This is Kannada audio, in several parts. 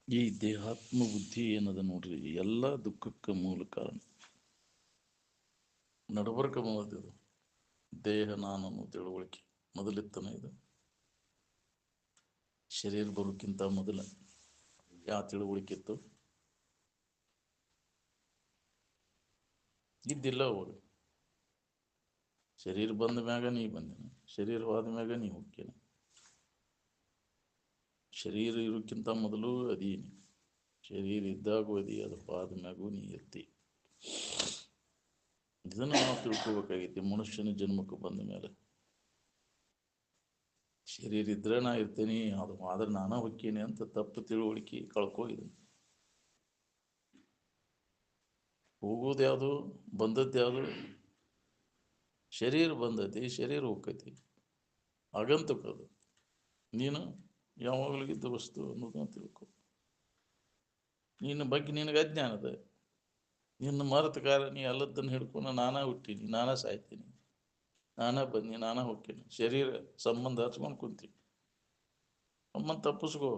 ಈ ದೇಹಾತ್ಮ ಬುದ್ಧಿ ಏನದ ನೋಡ್ರಿ, ಎಲ್ಲ ದುಃಖಕ್ಕೆ ಮೂಲ ಕಾರಣ. ನಡಬರ್ಕ ಮೊದಲಿದು ದೇಹ ನಾನು ತಿಳುವಳಿಕೆ ಮೊದಲಿತ್ತನ. ಇದು ಶರೀರ ಬರೋಕ್ಕಿಂತ ಮೊದಲ ಯಾವ ತಿಳುವಳಿಕೆ ಇತ್ತು? ಇದ್ದಿಲ್ಲ ಅವಾಗ. ಶರೀರ ಬಂದ ಮ್ಯಾಗ ನೀ ಬಂದೇನ, ಶರೀರ ಹೋದ ಮ್ಯಾಗ ನೀ ಹೋಗ್ತೇನೆ. ಶರೀರ ಇರೋಕ್ಕಿಂತ ಮೊದಲು ಅದೀನಿ, ಶರೀರ ಇದ್ದಾಗೂ ಅದಿ, ಅದು ಹೋದ ಮ್ಯಾಗೂ ನೀ ಇರ್ತಿ. ಇದನ್ನು ನಾವು ತಿಳ್ಕೊಬೇಕಾಗೈತಿ. ಮನುಷ್ಯನ ಜನ್ಮಕ್ಕೆ ಬಂದ ಮೇಲೆ ಶರೀರ ಇದ್ರೆ ನಾ ಇರ್ತೇನೆ, ಅದು ಆದ್ರೆ ನಾನ ಹೊಕ್ಕೇನೆ ಅಂತ ತಪ್ಪು ತಿಳುವಳಿಕೆ ಕಳ್ಕೊ. ಇದು ಹೋಗೋದು ಯಾವುದು, ಬಂದದ್ದು ಯಾವುದು? ಶರೀರ ಬಂದೈತಿ, ಶರೀರ ಹೋಗ್ತೈತಿ, ಆಗಂತಕ್ಕದು. ನೀನು ಯಾವಾಗಲೂ ಇದ್ದ ವಸ್ತು ಅನ್ನೋದನ್ನ ತಿಳ್ಕೊ. ನಿನ್ನ ಬಗ್ಗೆ ನಿನಗೆ ಅಜ್ಞಾನದ. ನಿನ್ನ ಮರೆತಕಾರ ನೀ ಅಲ್ಲದನ್ನು ಹಿಡ್ಕೊಂಡು ನಾನಾ ಹುಟ್ಟೀನಿ, ನಾನಾ ಸಾಯ್ತೀನಿ, ನಾನಾ ಬನ್ನಿ, ನಾನಾ ಹೋಗ್ತೀನಿ, ಶರೀರ ಸಂಬಂಧ ಹಚ್ಕೊಂಡು ಕುಂತೀನಿ. ಅಮ್ಮನ್ ತಪ್ಪಿಸ್ಕೋ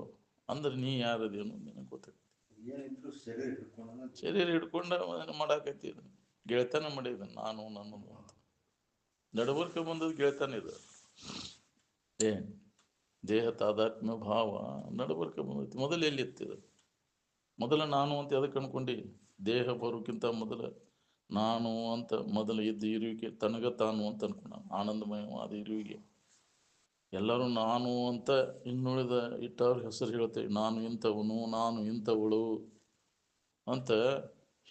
ಅಂದ್ರೆ ನೀ ಯಾರದೇನು ನಿನಗೆ ಗೊತ್ತಾಗ್ತದೆ. ಶರೀರ ಹಿಡ್ಕೊಂಡ ಮಾಡಾಕೈತಿ. ಗೆಳೆತನ ಮಾಡಿದ ನಾನು ನನ್ನದು ಅಂತ ನಡವರ್ಕ ಬಂದದ್ದು ಗೆಳೆತನ. ಇದು ದೇಹ ತಾದಾತ್ಮ್ಯ ಭಾವ ನಡಬರ್ಕ ಬಂದೈತಿ. ಮೊದಲು ಎಲ್ಲಿ ಎತ್ತಿದ? ಮೊದಲ ನಾನು ಅಂತ ಅದಕ್ಕೆ ಅನ್ಕೊಂಡು ದೇಹ ಬರೋಕ್ಕಿಂತ ಮೊದಲ ನಾನು ಅಂತ ಮೊದಲು ಇದ್ದ ಇರುವಿಕೆ ತನಗ ತಾನು ಅಂತ ಅನ್ಕೊಂಡ. ಆನಂದಮಯವಾದ ಇರುವಿಕೆ. ಎಲ್ಲರೂ ನಾನು ಅಂತ ಇನ್ನುಳಿದ ಇಟ್ಟವ್ರ ಹೆಸರು ಹೇಳ್ತೇವೆ. ನಾನು ಇಂಥವನು, ನಾನು ಇಂಥವಳು ಅಂತ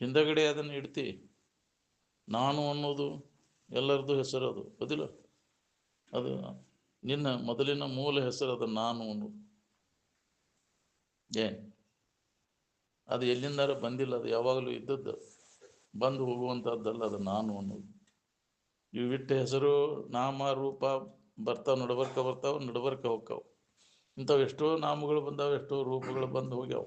ಹಿಂದಗಡೆ ಅದನ್ನು ಇಡ್ತಿ. ನಾನು ಅನ್ನೋದು ಎಲ್ಲರದು ಹೆಸರು, ಅದು ಗೊತ್ತಿಲ್ಲ. ಅದು ನಿನ್ನ ಮೊದಲಿನ ಮೂಲ ಹೆಸರು, ಅದು ನಾನು ಅನ್ನೋದು. ಅದು ಎಲ್ಲಿಂದಾರ ಬಂದಿಲ್ಲ, ಅದು ಯಾವಾಗಲೂ ಇದ್ದದ್ದು, ಬಂದು ಹೋಗುವಂಥದ್ದಲ್ಲ. ಅದು ನಾನು ಅನ್ನೋದು. ಇವು ಬಿಟ್ಟ ಹೆಸರು ನಾಮ ರೂಪ ಬರ್ತಾವ, ನಡಬರ್ಕ ಹೋಗ್ತಾವ. ಇಂಥವು ಎಷ್ಟೋ ನಾಮಗಳು ಬಂದಾವ, ಎಷ್ಟೋ ರೂಪಗಳು ಬಂದು ಹೋಗ್ಯಾವ.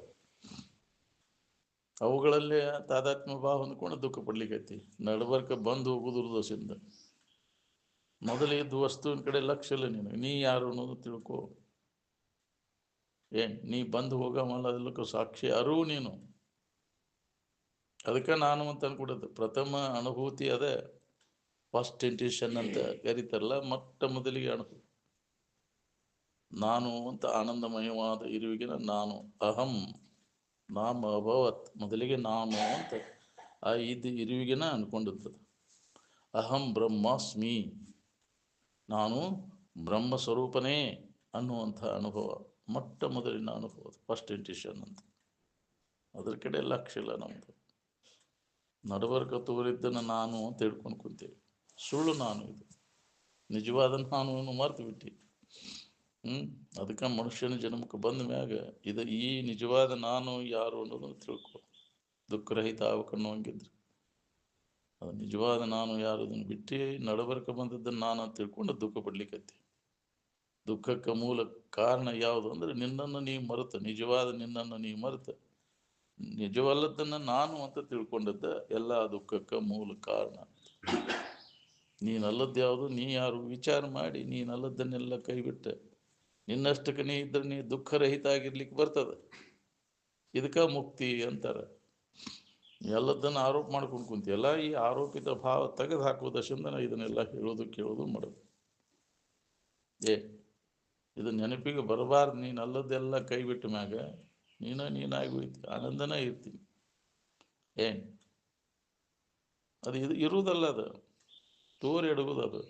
ಅವುಗಳಲ್ಲೇ ತಾದಾತ್ಮ್ಯ ಭಾವ ಹೊಂದ್ಕೊಂಡು ದುಃಖ ಪಡ್ಲಿಕ್ಕೈತಿ. ನಡಬರ್ಕ ಬಂದು ಹೋಗುದು ದೋಷದಿಂದ. ಮೊದಲು ಇದ್ದ ವಸ್ತುವಿನ ಕಡೆ ಲಕ್ಷ್ಯ ಇಲ್ಲ ನಿನಗೆ. ನೀ ಯಾರು ಅನ್ನೋದು ತಿಳ್ಕೊ. ನೀ ಬಂದು ಹೋಗಮಲ್ಲ, ಅದಕ್ಕೆ ಸಾಕ್ಷಿ ಅರಿವು ನೀನು. ಅದಕ್ಕೆ ನಾನು ಅಂತ ಅನ್ಕೊಡೋದು. ಪ್ರಥಮ ಅನುಭೂತಿ ಅದೇ, ಫಸ್ಟ್ ಇಂಟ್ಯೂಷನ್ ಅಂತ ಕರೀತಾರಲ್ಲ, ಮೊಟ್ಟ ಮೊದಲಿಗೆ ಅನುಭೂತಿ ನಾನು ಅಂತ. ಆನಂದಮಯವಾದ ಇರುವಿಗೆ ನಾನು ಅಹಂ ನಾಮ ಅಭವತ್, ಮೊದಲಿಗೆ ನಾನು ಅಂತ ಆ ಇದು ಇರುವಿಗೆನ ಅನ್ಕೊಂಡಿರ್ತದೆ. ಅಹಂ ಬ್ರಹ್ಮಾಸ್ಮಿ, ನಾನು ಬ್ರಹ್ಮ ಸ್ವರೂಪನೇ ಅನ್ನುವಂಥ ಅನುಭವ ಮೊಟ್ಟ ಮೊದಲಿನ ಅನುಭವ, ಫಸ್ಟ್ ಇಂಟ್ಯೂಷನ್ ಅಂತ. ಅದ್ರ ಕಡೆ ಲಕ್ಷ್ಯ ಇಲ್ಲ ನಮ್ದು. ನಡಬರ್ಕ ತೋರಿದ್ದನ್ನು ನಾನು ಅಂತ ಹೇಳ್ಕೊಂಡು ಕುಂತೇವೆ. ಸುಳ್ಳು ನಾನು ಇದು, ನಿಜವಾದ ನಾನು ಮರ್ತು ಬಿಟ್ಟು. ಅದಕ್ಕೆ ಮನುಷ್ಯನ ಜನ್ಮಕ್ಕೆ ಬಂದ ಮ್ಯಾಗ ಇದು ಈ ನಿಜವಾದ ನಾನು ಯಾರು ಅನ್ನೋದನ್ನು ತಿಳ್ಕೊ. ದುಃಖರಹಿತ ಆಗ್ಬೇಕನ್ನೋಂಗಿದ್ರು ಅದು ನಿಜವಾದ ನಾನು ಯಾರು ಅದನ್ನು ಬಿಟ್ಟು ನಡಬರ್ಕ ಬಂದದ್ದನ್ನು ನಾನು ಅಂತ ತಿಳ್ಕೊಂಡು ದುಃಖ ಪಡ್ಲಿಕ್ಕೈತಿ. ದುಃಖಕ್ಕೆ ಮೂಲ ಕಾರಣ ಯಾವುದು ಅಂದ್ರೆ ನಿನ್ನನ್ನು ನೀ ಮರೆತ, ನಿಜವಾದ ನಿನ್ನನ್ನು ನೀ ಮರೆತ, ನಿಜವಲ್ಲದನ್ನ ನಾನು ಅಂತ ತಿಳ್ಕೊಂಡದ್ದ ಎಲ್ಲ ದುಃಖಕ್ಕೆ ಮೂಲ ಕಾರಣ. ನೀನಲ್ಲದ್ದು ಯಾವುದು, ನೀ ಯಾರು ವಿಚಾರ ಮಾಡಿ ನೀನಲ್ಲದನ್ನೆಲ್ಲ ಕೈಬಿಟ್ಟ ನಿನ್ನಷ್ಟಕ್ಕೆ ನೀ ಇದ್ರೆ ನೀ ದುಃಖರಹಿತ ಆಗಿರ್ಲಿಕ್ಕೆ ಬರ್ತದೆ. ಇದಕ್ಕ ಮುಕ್ತಿ ಅಂತಾರೆ. ಎಲ್ಲದನ್ನು ಆರೋಪ ಮಾಡ್ಕೊಂಡು ಕುಂತಿಯಲ್ಲ, ಈ ಆರೋಪಿತ ಭಾವ ತೆಗೆದು ಹಾಕುವುದರಿಂದ ಇದನ್ನೆಲ್ಲ ಹೇಳೋದು ಕೇಳೋದು ಮಾಡೋದು. ಇದು ನೆನಪಿಗೆ ಬರಬಾರ್ದು. ನೀನು ಅಲ್ಲದೆಲ್ಲ ಕೈ ಬಿಟ್ಟ ಮ್ಯಾಗ ನೀನಾಗಿ ಹೋಯ್ತಿ, ಆನಂದನೇ ಇರ್ತೀನಿ. ಅದು ಇರುವುದಲ್ಲ, ಅದು ತೋರಿ ಅಡಗುದು. ಅದು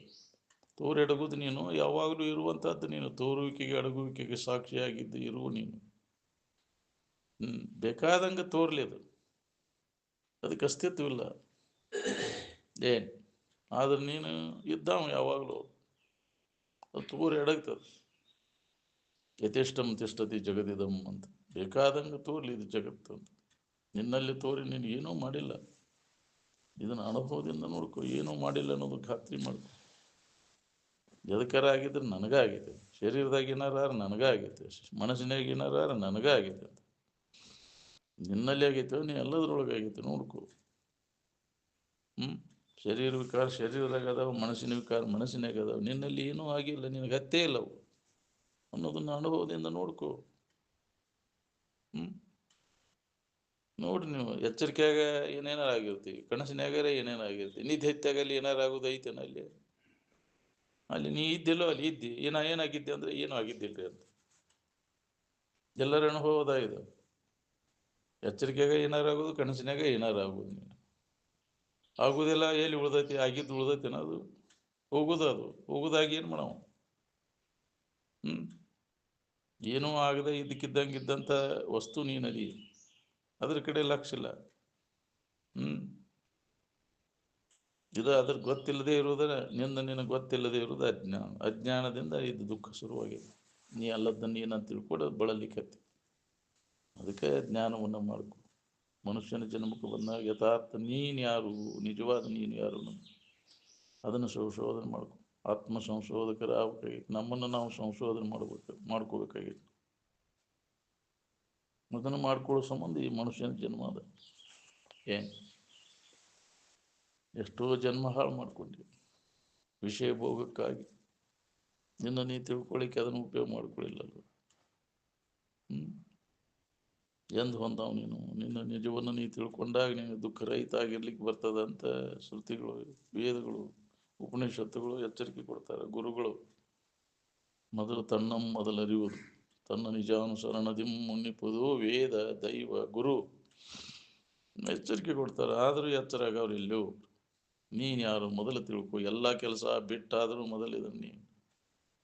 ತೋರಿ ಅಡಗುದು ನೀನು ಯಾವಾಗಲೂ ಇರುವಂಥದ್ದು. ನೀನು ತೋರುವಿಕೆಗೆ ಅಡಗುವಿಕೆಗೆ ಸಾಕ್ಷಿಯಾಗಿದ್ದು ಇರುವ ನೀನು. ಬೇಕಾದಂಗೆ ತೋರ್ಲಿ, ಅದು ಅದಕ್ಕೆ ಅಸ್ತಿತ್ವವಿಲ್ಲ. ಆದ್ರೆ ನೀನು ಇದ್ದಾವ ಯಾವಾಗಲೂ ಅದು ತೋರಿ ಅಡಗ್ತದೆ. ಯಥೇಷ್ಟಂ ತಿಷ್ಟತಿ ಜಗದಿದಂ ಅಂತ. ಬೇಕಾದಂಗೆ ತೋರ್ಲಿ ಇದು ಜಗತ್ತು ಅಂತ. ನಿನ್ನಲ್ಲಿ ತೋರಿ ನೀನು ಏನೂ ಮಾಡಿಲ್ಲ. ಇದನ್ನು ಅನುಭವದಿಂದ ನೋಡ್ಕೊ. ಏನೂ ಮಾಡಿಲ್ಲ ಅನ್ನೋದು ಖಾತ್ರಿ ಮಾಡ್ಕೊ. ಎದಕ್ಕಾರ ಆಗಿದ್ರೆ ನನಗಾಗೈತೆ, ಶರೀರದಾಗ ಏನಾರ ನನಗಾಗೈತೆ, ಮನಸ್ಸಿನಾಗ ಏನಾರ ನನಗಾಗೈತೆ ಅಂತ. ನಿನ್ನಲ್ಲಿ ಆಗೈತೆ, ನೀ ಎಲ್ಲದ್ರೊಳಗೆ ಆಗೈತೆ ನೋಡ್ಕೊ. ಶರೀರ ವಿಕಾರ ಶರೀರದಾಗ ಅದಾವ, ಮನಸ್ಸಿನ ವಿಕಾರ ಮನಸ್ಸಿನಾಗ ಅದಾವ. ನಿನ್ನಲ್ಲಿ ಏನೂ ಆಗಿಲ್ಲ, ನಿನಗೆ ಹತ್ತೇ ಇಲ್ಲವು ಅನ್ನೋದನ್ನ ಅನುಭವದಿಂದ ನೋಡ್ಕೊ. ನೋಡ್ರಿ ನೀವು ಎಚ್ಚರಿಕೆಯಾಗ ಏನೇನಾರು ಆಗಿರ್ತೀವಿ, ಕನಸಿನಾಗಾರ ಏನೇನು ಆಗಿರ್ತೀವಿ, ನಿದ್ದೆ ಹೆಚ್ಚಾಗಲ್ಲಿ ಏನಾರು ಆಗೋದು ಐತೇನ ಅಲ್ಲಿ? ಅಲ್ಲಿ ನೀ ಇದ್ದಿಲ್ಲೋ ಅಲ್ಲಿ ಇದ್ದಿ, ಏನಾಗಿದ್ದೆ ಅಂದ್ರೆ ಏನು ಆಗಿದ್ದಿಲ್ರಿ ಅಂತ ಎಲ್ಲರ ಅನುಭವದ ಇದು. ಎಚ್ಚರಿಕೆಯಾಗ ಏನಾರು ಆಗೋದು, ಕನಸಿನಾಗ ಏನಾರು ಆಗೋದು. ನೀನು ಆಗುದಿಲ್ಲ, ಎಲ್ಲಿ ಉಳ್ದೈತಿ? ಆಗಿದ್ದು ಉಳ್ದೈತೇನ ಅದು? ಹೋಗುದು, ಅದು ಹೋಗುದಾಗಿ ಏನು ಮಾಡವ? ಏನೂ ಆಗದೆ ಇದ್ದಕ್ಕಿದ್ದಂಗಿದ್ದಂಥ ವಸ್ತು ನೀನಲ್ಲಿ, ಅದ್ರ ಕಡೆ ಲಕ್ಷ ಇಲ್ಲ. ಇದು ಅದ್ರ ಗೊತ್ತಿಲ್ಲದೆ ಇರುವುದರ ನಿನಗೆ ಗೊತ್ತಿಲ್ಲದೆ ಇರುವುದು ಅಜ್ಞಾನ. ಅಜ್ಞಾನದಿಂದ ಇದು ದುಃಖ ಶುರುವಾಗಿದೆ. ನೀ ಅಲ್ಲದನ್ನು ಏನಂತ ತಿಳ್ಕೊಡೋದು ಬಳಲಿಕತ್ತಿ. ಅದಕ್ಕೆ ಜ್ಞಾನವನ್ನು ಮಾಡ್ಕೊ. ಮನುಷ್ಯನ ಜನ್ಮಕ್ಕೆ ಬಂದಾಗ ಯಥಾರ್ಥ ನೀನು ಯಾರು, ನಿಜವಾದ ನೀನು ಯಾರು, ಅದನ್ನು ಸಂಶೋಧನೆ ಮಾಡ್ಕೊ. ಆತ್ಮ ಸಂಶೋಧಕರ ಆಗ್ಬೇಕಾಗಿತ್ತು. ನಮ್ಮನ್ನು ನಾವು ಸಂಶೋಧನೆ ಮಾಡ್ಕೋಬೇಕಾಗಿತ್ತು. ಅದನ್ನು ಮಾಡ್ಕೊಳ್ಳೋ ಸಂಬಂಧ ಈ ಮನುಷ್ಯನ ಜನ್ಮ ಅದ. ಏನು ಎಷ್ಟೋ ಜನ್ಮ ಹಾಳು ಮಾಡ್ಕೊಂಡ್ವಿ ವಿಷಯ ಭೋಗಕ್ಕಾಗಿ. ನಿನ್ನ ನೀ ತಿಳ್ಕೊಳ್ಳಿಕ್ಕೆ ಅದನ್ನು ಉಪಯೋಗ ಮಾಡ್ಕೊಳ್ಳಿಲ್ಲಲ್ಲ. ಎಂದು ಹೊಂದಾವ್ ನೀನು? ನಿನ್ನ ನಿಜವನ್ನು ನೀ ತಿಳ್ಕೊಂಡಾಗ ನೀನು ದುಃಖ ರಹಿತ ಆಗಿರ್ಲಿಕ್ಕೆ ಬರ್ತದಂತ ಶ್ರುತಿಗಳು, ವೇದಗಳು, ಉಪನಿಷತ್ತುಗಳು ಎಚ್ಚರಿಕೆ ಕೊಡ್ತಾರೆ. ಗುರುಗಳು ಮೊದಲು ಮೊದಲರಿಯುವುದು ತನ್ನ ನಿಜಾನುಸರಣದಿಂ ಮುನ್ನಿಪುದು ವೇದ ದೈವ ಗುರು ಎಚ್ಚರಿಕೆ ಕೊಡ್ತಾರೆ. ಆದರೂ ಎಚ್ಚರ ಆಗವ್ರು ಎಲ್ಲೋ. ನೀನು ಯಾರು ಮೊದಲು ತಿಳ್ಕೊ. ಎಲ್ಲ ಕೆಲಸ ಬಿಟ್ಟಾದರೂ ಮೊದಲಿದನ್ನು ನೀನು.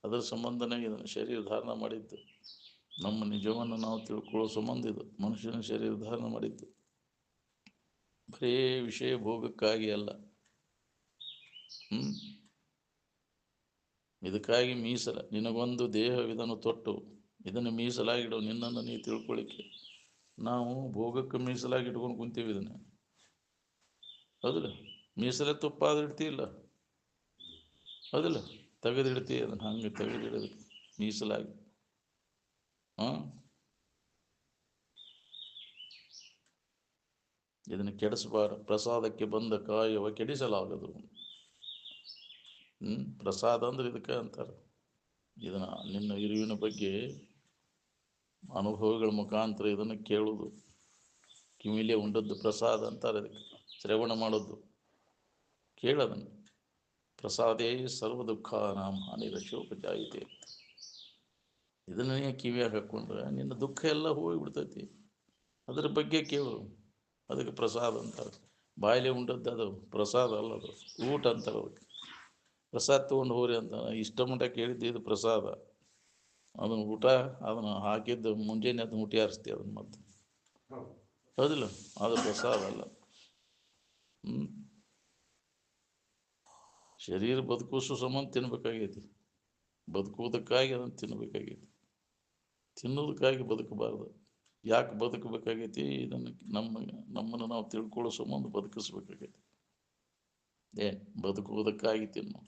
ಅದರ ಸಂಬಂಧನೇ ಇದನ್ನು ಶರೀರ ಧಾರಣ ಮಾಡಿದ್ದು. ನಮ್ಮ ನಿಜವನ್ನು ನಾವು ತಿಳ್ಕೊಳ್ಳೋ ಸಂಬಂಧ ಇದು ಮನುಷ್ಯನ ಶರೀರ ಧಾರಣ ಮಾಡಿದ್ದು. ಬರೇ ವಿಷಯ ಭೋಗಕ್ಕಾಗಿ ಅಲ್ಲ. ಇದಕ್ಕಾಗಿ ಮೀಸಲ ನಿನಗೊಂದು ದೇಹವಿದನ್ನು ತೊಟ್ಟು ಇದನ್ನು ಮೀಸಲಾಗಿಡು, ನಿನ್ನನ್ನು ನೀ ತಿಳ್ಕೊಳ್ಳಿಕ್ಕೆ. ನಾವು ಭೋಗಕ್ಕೆ ಮೀಸಲಾಗಿ ಇಟ್ಕೊಂಡು ಕುಂತೀವಿ ಇದನ್ನು. ಹೌದಿಲ್ಲ? ಮೀಸಲೆ ತುಪ್ಪ ಅದು ಇಡ್ತೀಲ್ಲ, ಹೌದಿಲ್ಲ? ತೆಗೆದಿಡ್ತೀವಿ ಅದನ್ನು, ಹಂಗೆ ತೆಗೆದಿಡೋದಕ್ಕೆ ಮೀಸಲಾಗಿ. ಇದನ್ನು ಕೆಡಿಸಬಾರ. ಪ್ರಸಾದಕ್ಕೆ ಬಂದ ಕಾಯವ ಕೆಡಿಸಲಾಗದು. ಪ್ರಸಾದ ಅಂದ್ರೆ ಇದಕ್ಕೆ ಅಂತಾರೆ. ಇದನ್ನ ನಿನ್ನ ಇರುವಿನ ಬಗ್ಗೆ ಅನುಭವಗಳ ಮುಖಾಂತರ ಇದನ್ನು ಕೇಳುವುದು, ಕಿವಿಲೆ ಉಂಡದ್ದು ಪ್ರಸಾದ ಅಂತಾರೆ. ಅದಕ್ಕೆ ಶ್ರವಣ ಮಾಡೋದು, ಕೇಳೋದನ್ನು. ಪ್ರಸಾದೇ ಸರ್ವ ದುಃಖ ನಾಮ ಹಾನಿರಶೋಪಜಾಯಿತೆ. ಇದನ್ನ ನೀ ಕಿವಿಯಾಗ ಹಾಕೊಂಡ್ರೆ ನಿನ್ನ ದುಃಖ ಎಲ್ಲ ಹೋಗಿಬಿಡ್ತೈತಿ. ಅದ್ರ ಬಗ್ಗೆ ಕೇಳು. ಅದಕ್ಕೆ ಪ್ರಸಾದ ಅಂತಾರೆ. ಬಾಯಿಲೆ ಉಂಡದ್ದು ಅದು ಪ್ರಸಾದ ಅಲ್ಲ, ಅದು ಊಟ ಅಂತಾರೆ. ಅದಕ್ಕೆ ಪ್ರಸಾದ ತೊಗೊಂಡು ಹೋಗ್ರಿ ಅಂತ ಇಷ್ಟ ಮಟ್ಟ ಕೇಳಿದ್ದೆ, ಇದು ಪ್ರಸಾದ. ಅದನ್ನು ಊಟ, ಅದನ್ನು ಹಾಕಿದ್ದು ಮುಂಜಾನೆ ಅದನ್ನು ಊಟ ಹಾರಿಸ್ತೀವಿ ಅದನ್ನು ಮತ್ತೆ, ಹೌದಿಲ್ಲ? ಅದು ಪ್ರಸಾದ ಅಲ್ಲ. ಶರೀರ ಬದುಕಿಸೋ ಸಂಬಂಧ ತಿನ್ಬೇಕಾಗೈತಿ. ಬದುಕುವುದಕ್ಕಾಗಿ ಅದನ್ನು ತಿನ್ನಬೇಕಾಗೈತಿ. ತಿನ್ನೋದಕ್ಕಾಗಿ ಬದುಕಬಾರ್ದು. ಯಾಕೆ ಬದುಕಬೇಕಾಗೈತಿ? ಇದನ್ನು ನಮ್ಮನ್ನು ನಾವು ತಿಳ್ಕೊಳ್ಳೋ ಸಂಬಂಧ ಬದುಕಿಸ್ಬೇಕಾಗೈತಿ. ಬದುಕುವುದಕ್ಕಾಗಿ ತಿನ್ನು.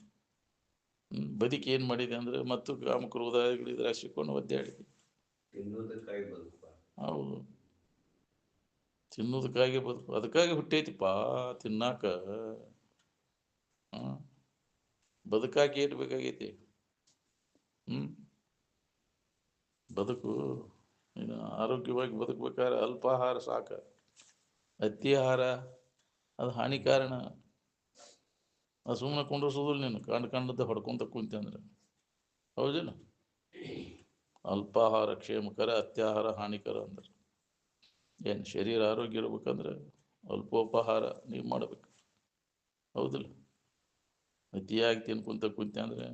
ಬದುಕಿ ಏನು ಮಾಡಿದೆ ಅಂದರೆ ಮತ್ತು ಕಾಮಕ್ರೋಧಾದಿಗಳು ಇದ್ರ ಸಿಕ್ಕೊಂಡು ಒದ್ದಾಡಿದೆ. ಹೌದು, ತಿನ್ನೋದಕ್ಕಾಗಿ ಬದುಕು. ಅದಕ್ಕಾಗಿ ಹುಟ್ಟೈತಿಪ್ಪ ತಿನ್ನಾಕ. ಬದುಕಾಗಿ ಇರ್ಬೇಕಾಗೈತಿ. ಬದುಕು ನೀನು ಆರೋಗ್ಯವಾಗಿ ಬದುಕಬೇಕಾದ್ರೆ ಅಲ್ಪಾಹಾರ ಸಾಕ. ಅತಿ ಆಹಾರ ಅದು ಹಾನಿಕಾರಣ. ಅದು ಸುಮ್ಮನೆ ಕುಂಡ್ರಿಸೋದಿಲ್ಲ. ನೀನು ಕಂಡದ್ದು ಹೊಡ್ಕೊಂತ ಕುಂತೆ ಅಂದ್ರೆ, ಹೌದಿಲ್ಲ? ಅಲ್ಪಾಹಾರ ಕ್ಷೇಮಕರ, ಅತ್ಯಾಹಾರ ಹಾನಿಕರ ಅಂದ್ರೆ ಏನು? ಶರೀರ ಆರೋಗ್ಯ ಇರ್ಬೇಕಂದ್ರೆ ಅಲ್ಪೋಪಹಾರ ನೀವು ಮಾಡಬೇಕು, ಹೌದಿಲ್ಲ? ಅತಿಯಾಗಿ ತಿನ್ಕೊಂತ ಕುಂತೆ ಅಂದ್ರೆ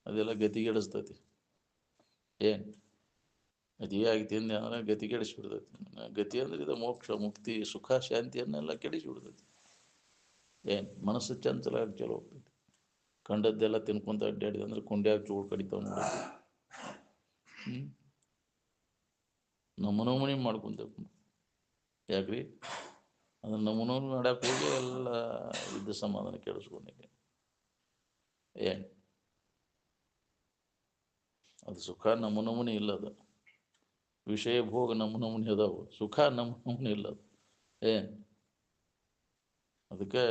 ಅದೆಲ್ಲ ಗತಿಗೆಡಿಸ್ತೈತಿ. ಏನು ಅತಿಯಾಗಿ ತಿಂದೆ ಅಂದ್ರೆ ಗತಿಗೆಡಿಸ್ಬಿಡ್ತೈತಿ. ಗತಿ ಅಂದ್ರೆ ಇದು ಮೋಕ್ಷ, ಮುಕ್ತಿ, ಸುಖ, ಶಾಂತಿಯನ್ನೆಲ್ಲ ಕೆಡಿಸಿಬಿಡ್ತೈತಿ. ಏನು ಮನಸ್ಸು ಚಂಚಲ ಚಲೋ ಹೋಗ್ತೈತಿ. ಕಂಡದ್ದೆಲ್ಲ ತಿನ್ಕೊಂತ ಅಡ್ಡಾಡಿದೆ ಅಂದ್ರೆ ಕುಂಡ್ಯಾಗ ಚೂಳು ಕಡಿತಾವ ನೋಡಿ. ನಮ್ಮನವಮನಿ ಮಾಡ್ಕೊಂತ ಯಾಕ್ರಿ? ಅದನ್ನ ನಮ್ಮನವಮನಿ ಮಾಡಕ್ಕೆ ಹೋಗಿ ಎಲ್ಲ ಇದ್ದ ಸಮಾಧಾನ ಕೆಡಿಸ್ಕೊಂಡಿದ್ದೆ. ಏನು ಅದು ಸುಖ ನಮ್ಮನವಮನಿ ಇಲ್ಲದ. ವಿಷಯ ಭೋಗ ನಮ್ಮನವಮನಿ ಅದಾವು, ಸುಖ ನಮ್ಮನವಮನಿ ಇಲ್ಲದ. ಏನು ಅದಕ್ಕೆ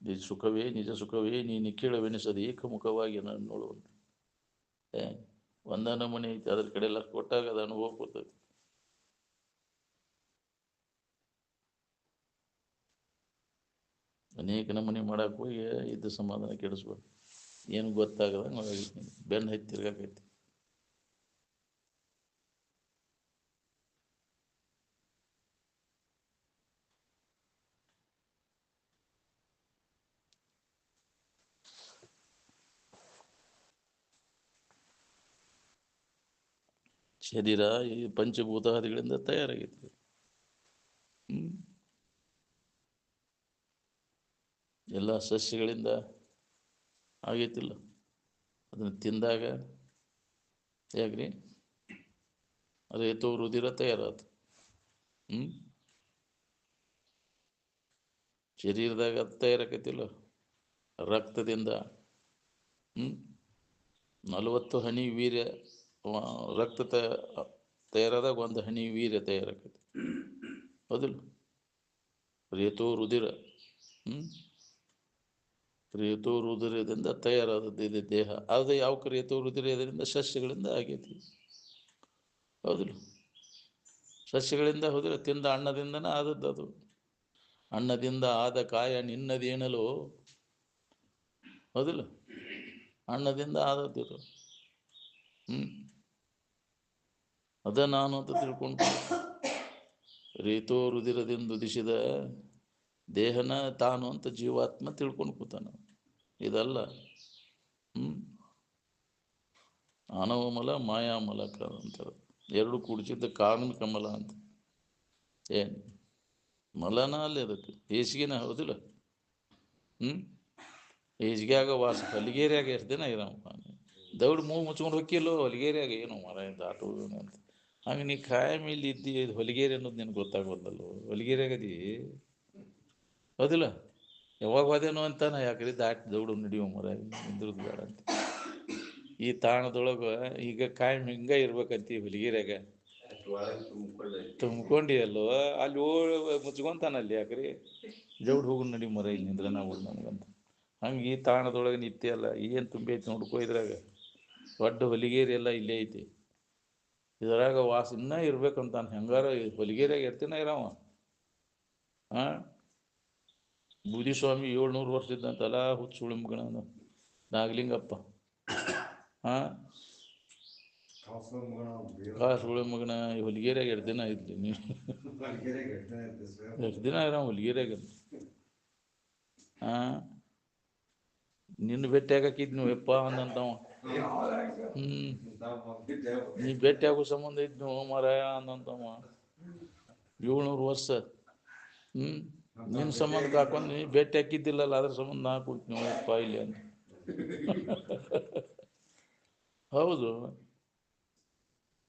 ನಿಜ ಸುಖವೇ ನಿಜ ಸುಖವೇ ನೀ ನಿಖಿಳವೆನಿಸದು ಏಕಮುಖವಾಗಿ ನಾನು ನೋಡುವಂತ. ಒಂದ ನಮೂನಿ ಐತಿ, ಅದ್ರ ಕಡೆ ಎಲ್ಲ ಕೊಟ್ಟಾಗ ಅದು ಅನುಭವ ಕೊಡ್ತೈತಿ. ಅನೇಕ ನಮೂನೆ ಮಾಡಕ್ಕೆ ಹೋಗಿ ಇದ್ದ ಸಮಾಧಾನ ಕೆಡಿಸ್ಬೇಕು. ಏನು ಗೊತ್ತಾಗದಂಗೆ ಬೆನ್ನು ಹತ್ತಿ ತಿರ್ಗಾಕೈತಿ. ಶರೀರ ಈ ಪಂಚಭೂತಾದಿಗಳಿಂದ ತಯಾರಾಗೈತಿ. ಎಲ್ಲ ಸಸ್ಯಗಳಿಂದ ಆಗೈತಿಲ್ಲ. ಅದನ್ನು ತಿಂದಾಗ ಯಾಕ್ರಿ ಅದು ಎತ್ತೋ ರುದಿರ ತಯಾರಾತು. ಶರೀರದಾಗ ಅದು ತಯಾರಾಕೈತಿಲ್ಲ ರಕ್ತದಿಂದ. 40 ಹನಿ ವೀರ್ಯ ರಕ್ತ ತಯಾರಾದಾಗ 1 ಹನಿ ವೀರ್ಯ ತಯಾರಾಕೈತಿ. ಹೌದಿಲ್ಲ? ರೇತೋ ರುದಿರ. ರೇತೋ ರುದಿರದಿಂದ ತಯಾರಾದದ್ದು ಇದೆ ದೇಹ. ಅದು ಯಾವ ರೇತೋ ರುದಿರ ಇದರಿಂದ ಸಸ್ಯಗಳಿಂದ ಆಗೈತಿ. ಹೌದಿಲ್ಲ? ಸಸ್ಯಗಳಿಂದ ಹೌದಿಲ್ಲ? ತಿಂದ ಅನ್ನದಿಂದನೇ ಆದದ್ದು ಅದು. ಅನ್ನದಿಂದ ಆದ ಕಾಯ ನಿನ್ನದೇನಲು. ಹೌದಿಲ್ಲ? ಅನ್ನದಿಂದ ಆದದ್ದು ಇದು. ಅದ ನಾನು ಅಂತ ತಿಳ್ಕೊಂಡು ರೇತೋ ರುದಿರದಿಂದ ಉದಿಸಿದ ದೇಹನ ತಾನು ಅಂತ ಜೀವಾತ್ಮ ತಿಳ್ಕೊಂಡು ಕೂತಾನ. ಇದಲ್ಲ. ಆನವಮಲ ಮಾಯಾಮಲಕ ಅಂತಾರೆ. ಎರಡು ಕೂಡಿಸಿದ್ದ ಕಾರ್ಮಿಕ ಮಲ ಅಂತ. ಏನು ಮಲನ ಅಲ್ಲಿ ಅದಕ್ಕೆ ಹೇಸಿಗೆನ. ಹೌದಿಲ್ಲ? ಹೇಸಿಗೆಯಾಗ ವಾಸ. ಹೊಲಿಗೇರಿಯಾಗ ಎಷ್ಟು ದಿನ ಇರಪ್ಪ ದೌಡ್ ಮೂಗು ಮುಚ್ಕೊಂಡು ಹೋಗಿಲ್ಲೋ ಹೊಲಿಗೇರಿಯಾಗ. ಏನು ಮರ ದಾಟುವುದು ಅಂತ. ಹಂಗೆ ನೀ ಕಾಯಂ ಇಲ್ಲಿ ಇದ್ದಿ ಹೊಲಿಗೇರಿ ಅನ್ನೋದು ನಿನ್ಗೆ ಗೊತ್ತಾಗೋದಲ್ಲೋ. ಹೊಲಿಗೇರಿಯಾಗದಿ. ಹೌದಿಲ್ಲ? ಯಾವಾಗ ಹೋದೇನೋ ಅಂತಾನ. ಯಾಕ್ರಿ ದಾಟಿ ದೌಡು ನಡಿಯೋ ಮರ ನಿಂದ್ರದು ಬೇಡ ಅಂತ. ಈ ತಾಣದೊಳಗೆ ಈಗ ಕಾಯಂ ಹಿಂಗ ಇರ್ಬೇಕಂತ ಹೊಲಿಗೇರಿಯಾಗ ತುಂಬ್ಕೊಂಡಿ ಅಲ್ಲೋ. ಅಲ್ಲಿ ಮುಚ್ಕೊಂತಾನಲ್ಲಿ. ಯಾಕ್ರಿ ದೌಡ್ ಹೋಗು ನಡಿ ಮರ ಇಲ್ಲಿ ನಿಂದ್ರ ನಾವು ನಮಗಂತ. ಹಂಗೆ ಈ ತಾಣದೊಳಗೆ ನಿತ್ಯ ಅಲ್ಲ. ಏನು ತುಂಬಿ ಐತಿ ನೋಡ್ಕೋ. ಇದ್ರಾಗ ದೊಡ್ಡ ಹೊಲಿಗೇರಿ ಎಲ್ಲ ಇಲ್ಲೇ ಐತಿ. ಇದರಾಗ ವಾಸ ಇನ್ನೂ ಇರ್ಬೇಕಂತಾನೆ. ಹೆಂಗಾರ ಹೊಲಿಗೇರಿಯಾಗ ಇರ್ತೀನ ಇರವ. ಬೂದಿ ಸ್ವಾಮಿ 700 ವರ್ಷ ಇದ್ದಂತಲ್ಲ. ಹುಚ್ಚು ಸುಳಿ ಮಗನ ನಾಗಲಿಂಗಪ್ಪ. ಸುಳಿ ಮಗನ ಹೊಲಿಗೇರಿಯಾಗ 2 ದಿನ ಇದ್ಲಿ ನೀವು. 2 ದಿನ ಇರೋ ಹೊಲಿಗೇರಿಯಾಗ. ನಿನ್ನ ಭೇಟಿ ಆಗಾಕಿದ್ನು ಯಪ್ಪ ಅಂದಂತವ. ನೀ ಭೇಟಿ ಆಗೋ ಸಂಬಂಧ ಇದ್ನು ಮಾರಾಯ ಅಂದಂತವ. 700 ವರ್ಷ. ನಿನ್ನ ಸಂಬಂಧ ಹಾಕೊಂಡು ನೀ ಭೇಟಿ ಹಾಕಿದ್ದಿಲ್ಲಲ್ಲ, ಅದ್ರ ಸಂಬಂಧ ನಾ ಕೊಡ್ತೀನಿ ಯಪ್ಪ ಇಲ್ಲಿ ಅಂತ. ಹೌದು.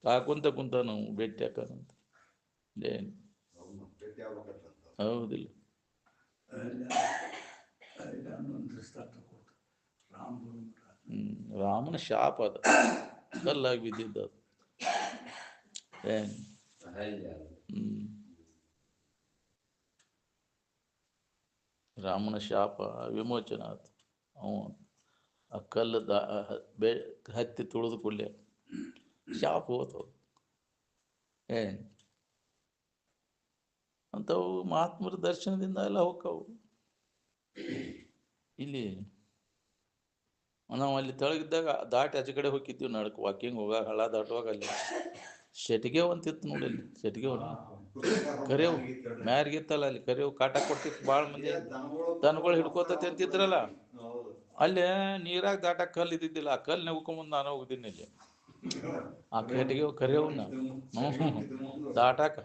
ಹಾಕೊಂತ ಕುಂತ ನಾವು ಭೇಟಿ ಹಾಕೋಣಂತ. ಏನು ಹೌದಿಲ್ಲ? ರಾಮನ ಶಾಪ ಅದ. ಕಲ್ಲಾಗಿ ಬಿದ್ದಿದ್ದ ಅದು. ಏನು ರಾಮನ ಶಾಪ ವಿಮೋಚನ ಆಯ್ತು. ಅವ ಆ ಕಲ್ಲು ಹತ್ತಿ ತುಳಿದು ಕೊಡ್ಲಿ ಶಾಪ ಹೋತು. ಏನು ಅಂಥವು ಮಹಾತ್ಮರ ದರ್ಶನದಿಂದ ಎಲ್ಲ ಹೋಕ್ಕವು. ಇಲ್ಲಿ ನಾವು ಅಲ್ಲಿ ತೆಳಗಿದ್ದಾಗ ದಾಟಿ ಆಚೆ ಕಡೆ ಹೋಗಿದ್ದೀವಿ. ನಡ್ಕ ವಾಕಿಂಗ್ ಹೋಗಾಗ ಹಳ್ಳ ದಾಟುವಾಗ ಅಲ್ಲಿ ಶೆಟಿಗೆ ಒಂತಿತ್ತು ನೋಡಿ. ಅಲ್ಲಿ ಶೆಟಿಗೆ ಕರಿಯವು ಮ್ಯಾರಿಗಿತ್ತಲ್ಲ. ಅಲ್ಲಿ ಕರಿಯವು ಕಾಟ ಕೊಡ್ತಿತ್ತು. ಭಾಳ ಮಂದಿ ದನಗಳು ಹಿಡ್ಕೋತತಿ ಅಂತಿದ್ರಲ್ಲ. ಅಲ್ಲೇ ನೀರಾಗ ದಾಟಕ್ಕೆ ಕಲ್ಲು ಇದ್ದಿದ್ದಿಲ್ಲ. ಆ ಕಲ್ಲು ನೆವ್ಕೊಂಬಂದು ನಾನು ಹೋಗ್ತೀನಿ ಇಲ್ಲಿ. ಆ ಶೆಟಿಗೆ ಕರಿಯವನ್ನ ದಾಟಾಕ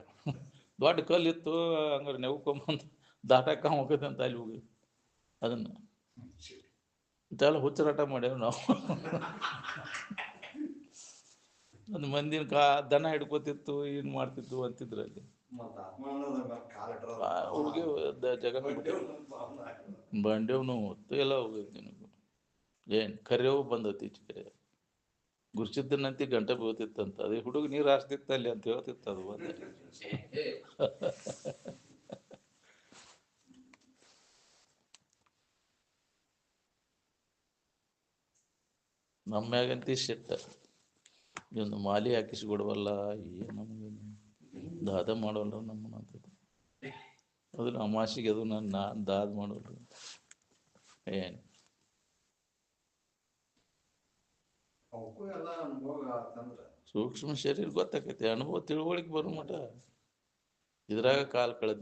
ದೊಡ್ಡ ಕಲ್ಲು ಇತ್ತು. ಹಂಗಾರೆ ನೆವ್ಕೊಂಬಂದು ದಾಟಕ್ಕ ಹೋಗೋದಂತ ಅಲ್ಲಿ ಹೋಗಿ ಅದನ್ನು ಇಂತೆಲ್ಲ ಹುಚ್ಚರಾಟ ಮಾಡ್ಯಾವ ನಾವು. ಒಂದು ಮಂದಿನ ದನ ಹಿಡ್ಕೋತಿತ್ತು, ಏನು ಮಾಡ್ತಿತ್ತು ಅಂತಿದ್ರಲ್ಲಿ. ಹೋಗಿ ಜಗನ್ ಬಂಡೇವ್ನು ಹೊತ್ತು ಎಲ್ಲ ಹೋಗೈತಿ ನಿನಗೂ. ಏನು ಕರಿಯವು ಬಂದತಿ ಈಚೆ ಗುರ್ಸಿದ್ದನಂತಿ ಗಂಟೆ ಬೀಳ್ತಿತ್ತಂತ. ಅದೇ ಹುಡುಗ ನೀರು ಹಾಸ್ತಿತ್ತ ಅಲ್ಲಿ ಅಂತ ಹೇಳ್ತಿತ್ತು ಅದು. ಬಂದ ನಮ್ಮ ಮ್ಯಾಗಂತಿ ಸಿಟ್ಟ. ಇದೊಂದು ಮಾಲಿ ಹಾಕಿಸಿ ಕೊಡುವಲ್ಲ. ಏನು ನಮಗೆ ದಾದ ಮಾಡೋಲ್ಲ ನಮ್ಮನ್ನ ಅಂತ. ಅದನ್ನ ಅಮಾಸಿಗೆ ಅದು ನಾನು ದಾದ ಮಾಡೋದು ಏನು ಸೂಕ್ಷ್ಮ ಶರೀರ ಗೊತ್ತಾಕೈತಿ, ಅನುಭವ ತಿಳುವಳಿಕೆ ಬರೋ ಮಟ ಇದ್ರಾಗ ಕಾಲ ಕಳೆದ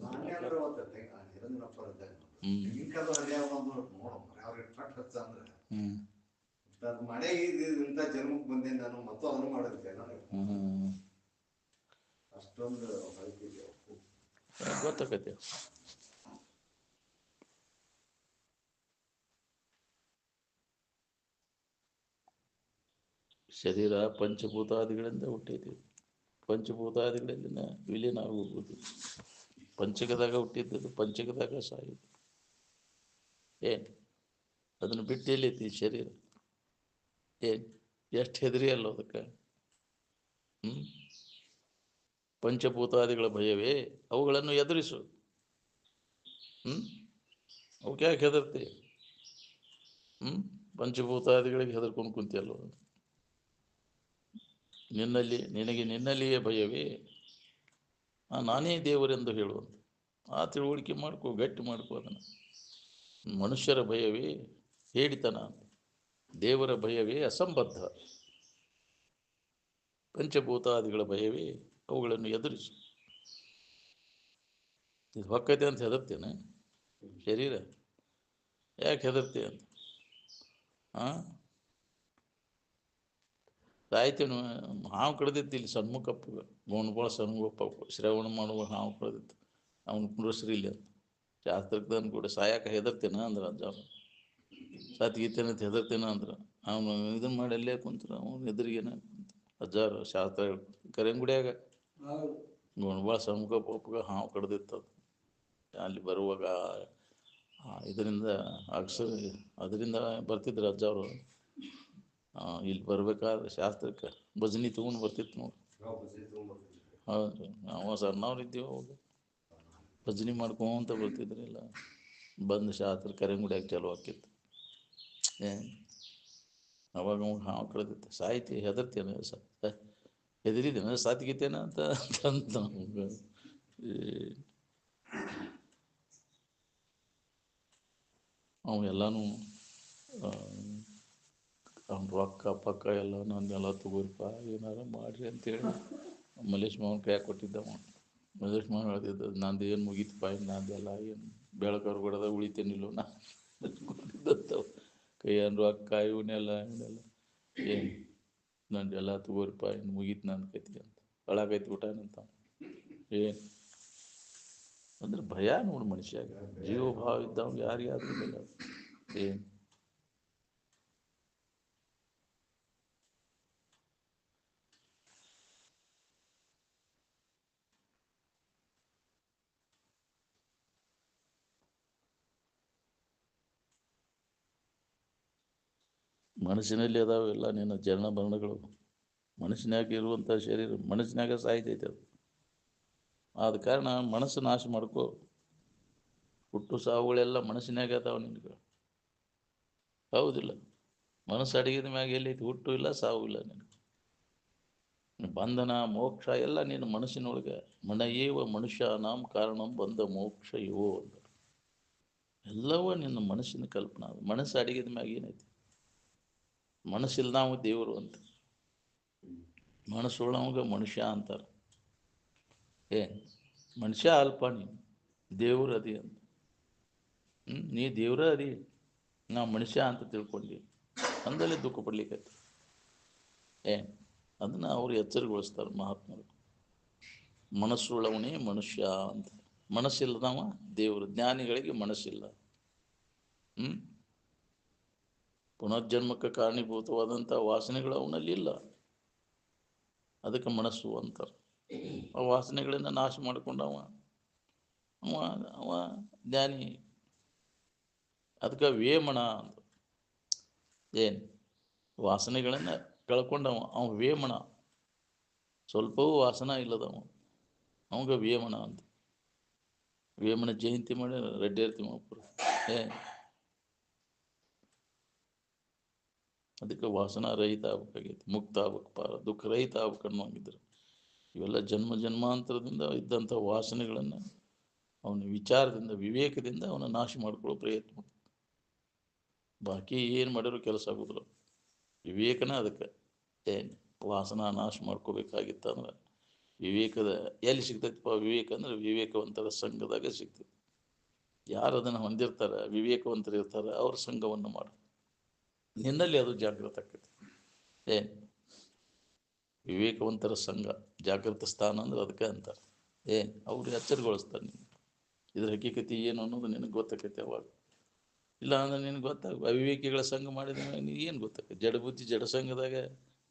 ಗೊತ್ತಾಕೈತಿ. ಶರೀರ ಪಂಚಭೂತಾದಿಗಳಿಂದ ಹುಟ್ಟೈತಿ, ಪಂಚಭೂತಾದಿಗಳಲ್ಲಿನ ವಿಲೀನ ಆಗೋಗ್ಬೋದು. ಪಂಚಕದಾಗ ಹುಟ್ಟಿದ್ದು ಪಂಚಕದಾಗ ಸಾಯೋದು. ಏನು ಅದನ್ನು ಬಿಟ್ಟು ಎಲ್ಲೈತಿ ಶರೀರ? ಏನು ಎಷ್ಟು ಹೆದರಿ ಅಲ್ಲ ಅದಕ್ಕೆ. ಪಂಚಭೂತಾದಿಗಳ ಭಯವೇ ಅವುಗಳನ್ನು ಎದುರಿಸು. ಅವಕ್ಕೆ ಯಾಕೆ ಹೆದರ್ತಿ? ಪಂಚಭೂತಾದಿಗಳಿಗೆ ಹೆದರ್ಕೊಂಡು ಕುಂತಿಯಲ್ಲೋ. ನಿನ್ನಲ್ಲಿಯೇ ಭಯವೇ, ನಾನೇ ದೇವರೆಂದು ಹೇಳುವಂತ ಆ ತಿಳುವಳಿಕೆ ಮಾಡ್ಕೋ, ಗಟ್ಟಿ ಮಾಡ್ಕೋ ಅದನ್ನು. ಮನುಷ್ಯರ ಭಯವೇ ಹೇಳಿತನ, ದೇವರ ಭಯವೇ ಅಸಂಬದ್ಧ. ಪಂಚಭೂತಾದಿಗಳ ಭಯವೇ ಅವುಗಳನ್ನು ಎದುರಿಸು. ಇದು ಹೊಕ್ಕೈತೆ ಅಂತ ಹೆದರ್ತೇನೆ ಶರೀರ? ಯಾಕೆ ಹೆದರ್ತೀಯ ಅಂತ? ಸಾಯ್ತೇನು? ಹಾವು ಕಡ್ದಿತ್ತು ಇಲ್ಲಿ ಸಣ್ಮುಖಪ್ಪ, ಗೋಣಗೋಳ ಸಣ್ಮುಖಪ್ಪ ಶ್ರವಣ ಮಾಡುವ ಹಾವು ಕಡ್ದಿತ್ತು, ಅವನು ಕುಂಡ್ರಸ್ರಿ ಇಲ್ಲಿ ಅಂತ. ಶಾಸ್ತ್ರಜ್ಞನ ಕೂಡ ಸಾಯಕ ಹೆದರ್ತೇನ ಅಂದ್ರೆ ಅಜ್ಜ, ಸಾತ್ಗೀತೇನ ಅಂತ ಹೆದರ್ತೇನ ಅಂದ್ರೆ ಅವನು ಇದನ್ನ ಮಾಡಿ ಅಲ್ಲೇ ಕುಂತ್ರ ಅವನು ಎದುರಿಗೇನ ಅಜ್ಜಾರು ಶಾಸ್ತ್ರ ಕರೆಂಗುಡಿಯಾಗ ಗೋಣಗೋಳ ಸಣ್ಮುಖಪ್ಪ ಹಾವು ಕಡ್ದಿತ್ತು. ಅಲ್ಲಿ ಬರುವಾಗ ಇದರಿಂದ ಅಕ್ಷರ ಅದರಿಂದ ಬರ್ತಿದ್ರು ಅಜ್ಜವರು. ಇಲ್ಲಿ ಬರ್ಬೇಕಾದ್ರೆ ಶಾಸ್ತ್ರಕ್ಕೆ ಭಜನಿ ತಗೊಂಡು ಬರ್ತಿತ್ತು ನೋಡಿ. ಹೌದು, ನಾವು ಸಣ್ಣವ್ರು ಇದ್ದೀವಿ ಅವಾಗ, ಭಜನಿ ಮಾಡ್ಕೊಂತ ಬರ್ತಿದ್ರಿಲ್ಲ. ಬಂದು ಶಾಸ್ತ್ರ ಕರೆಂಗುಡಿಯಾಗ ಚಾಲು ಆಕಿತ್ತು. ಅವಾಗ ಹಾವು ಕಳೆದಿತ್ತು. ಸಾಯ್ತಿ ಹೆದರ್ತೇನೆ? ಹೆದರಿದೇನ ಸಾತ್ಗಿತೇನ ಅಂತ ನಮ್ಗೆ. ಅವೆಲ್ಲಾನು ಅವ್ನ ರೊಕ್ಕ ಪಕ್ಕ ಎಲ್ಲ ನಂದೆಲ್ಲ ತಗೋರಿಪ್ಪ, ಏನಾರ ಮಾಡ್ರಿ ಅಂತೇಳಿ ಮಲೇಶ್ ಮಾವನ ಕೈ ಕೊಟ್ಟಿದ್ದವ. ಮಲೇಶ್ ಮಾವ ಹೇಳ್ತಿದ್ದ, ನಂದು ಏನು ಮುಗೀತಪ್ಪ, ನಂದೆಲ್ಲ ಏನು ಬೆಳಕವ್ರು ಬಿಡದ ಉಳಿತೇನಿಲ್ಲ ನಾ ಕೊಟ್ಟಿದ್ದಂಥವು ಕೈಯನ್ ರೊಕ್ಕ ಇವನ್ನೆಲ್ಲ ಏನು ನಂದೆಲ್ಲ ತಗೋರಿಪ್ಪ, ಇನ್ನು ಮುಗೀತು ನನ್ನ ಕೈತಿ ಅಂತ ಒಳಗೈತಿ ಊಟನಂತ. ಏನು ಅಂದ್ರೆ ಭಯ ನೋಡು ಮನುಷ್ಯಾಗ, ಜೀವ ಭಾವ ಇದ್ದವ್ ಯಾರಿಗಾದ್ರೂ ಭಯ. ಏನು ಮನಸ್ಸಿನಲ್ಲಿ ಅದಾವೆಲ್ಲ ನಿನ್ನ ಚರಣ ಭರಣಗಳು. ಮನಸ್ಸಿನಾಗ ಇರುವಂಥ ಶರೀರ ಮನಸ್ಸಿನಾಗ ಸಾಯ್ತೈತೆ ಅದು. ಆದ ಕಾರಣ ಮನಸ್ಸು ನಾಶ ಮಾಡ್ಕೋ. ಹುಟ್ಟು ಸಾವುಗಳೆಲ್ಲ ಮನಸ್ಸಿನಾಗ ಅದಾವ ನಿನಗೆ, ಹೌದಿಲ್ಲ? ಮನಸ್ಸು ಅಡಗಿದ ಮ್ಯಾಗ ಎಲ್ಲೈತಿ? ಹುಟ್ಟು ಇಲ್ಲ, ಸಾವು ಇಲ್ಲ. ನಿನಗೆ ಬಂಧನ ಮೋಕ್ಷ ಎಲ್ಲ ನಿನ್ನ ಮನಸ್ಸಿನೊಳಗೆ. ಮನಯೇವ ಮನುಷ್ಯ ನಾಮ ಕಾರಣಂ ಬಂಧ ಮೋಕ್ಷ ಇವೋ ಅಂತ ಎಲ್ಲವೂ ನಿನ್ನ ಮನಸ್ಸಿನ ಕಲ್ಪನಾ. ಮನಸ್ಸು ಅಡಗಿದ ಮ್ಯಾಗ ಏನೈತಿ? ಮನಸ್ಸಿಲ್ದಾವ ದೇವರು ಅಂತ. ಮನಸ್ಸುಳ್ಳವಾಗ ಮನುಷ್ಯ ಅಂತಾರೆ. ಮನುಷ್ಯ ಅಲ್ಪ, ನೀನು ದೇವ್ರ ಅದಿ ಅಂತ. ನೀ ದೇವ್ರ ಅದಿ, ನಾ ಮನುಷ್ಯ ಅಂತ ತಿಳ್ಕೊಂಡು ಅಂದಲೇ ದುಃಖ ಪಡ್ಲಿಕ್ಕೆ. ಅದನ್ನ ಅವ್ರು ಎಚ್ಚರಗೊಳಿಸ್ತಾರೆ ಮಹಾತ್ಮರು. ಮನಸ್ಸುಳ್ಳವನೇ ಮನುಷ್ಯ ಅಂತ. ಮನಸ್ಸಿಲ್ಲದವ ದೇವರು. ಜ್ಞಾನಿಗಳಿಗೆ ಮನಸ್ಸಿಲ್ಲ. ಪುನರ್ಜನ್ಮಕ್ಕೆ ಕಾರಣೀಭೂತವಾದಂಥ ವಾಸನೆಗಳು ಅವನಲ್ಲಿ ಇಲ್ಲ, ಅದಕ್ಕೆ ಮನಸ್ಸು ಅಂತಾರೆ. ಆ ವಾಸನೆಗಳಿಂದ ನಾಶ ಮಾಡಿಕೊಂಡವ ಅವ ಅವ ಜ್ಞಾನಿ. ಅದಕ್ಕೆ ವೇಮನ ಅಂತ. ಏನು ವಾಸನೆಗಳನ್ನು ಕಳ್ಕೊಂಡವ ಅವ ವೇಮನ. ಸ್ವಲ್ಪವೂ ವಾಸನ ಇಲ್ಲದವ ಅವಾಗ ವೇಮನ ಅಂತ. ವೇಮನ ಜಯಂತಿ ಮಾಡಿ ರೆಡ್ಡಿ ತಿಮ್ಮಪ್ಪರು. ಅದಕ್ಕೆ ವಾಸನ ರಹಿತ ಆಗ್ಬೇಕಾಗೈತಿ, ಮುಕ್ತ ಆಗ್ಬೇಕಪ್ಪ, ದುಃಖ ರಹಿತ ಆಗ್ಬೇಕು ಅನ್ನೋಂಗಿದ್ರು. ಇವೆಲ್ಲ ಜನ್ಮ ಜನ್ಮಾಂತರದಿಂದ ಇದ್ದಂಥ ವಾಸನೆಗಳನ್ನು ಅವನ ವಿಚಾರದಿಂದ ವಿವೇಕದಿಂದ ಅವನ ನಾಶ ಮಾಡ್ಕೊಳ್ಳೋ ಪ್ರಯತ್ನ ಮಾಡು. ಬಾಕಿ ಏನು ಮಾಡಿದ್ರು ಕೆಲಸ ಆಗೋದಿಲ್ಲ. ವಿವೇಕನ ಅದಕ್ಕೆ ಏನು ವಾಸನ ನಾಶ ಮಾಡ್ಕೋಬೇಕಾಗಿತ್ತು ಅಂದ್ರೆ ವಿವೇಕದ ಎಲ್ಲಿ ಸಿಗ್ತೈತಪ್ಪ ವಿವೇಕ ಅಂದ್ರೆ ವಿವೇಕವಂತರ ಸಂಘದಾಗ ಸಿಗ್ತೈತಿ. ಯಾರು ಅದನ್ನು ಹೊಂದಿರ್ತಾರೆ ವಿವೇಕವಂತರು ಇರ್ತಾರೆ ಅವ್ರ ಸಂಘವನ್ನು ಮಾಡು, ನಿನ್ನಲ್ಲಿ ಅದು ಜಾಗೃತ ಆಕೈತಿ. ಏನು ವಿವೇಕವಂತರ ಸಂಘ ಜಾಗೃತ ಸ್ಥಾನ ಅಂದ್ರೆ ಅದಕ್ಕೆ ಅಂತಾರೆ. ಏನು ಅವ್ರು ಎಚ್ಚರಗೊಳಿಸ್ತಾರೆ ನೀನು ಇದ್ರ ಹಕ್ಕಿಕತೆ ಏನು ಅನ್ನೋದು ನಿನಗೆ ಗೊತ್ತಾಕೈತೆ. ಅವಾಗ ಇಲ್ಲ ಅಂದ್ರೆ ನಿನಗೆ ಅವಿವೇಕಿಗಳ ಸಂಘ ಮಾಡಿದ ನೀನು ಏನು ಗೊತ್ತಾಕೈತಿ? ಜಡ ಬುದ್ಧಿ ಜಡ ಸಂಘದಾಗ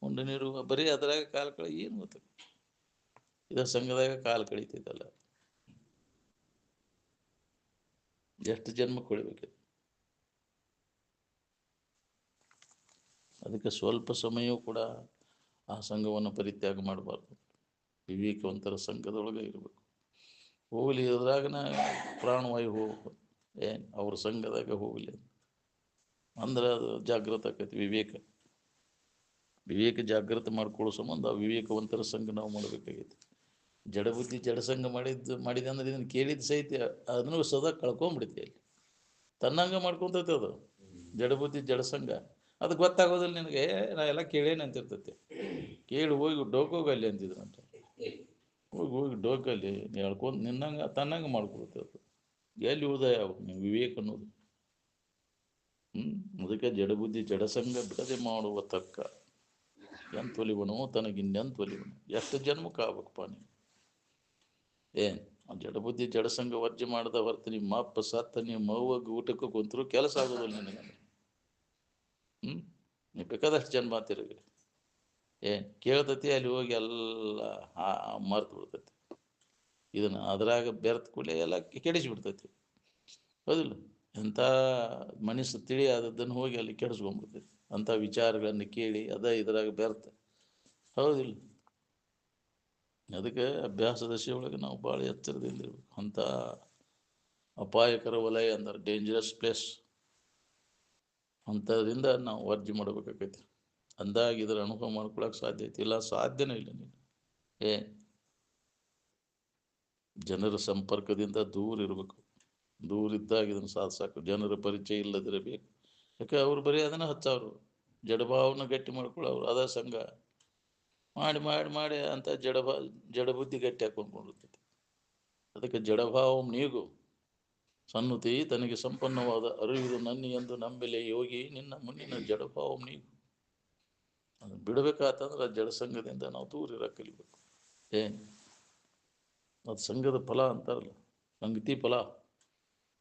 ಉಂಡು ನೀರು ಬರೀ ಅದರಾಗ ಕಾಲ ಕಳಿ ಏನು ಗೊತ್ತಾಕೈತಿ? ಇದರ ಸಂಘದಾಗ ಕಾಲ ಕಳೀತೈತಲ್ಲ, ಎಷ್ಟು ಜನ್ಮ ಕೊಡಬೇಕಿದೆ. ಅದಕ್ಕೆ ಸ್ವಲ್ಪ ಸಮಯವೂ ಕೂಡ ಆ ಸಂಘವನ್ನು ಪರಿತ್ಯಾಗ ಮಾಡಬಾರ್ದು. ವಿವೇಕವಂತರ ಸಂಘದೊಳಗೆ ಇರಬೇಕು. ಹೋಗಲಿ ಅದ್ರಾಗನ ಪ್ರಾಣವಾಯು ಹೋಗ್ಬೇಕು, ಏನು ಅವ್ರ ಸಂಘದಾಗ ಹೋಗಲಿ ಅಂದ್ರೆ ಅದು ಜಾಗೃತ ಆಕೈತಿ. ವಿವೇಕ ಜಾಗೃತ ಮಾಡ್ಕೊಳ್ಳೋ ಸಂಬಂಧ ವಿವೇಕವಂತರ ಸಂಘ ನಾವು ಮಾಡಬೇಕಾಗೈತಿ. ಜಡಬುದ್ಧಿ ಜಡಸಂಘ ಮಾಡಿದೆ ಅಂದ್ರೆ ಇದನ್ನು ಕೇಳಿದ ಸಹಿತ ಅದನ್ನು ಸದಾ ಕಳ್ಕೊಂಡ್ಬಿಡ್ತಿ. ಅಲ್ಲಿ ತನ್ನಂಗ ಮಾಡ್ಕೊತೈತೆ ಅದು ಜಡಬುದ್ಧಿ ಜಡಸಂಘ. ಅದು ಗೊತ್ತಾಗೋದಿಲ್ಲ ನಿನಗೆ. ನಾ ಎಲ್ಲ ಕೇಳೇನೆ ಅಂತಿರ್ತೈತಿ. ಕೇಳಿ ಹೋಗಿ ಡೋಕೋಗಲ್ಲಿ ಅಂತಿದ್ರಂತ. ಹೋಗಿ ಡೋಕಲ್ಲಿ ಹೇಳ್ಕೊಂಡು ನಿನ್ನಂಗೆ ತನ್ನಂಗೆ ಮಾಡ್ಕೊಳುತ್ತೆ ಅದು. ಎಲ್ಲಿ ಉದಯ ಆಗ್ಬೇಕು ನೀವು ವಿವೇಕ ಅನ್ನೋದು? ಅದಕ್ಕೆ ಜಡಬುದ್ಧಿ ಜಡಸಂಘ ಬಿಡದೆ ಮಾಡುವ ತರ್ಕ ಎಂತೊಲಿವನು ತನಗಿನ್ನೆಂತೊಲಿವನು. ಎಷ್ಟು ಜನ್ಮಕ್ಕೆ ಆಗ್ಬೇಕಪ್ಪ ನೀವು? ಏನು ಜಡಬುದ್ಧಿ ಜಡಸಂಘ ವರ್ಜೆ ಮಾಡದ ಹೊರತು ನಿಮ್ಮ ಅಪ್ಪ ಸತ್ತ ನೀವು ಮವ್ವಾಗ ಊಟಕ್ಕೆ ಕುಂತರು ಕೆಲಸ ಆಗೋದಿಲ್ಲ ನಿನಗೆ. ನೀವು ಬೇಕಾದಷ್ಟು ಜನ್ಮ ತಿರುಗಿ ಏನು ಕೇಳ್ತತಿ, ಅಲ್ಲಿ ಹೋಗಿ ಎಲ್ಲ ಮರ್ತು ಬಿಡ್ತೈತಿ. ಇದನ್ನು ಅದ್ರಾಗ ಬೆರ್ತ ಕೂಡಲೇ ಎಲ್ಲ ಕೆಡಿಸಿಬಿಡ್ತೈತಿ. ಹೌದಿಲ್ಲ? ಎಂಥ ಮನಸ್ಸು ತಿಳಿಯಾದದ್ದನ್ನು ಹೋಗಿ ಅಲ್ಲಿ ಕೆಡಿಸ್ಕೊಂಡ್ಬಿಡ್ತೈತಿ. ಅಂಥ ವಿಚಾರಗಳನ್ನು ಕೇಳಿ ಇದ್ರಾಗ ಬೆರ್ತ. ಹೌದಿಲ್ಲ? ಅದಕ್ಕೆ ಅಭ್ಯಾಸ ದಶೆಯೊಳಗೆ ನಾವು ಭಾಳ ಎಚ್ಚರದಿಂದ ಇರ್ಬೇಕು. ಅಂಥ ಅಪಾಯಕರ ವಲಯ ಅಂದ್ರೆ ಡೇಂಜರಸ್ ಪ್ಲೇಸ್, ಅಂಥದ್ರಿಂದ ನಾವು ವರ್ಜೆ ಮಾಡಬೇಕಾಗೈತಿ. ಅಂದಾಗ ಇದರ ಅನುಭವ ಮಾಡ್ಕೊಳಕ್ಕೆ ಸಾಧ್ಯ ಐತಿ. ಇಲ್ಲ ಸಾಧ್ಯನೇ ಇಲ್ಲ. ನೀನು ಜನರ ಸಂಪರ್ಕದಿಂದ ದೂರ ಇರಬೇಕು. ದೂರ ಇದ್ದಾಗ ಇದನ್ನು ಸಾಧಿಸಾಕು. ಜನರ ಪರಿಚಯ ಇಲ್ಲದಿರಬೇಕು. ಯಾಕೆ ಅವ್ರು ಬರೀ ಅದನ್ನು ಹಚ್ಚವ್ರು, ಜಡಭಾವನ ಗಟ್ಟಿ ಮಾಡ್ಕೊಳ್ಳೋರು. ಅದ ಸಂಘ ಮಾಡಿ ಮಾಡಿ ಮಾಡಿ ಅಂತ ಜಡಬುದ್ಧಿ ಗಟ್ಟಿ ಹಾಕೊಂಡ್ಕೊಂಡಿರ್ತೈತಿ. ಅದಕ್ಕೆ ಜಡಭಾವ ನೀಗು ಸನ್ನುತಿ ತನಗೆ ಸಂಪನ್ನವಾದ ಅರಿವಿದು ನನ್ನಿ ಎಂದು ನಂಬೆಲೆ ಯೋಗಿ ನಿನ್ನ ಮುನ್ನಿನ ಜಡಭಾವ ನೀಗು. ಅದನ್ನು ಬಿಡಬೇಕಾತಂದ್ರೆ ಜಡಸಂಘದಿಂದ ನಾವು ದೂರ ಇರೋಕೆ ಕಲಿಬೇಕು. ಏನು ಅದು ಸಂಘದ ಫಲ ಅಂತಾರಲ್ಲ, ಸಂಗತಿ ಫಲ.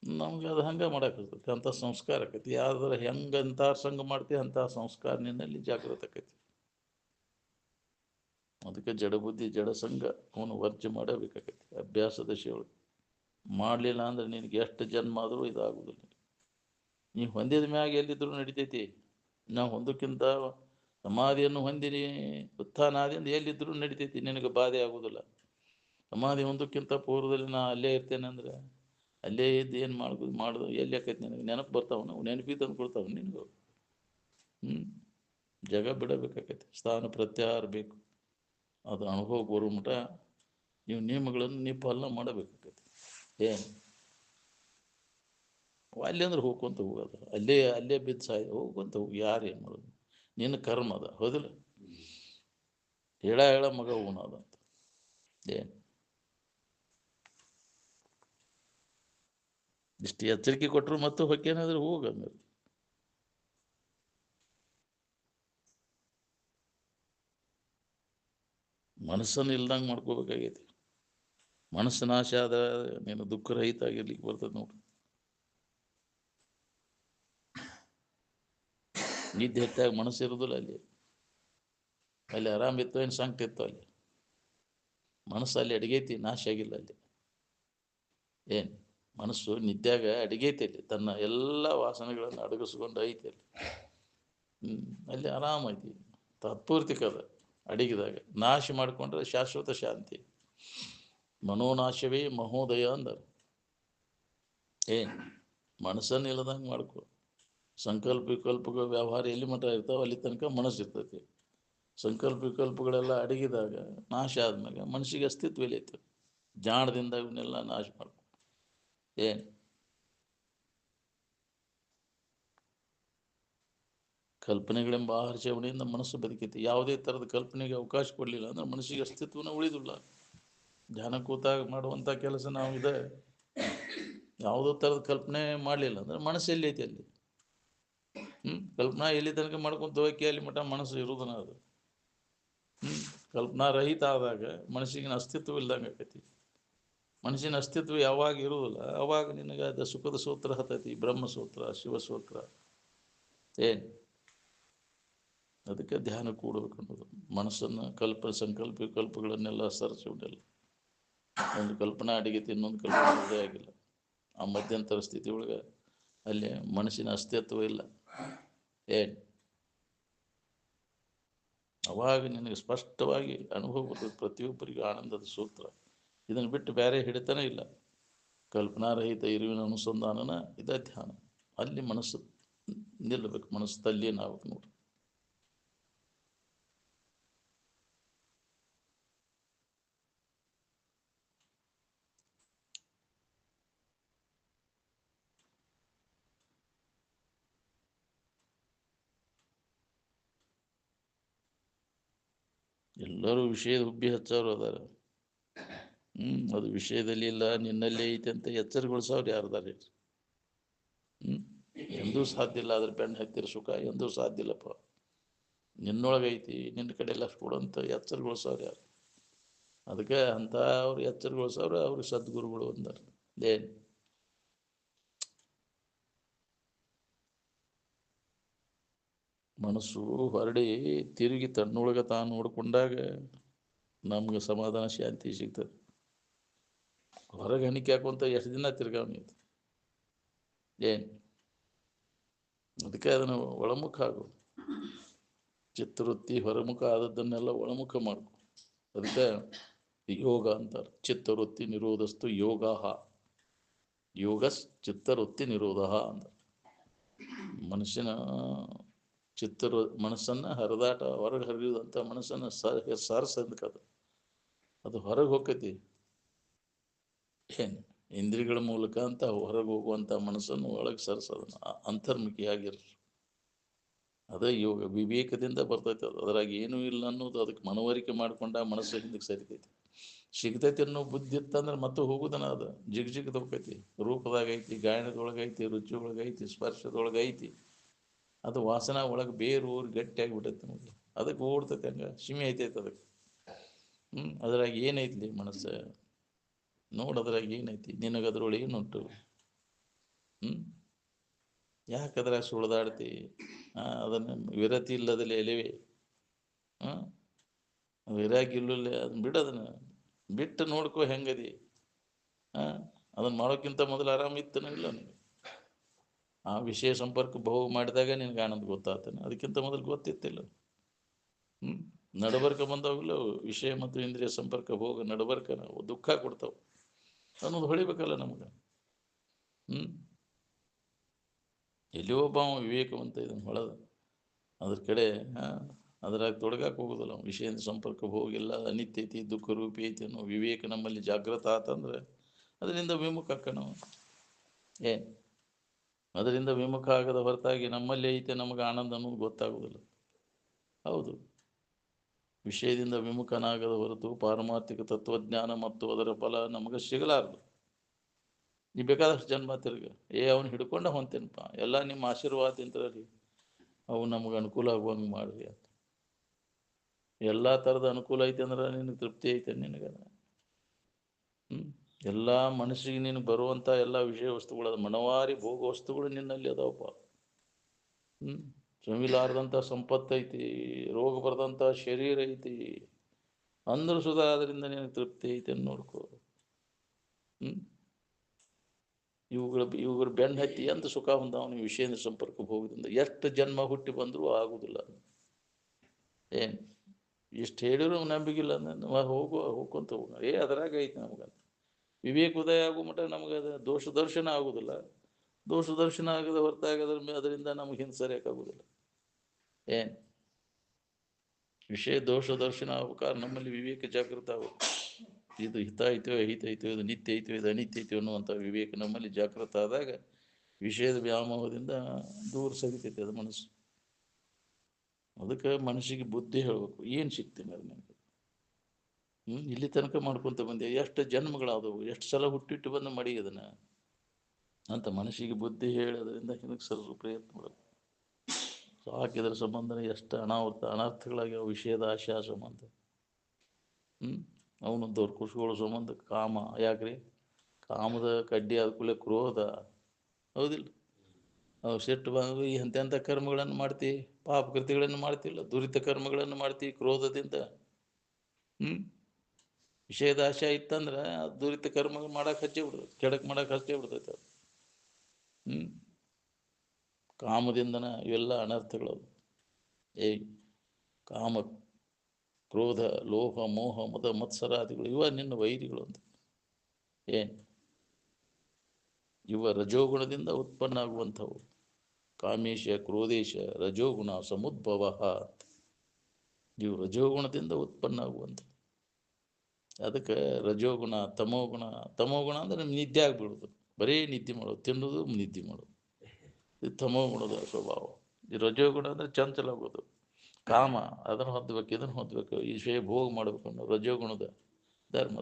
ನಮ್ಗೆ ಅದು ಹಂಗೆ ಮಾಡಾಕೈತಿ. ಅಂಥ ಸಂಸ್ಕಾರ ಆಕೈತಿ. ಯಾವ್ದಾರ ಹೆಂಗಂತ ಸಂಘ ಮಾಡ್ತೀವಿ ಅಂಥ ಸಂಸ್ಕಾರ ನಿನ್ನಲ್ಲಿ ಜಾಗೃತ ಆಕೈತಿ. ಅದಕ್ಕೆ ಜಡಬುದ್ಧಿ ಜಡಸಂಘ ಅವನು ವರ್ಜೆ ಮಾಡಬೇಕಾಗೈತಿ ಅಭ್ಯಾಸ ದಶೆಯೊಳಗೆ. ಮಾಡಲಿಲ್ಲ ಅಂದ್ರೆ ನಿನಗೆ ಎಷ್ಟು ಜನ್ಮ ಆದರೂ ಇದಾಗುವುದಿಲ್ಲ. ನೀವು ಹೊಂದಿದ ಮ್ಯಾಗ ಎಲ್ಲಿದ್ದರೂ ನಡಿತೈತಿ. ನಾವು ಹೊಂದಕ್ಕಿಂತ ಸಮಾಧಿಯನ್ನು ಹೊಂದಿನಿ ಉತ್ಥಾನಾದಿಂದ ಎಲ್ಲಿದ್ದರೂ ನಡಿತೈತಿ, ನಿನಗೆ ಬಾಧೆ ಆಗುವುದಿಲ್ಲ. ಸಮಾಧಿ ಒಂದಕ್ಕಿಂತ ಪೂರ್ವದಲ್ಲಿ ನಾ ಅಲ್ಲೇ ಇರ್ತೇನೆ ಅಂದ್ರೆ ಅಲ್ಲೇ ಇದ್ದು ಏನು ಮಾಡೋದು ಎಲ್ಲಿ ಆಕೈತಿ? ನಿನಗೆ ನೆನಪು ಬರ್ತಾವ, ನಾವು ನೆನಪಿ ತಂದು ಕೊಡ್ತಾವ ನಿನಗೂ. ಜಗ ಬಿಡಬೇಕಾಗೈತಿ. ಸ್ಥಾನ ಪ್ರತ್ಯಾಹಾರ ಬೇಕು. ಅದು ಅನುಭವ ಬರೋ ಮಟ ನೀವು ನಿಯಮಗಳನ್ನು ನೀವು ಪಾಲನೆ ಮಾಡಬೇಕಾಗೈತಿ. ಏನು ಅಲ್ಲಿ ಅಂದ್ರೆ ಹೋಗ್ಕೊಂತ ಹೋಗೋದು, ಅಲ್ಲೇ ಬಿದ್ದು ಹೋಗ್ಕೊಂತ ಹೋಗಿ ಯಾರು ಏನು ಮಾಡೋದು? ನಿನ್ನ ಕರ್ಮ ಅದ. ಹೌದಿಲ್ಲ? ಹೇಳ ಮಗ ಉಣದಂತ. ಏನು ಇಷ್ಟು ಎಚ್ಚರಿಕೆ ಕೊಟ್ಟರು ಮತ್ತು ಹೊಕ್ಕೇನಾದ್ರೂ ಹೋಗಂದ್ರೆ ಮನಸ್ಸನ್ನು ಇಲ್ದಂಗೆ ಮಾಡ್ಕೋಬೇಕಾಗೈತಿ. ಮನಸ್ಸು ನಾಶ ಆದ ನೀನು ದುಃಖರಹಿತ ಆಗಿರ್ಲಿಕ್ಕೆ ಬರ್ತದೆ ನೋಡ್ರಿ. ನಿದ್ದೆ ಹೆಚ್ಚಾಗಿ ಮನಸ್ಸು ಇರೋದಿಲ್ಲ. ಅಲ್ಲಿ ಆರಾಮಿತ್ತು, ಏನು ಸಂಕಟ ಇತ್ತು ಅಲ್ಲಿ. ಮನಸ್ಸಲ್ಲಿ ಅಡಿಗೈತಿ, ನಾಶ ಆಗಿಲ್ಲ ಅಲ್ಲಿ. ಏನು ಮನಸ್ಸು ನಿದ್ಯಾಗ ಅಡಿಗೈತಿ. ಅಲ್ಲಿ ತನ್ನ ಎಲ್ಲ ವಾಸನೆಗಳನ್ನು ಅಡಗಿಸ್ಕೊಂಡು ಐತಿ ಅಲ್ಲಿ. ಅಲ್ಲಿ ಆರಾಮೈತಿ. ತಾತ್ಪೂರ್ತಿಕದ ಅಡಿಗಿದಾಗ. ನಾಶ ಮಾಡಿಕೊಂಡ್ರೆ ಶಾಶ್ವತ ಶಾಂತಿ. ಮನೋನಾಶವೇ ಮಹೋದಯ ಅಂದರು. ಏನು ಮನಸ್ಸನ್ನು ಇಲ್ಲದಂಗೆ ಮಾಡ್ಕೊ. ಸಂಕಲ್ಪ ವಿಕಲ್ಪಗಳು ವ್ಯವಹಾರ ಎಲ್ಲಿ ಮಠ ಇರ್ತಾವೆ ಅಲ್ಲಿ ತನಕ ಮನಸ್ಸು ಇರ್ತೈತಿ. ಸಂಕಲ್ಪ ವಿಕಲ್ಪಗಳೆಲ್ಲ ಅಡಗಿದಾಗ ನಾಶ ಆದ್ಮೇಲೆ ಮನಸ್ಸಿಗೆ ಅಸ್ತಿತ್ವ ಇಲ್ಲೈತೆ. ಜಾಣದಿಂದ ಇವನ್ನೆಲ್ಲ ನಾಶ ಮಾಡ್ಕೊ. ಏನು ಕಲ್ಪನೆಗಳೆಂಬ ಆಹಾರ ಸೇವನೆಯಿಂದ ಮನಸ್ಸು ಬದುಕೈತಿ. ಯಾವುದೇ ಥರದ ಕಲ್ಪನೆಗೆ ಅವಕಾಶ ಕೊಡಲಿಲ್ಲ ಅಂದ್ರೆ ಮನಸ್ಸಿಗೆ ಅಸ್ತಿತ್ವನ ಉಳಿದಿಲ್ಲ. ಧ್ಯಾನ ಕೂತಾಗ ಮಾಡುವಂಥ ಕೆಲಸ ನಾವು ಇದೆ, ಯಾವುದೋ ಥರದ ಕಲ್ಪನೆ ಮಾಡಲಿಲ್ಲ ಅಂದ್ರೆ ಮನಸ್ಸು ಎಲ್ಲಿ ಐತಿ ಅಲ್ಲಿ. ಕಲ್ಪನಾ ಎಲ್ಲಿ ತನಕ ಮಾಡ್ಕೊಂತ ಹೋಗಿ ಅಲ್ಲಿ ಮಠ ಮನಸ್ಸು ಇರುವುದನ ಅದು. ಕಲ್ಪನಾ ರಹಿತ ಆದಾಗ ಮನಸ್ಸಿಗಿನ ಅಸ್ತಿತ್ವ ಇಲ್ದಂಗೆ ಆಕೈತಿ. ಮನಸ್ಸಿನ ಅಸ್ತಿತ್ವ ಯಾವಾಗ ಇರುವುದಿಲ್ಲ ಅವಾಗ ನಿನಗೆ ಅದು ಸುಖದ ಸೂತ್ರ ಹತ್ತೈತಿ, ಬ್ರಹ್ಮಸೂತ್ರ, ಶಿವಸೂತ್ರ. ಏನು ಅದಕ್ಕೆ ಧ್ಯಾನ ಕೂಡಬೇಕು ಅನ್ನೋದು. ಮನಸ್ಸನ್ನು ಸಂಕಲ್ಪ ವಿಕಲ್ಪಗಳನ್ನೆಲ್ಲ ಸರಿಸುವುದಿಲ್ಲ. ಒಂದು ಕಲ್ಪನಾ ಅಡಿಗೆ ಇನ್ನೊಂದು ಕಲ್ಪನೆ ಇರದೇ ಆಗಿಲ್ಲ. ಆ ಮಧ್ಯಂತರ ಸ್ಥಿತಿ ಒಳಗೆ ಅಲ್ಲಿ ಮನಸ್ಸಿನ ಅಸ್ತಿತ್ವ ಇಲ್ಲ. ಏನು ಅವಾಗ ನಿನಗೆ ಸ್ಪಷ್ಟವಾಗಿ ಅನುಭವ ಬರ್ತದೆ. ಪ್ರತಿಯೊಬ್ಬರಿಗೂ ಆನಂದದ ಸೂತ್ರ. ಇದನ್ನು ಬಿಟ್ಟು ಬೇರೆ ಹಿಡಿತಾನೆ ಇಲ್ಲ. ಕಲ್ಪನಾರಹಿತ ಇರುವಿನ ಅನುಸಂಧಾನನ ಇದ ಧ್ಯಾನ. ಅಲ್ಲಿ ಮನಸ್ಸು ನಿಲ್ಲಬೇಕು, ಮನಸ್ಸು ತಲ್ಲೀನ ಆಗ್ಬೇಕು ನೋಡ್ರಿ. ಎಲ್ಲರೂ ವಿಷಯದ ಹುಬ್ಬಿ ಹಚ್ಚೋರು ಅದಾರ. ಅದು ವಿಷಯದಲ್ಲಿ ಇಲ್ಲ, ನಿನ್ನಲ್ಲಿ ಐತೆ ಅಂತ ಎಚ್ಚರಗೊಳಿಸೋರು ಯಾರದಾರ? ಎಂದೂ ಸಾಧ್ಯ ಇಲ್ಲ. ಅದ್ರ ಬೆನ್ನು ಹತ್ತಿರ ಸುಖ ಎಂದೂ ಸಾಧ್ಯ ಇಲ್ಲಪ್ಪ. ನಿನ್ನೊಳಗೈತಿ, ನಿನ್ನ ಕಡೆ ಎಲ್ಲ ಕೊಡಂತ ಎಚ್ಚರಗೊಳಿಸೋರು ಯಾರು? ಅದಕ್ಕೆ ಅಂತ ಅವ್ರು ಎಚ್ಚರಗೊಳಿಸೋರು ಅವ್ರಿಗೆ ಸದ್ಗುರುಗಳು ಅಂದಾರ. ಏನು ಮನಸ್ಸು ಹೊರಡಿ ತಿರುಗಿ ತನ್ನೊಳಗೆ ತಾನು ನೋಡ್ಕೊಂಡಾಗ ನಮ್ಗೆ ಸಮಾಧಾನ ಶಾಂತಿ ಸಿಗ್ತದೆ. ಹೊರಗೆ ಹಣಿಕೆ ಹಾಕುವಂತ ಎಷ್ಟು ದಿನ ತಿರ್ಗಾವಣಿ. ಏನು ಅದಕ್ಕೆ ಅದನ್ನು ಒಳಮುಖ ಆಗು. ಚಿತ್ತವೃತ್ತಿ ಹೊರಮುಖ ಆದದ್ದನ್ನೆಲ್ಲ ಒಳಮುಖ ಮಾಡ್ಕೊ. ಅದಕ್ಕೆ ಯೋಗ ಅಂತಾರೆ. ಚಿತ್ತವೃತ್ತಿ ನಿರೋಧಸ್ತು ಯೋಗ. ಯೋಗಸ್ ಚಿತ್ತವೃತ್ತಿ ನಿರೋಧ ಅಂತ. ಮನುಷ್ಯನ ಮನಸ್ಸನ್ನ ಹರಿದಾಟ ಹೊರಗೆ ಹರಿಯುವಂಥ ಮನಸ್ಸನ್ನು ಸಾರಿಸೋದಕ್ಕದು. ಅದು ಹೊರಗೆ ಹೋಗ್ತೈತಿ. ಏನು ಇಂದ್ರಿಯಗಳ ಮೂಲಕ ಅಂತ ಹೊರಗೆ ಹೋಗುವಂಥ ಮನಸ್ಸನ್ನು ಒಳಗೆ ಸರಿಸೋದನ್ನ ಅಂತರ್ಮುಖಿಯಾಗಿರು. ಅದೇ ಯೋಗ. ವಿವೇಕದಿಂದ ಬರ್ತೈತೆ ಅದು. ಅದ್ರಾಗ ಏನೂ ಇಲ್ಲ ಅನ್ನೋದು ಅದಕ್ಕೆ ಮನವರಿಕೆ ಮಾಡ್ಕೊಂಡ ಮನಸ್ಸು ಹಿಂದಕ್ಕೆ ಸರಿತೈತಿ. ಸಿಗ್ತೈತಿ ಅನ್ನೋ ಬುದ್ಧಿ ಇತ್ತಂದ್ರೆ ಮತ್ತೆ ಹೋಗುದನ ಅದು ಜಿಗ್ಜಿಗ್ದ ಹೋಗ್ತೈತಿ. ರೂಪದಾಗೈತಿ, ಗಾಯನದೊಳಗೈತಿ, ರುಚಿ ಒಳಗೈತಿ, ಸ್ಪರ್ಶದೊಳಗೈತಿ. ಅದು ವಾಸನ ಒಳಗೆ ಬೇರು ಗಟ್ಟಿಯಾಗಿ ಬಿಟ್ಟೈತಿ ನಮಗೆ. ಅದಕ್ಕೆ ಓಡ್ತೈತೆ, ಹಂಗೆ ಸಿಮಿ ಐತೈತೆ ಅದಕ್ಕೆ. ಅದ್ರಾಗ ಏನೈತಿ ಮನಸ್ಸು ನೋಡೋದ್ರಾಗ ಏನೈತಿ? ನಿನಗದ್ರೊಳಗೆ ಏನುಂಟು? ಯಾಕದ್ರಾಗ ಸುಳ್ದಾಡ್ತಿ? ಅದನ್ನು ವಿರತಿ ಇಲ್ಲದಲ್ಲಿ ಎಲೆವೆ. ವಿರಾಗಿ ಇಲ್ಲಲ್ಲ, ಅದನ್ನ ಬಿಡೋದನ್ನ ಬಿಟ್ಟು ನೋಡ್ಕೋ ಹೆಂಗದಿ. ಅದನ್ನ ಮಾಡೋಕ್ಕಿಂತ ಮೊದಲು ಆರಾಮಿತ್ತನ ಇಲ್ಲ ನಿನಗೆ? ಆ ವಿಷಯ ಸಂಪರ್ಕ ಭೋಗ ಮಾಡಿದಾಗ ನಿನ್ಗೆ ಆನಂದ ಗೊತ್ತಾಗ್ತಾನೆ. ಅದಕ್ಕಿಂತ ಮೊದಲು ಗೊತ್ತಿತ್ತಿಲ್ಲ. ನಡಬರ್ಕ ಬಂದಾಗಲೂ ವಿಷಯ ಮತ್ತು ಇಂದ್ರಿಯ ಸಂಪರ್ಕ ಭೋಗ ನಡಬರ್ಕ ನಾವು ದುಃಖ ಕೊಡ್ತಾವೆ ಅನ್ನೋದು ಹೊಳಿಬೇಕಲ್ಲ ನಮ್ಗೆ. ಎಲ್ಲಿ ಒಬ್ಬ ವಿವೇಕವಂತ ಇದನ್ನು ಹೊಳದ ಅದ್ರ ಕಡೆ ಅದ್ರಾಗ ತೊಡಗಾಕ ಹೋಗೋದಲ್ಲ. ವಿಷಯದ ಸಂಪರ್ಕ ಹೋಗಿಲ್ಲ, ಅನಿತ್ಯ ಐತಿ, ದುಃಖ ರೂಪಿ ಐತಿ ಅನ್ನೋ ವಿವೇಕ ನಮ್ಮಲ್ಲಿ ಜಾಗೃತ ಆತಂದ್ರೆ ಅದರಿಂದ ವಿಮುಖ ನಾವು. ಏನು ಅದರಿಂದ ವಿಮುಖ ಆಗದ ಹೊರತಾಗಿ ನಮ್ಮಲ್ಲಿ ಐತೆ ನಮಗೆ ಆನಂದ ಅನ್ನೋದು ಗೊತ್ತಾಗೋದಿಲ್ಲ. ಹೌದು, ವಿಷಯದಿಂದ ವಿಮುಖನಾಗದ ಹೊರತು ಪಾರಮಾರ್ಥಿಕ ತತ್ವಜ್ಞಾನ ಮತ್ತು ಅದರ ಫಲ ನಮಗೆ ಸಿಗಲಾರದು. ನೀ ಬೇಕಾದಷ್ಟು ಜನ್ಮ ತಿರ್ಗ ಅವನು ಹಿಡ್ಕೊಂಡ ಹೊಂತೇನಪ್ಪ, ಎಲ್ಲ ನಿಮ್ಮ ಆಶೀರ್ವಾದ ಇಂತ್ರಿ, ಅವು ನಮ್ಗೆ ಅನುಕೂಲ ಆಗುವಂಗೆ ಮಾಡ್ರಿ ಅಂತ. ಎಲ್ಲ ಥರದ ಅನುಕೂಲ ಐತೆ ಅಂದ್ರೆ ನಿನಗೆ ತೃಪ್ತಿ ಐತೆ ನಿನಗೆ. ಎಲ್ಲ ಮನಸ್ಸಿಗೆ ನೀನು ಬರುವಂಥ ಎಲ್ಲ ವಿಷಯ ವಸ್ತುಗಳು, ಅದು ಮನವಾರಿ ಭೋಗ ವಸ್ತುಗಳು ನಿನ್ನಲ್ಲಿ ಅದಾವಪ್ಪ. ಶ್ರಮಿಲಾರ್ದಂಥ ಸಂಪತ್ತೈತಿ, ರೋಗ ಬರೆದಂಥ ಶರೀರ ಐತಿ ಅಂದ್ರೂ ಸುಧಾ ಅದರಿಂದ ನಿನಗೆ ತೃಪ್ತಿ ಐತೆ ಅಂತ ನೋಡ್ಕೋ. ಇವುಗಳ ಬೆನ್ನು ಹತ್ತಿ ಅಂತ ಸುಖ ಹೊಂದವನಿಗೆ ವಿಷಯದ ಸಂಪರ್ಕ ಭೋಗದಿಂದ ಎಷ್ಟು ಜನ್ಮ ಹುಟ್ಟಿ ಬಂದರೂ ಆಗುದಿಲ್ಲ. ಏನು ಇಷ್ಟು ಹೇಳಿದ್ರು ನಂಬಿಗಿಲ್ಲ ಅಂದ್ರೆ ಹೋಗ್ಕೊಂತ ಹೋಗ. ಅದ್ರಾಗ ಐತಿ ನಮಗಂತ ವಿವೇಕ ಉದಯ ಆಗೋ ಮಟ್ಟ ನಮ್ಗೆ ಅದು ದೋಷ ದರ್ಶನ ಆಗುದಿಲ್ಲ. ದೋಷ ದರ್ಶನ ಆಗದ ಹೊರತಾಗದ್ರ ಅದರಿಂದ ನಮ್ಗೆ ಹಿಂದೆ ಸರಿಯಾಕಾಗುದಿಲ್ಲ. ಏನು ವಿಷಯ ದೋಷ ದರ್ಶನ ಆಗ್ಬೇಕಾದ್ರೆ ನಮ್ಮಲ್ಲಿ ವಿವೇಕ ಜಾಗೃತ ಆಗುತ್ತೆ. ಇದು ಹಿತ ಐತೋ ಅಹಿತ ಐತೋ, ಇದು ನಿತ್ಯ ಐತೋ ಇದು ಅನಿತ್ಯ ಐತೋ ಅನ್ನುವಂಥ ವಿವೇಕ ನಮ್ಮಲ್ಲಿ ಜಾಗೃತ ಆದಾಗ ವಿಷಯದ ವ್ಯಾಮೋಹದಿಂದ ದೂರ ಸರಿತೈತೆ ಅದು ಮನಸ್ಸು. ಅದಕ್ಕೆ ಮನಸ್ಸಿಗೆ ಬುದ್ಧಿ ಹೇಳ್ಬೇಕು, ಏನು ಸಿಗ್ತೀನಿ ಅದು ನನಗೆ. ಇಲ್ಲಿ ತನಕ ಮಾಡ್ಕೊತ ಬಂದೆ, ಎಷ್ಟು ಜನ್ಮಗಳಾದವು, ಎಷ್ಟು ಸಲ ಹುಟ್ಟಿಟ್ಟು ಬಂದು ಮಾಡಿ ಅದನ್ನ ಅಂತ ಮನಸ್ಸಿಗೆ ಬುದ್ಧಿ ಹೇಳೋದ್ರಿಂದ ಹಿಂದಕ್ಕೆ ಸರಿಸೋ ಪ್ರಯತ್ನ ಮಾಡಬೇಕು. ಹಾಕಿದ್ರ ಸಂಬಂಧ ಎಷ್ಟು ಅನರ್ಥಗಳಾಗ್ಯಾವ ವಿಷಯದ ಆಶಾ ಸಂಬಂಧ. ಅವನದ್ದವ್ರು ಖುಷಿಗಳು ಸಂಬಂಧ ಕಾಮ. ಯಾಕ್ರಿ? ಕಾಮದ ಕಡ್ಡಿ ಆದ ಕೂಡಲೇ ಕ್ರೋಧ. ಹೌದಿಲ್ಲ? ಅವು ಸಿಟ್ಟು ಬಂದು ಎಂತೆಂಥ ಕರ್ಮಗಳನ್ನು ಮಾಡ್ತೀವಿ, ಪಾಪ ಕೃತಿಗಳನ್ನು ಮಾಡ್ತಿಲ್ಲ, ದುರಿತ ಕರ್ಮಗಳನ್ನು ಮಾಡ್ತೀವಿ ಕ್ರೋಧದಿಂದ. ವಿಷಯದ ಆಶೆ ಇತ್ತಂದ್ರೆ ದುರಿತ ಕರ್ಮ ಮಾಡಕ್ಕೆ ಹಚ್ಚಿ ಬಿಡ್ತೈತೆ, ಕೆಡಕ್ ಮಾಡಕ್ಕೆ ಹಚ್ಚಿ ಬಿಡ್ತೈತೆ. ಕಾಮದಿಂದನ ಇವೆಲ್ಲ ಅನರ್ಥಗಳದು. ಕಾಮ, ಕ್ರೋಧ, ಲೋಹ, ಮೋಹ, ಮದ, ಮತ್ಸರಾದಿಗಳು ಇವ ನಿನ್ನ ವೈರಿಗಳು ಅಂತ. ಇವ ರಜೋಗುಣದಿಂದ ಉತ್ಪನ್ನ ಆಗುವಂಥವು. ಕಾಮೇಶ, ಕ್ರೋಧೇಶ, ರಜೋಗುಣ ಸಮುದ್ಭವ. ಇವು ರಜೋಗುಣದಿಂದ ಉತ್ಪನ್ನ ಆಗುವಂಥವು. ಅದಕ್ಕೆ ರಜೋಗುಣ, ತಮೋಗುಣ. ತಮೋಗುಣ ಅಂದ್ರೆ ನಿದ್ದೆ ಆಗಿಬಿಡೋದು, ಬರೀ ನಿದ್ದೆ ಮಾಡೋದು, ತಿನ್ನೋದು ನಿದ್ದೆ ಮಾಡೋದು. ಇದು ತಮೋಗುಣದ ಸ್ವಭಾವ. ಈ ರಜೋಗುಣ ಅಂದ್ರೆ ಚಂಚಲ ಆಗೋದು, ಕಾಮ, ಅದನ್ನು ಹೊಂದಬೇಕು, ಇದನ್ನು ಹೊಂದಬೇಕು, ಈ ವಿಷಯ ಭೋಗ ಮಾಡಬೇಕು ಅನ್ನೋ ರಜೋಗುಣದ ಧರ್ಮ.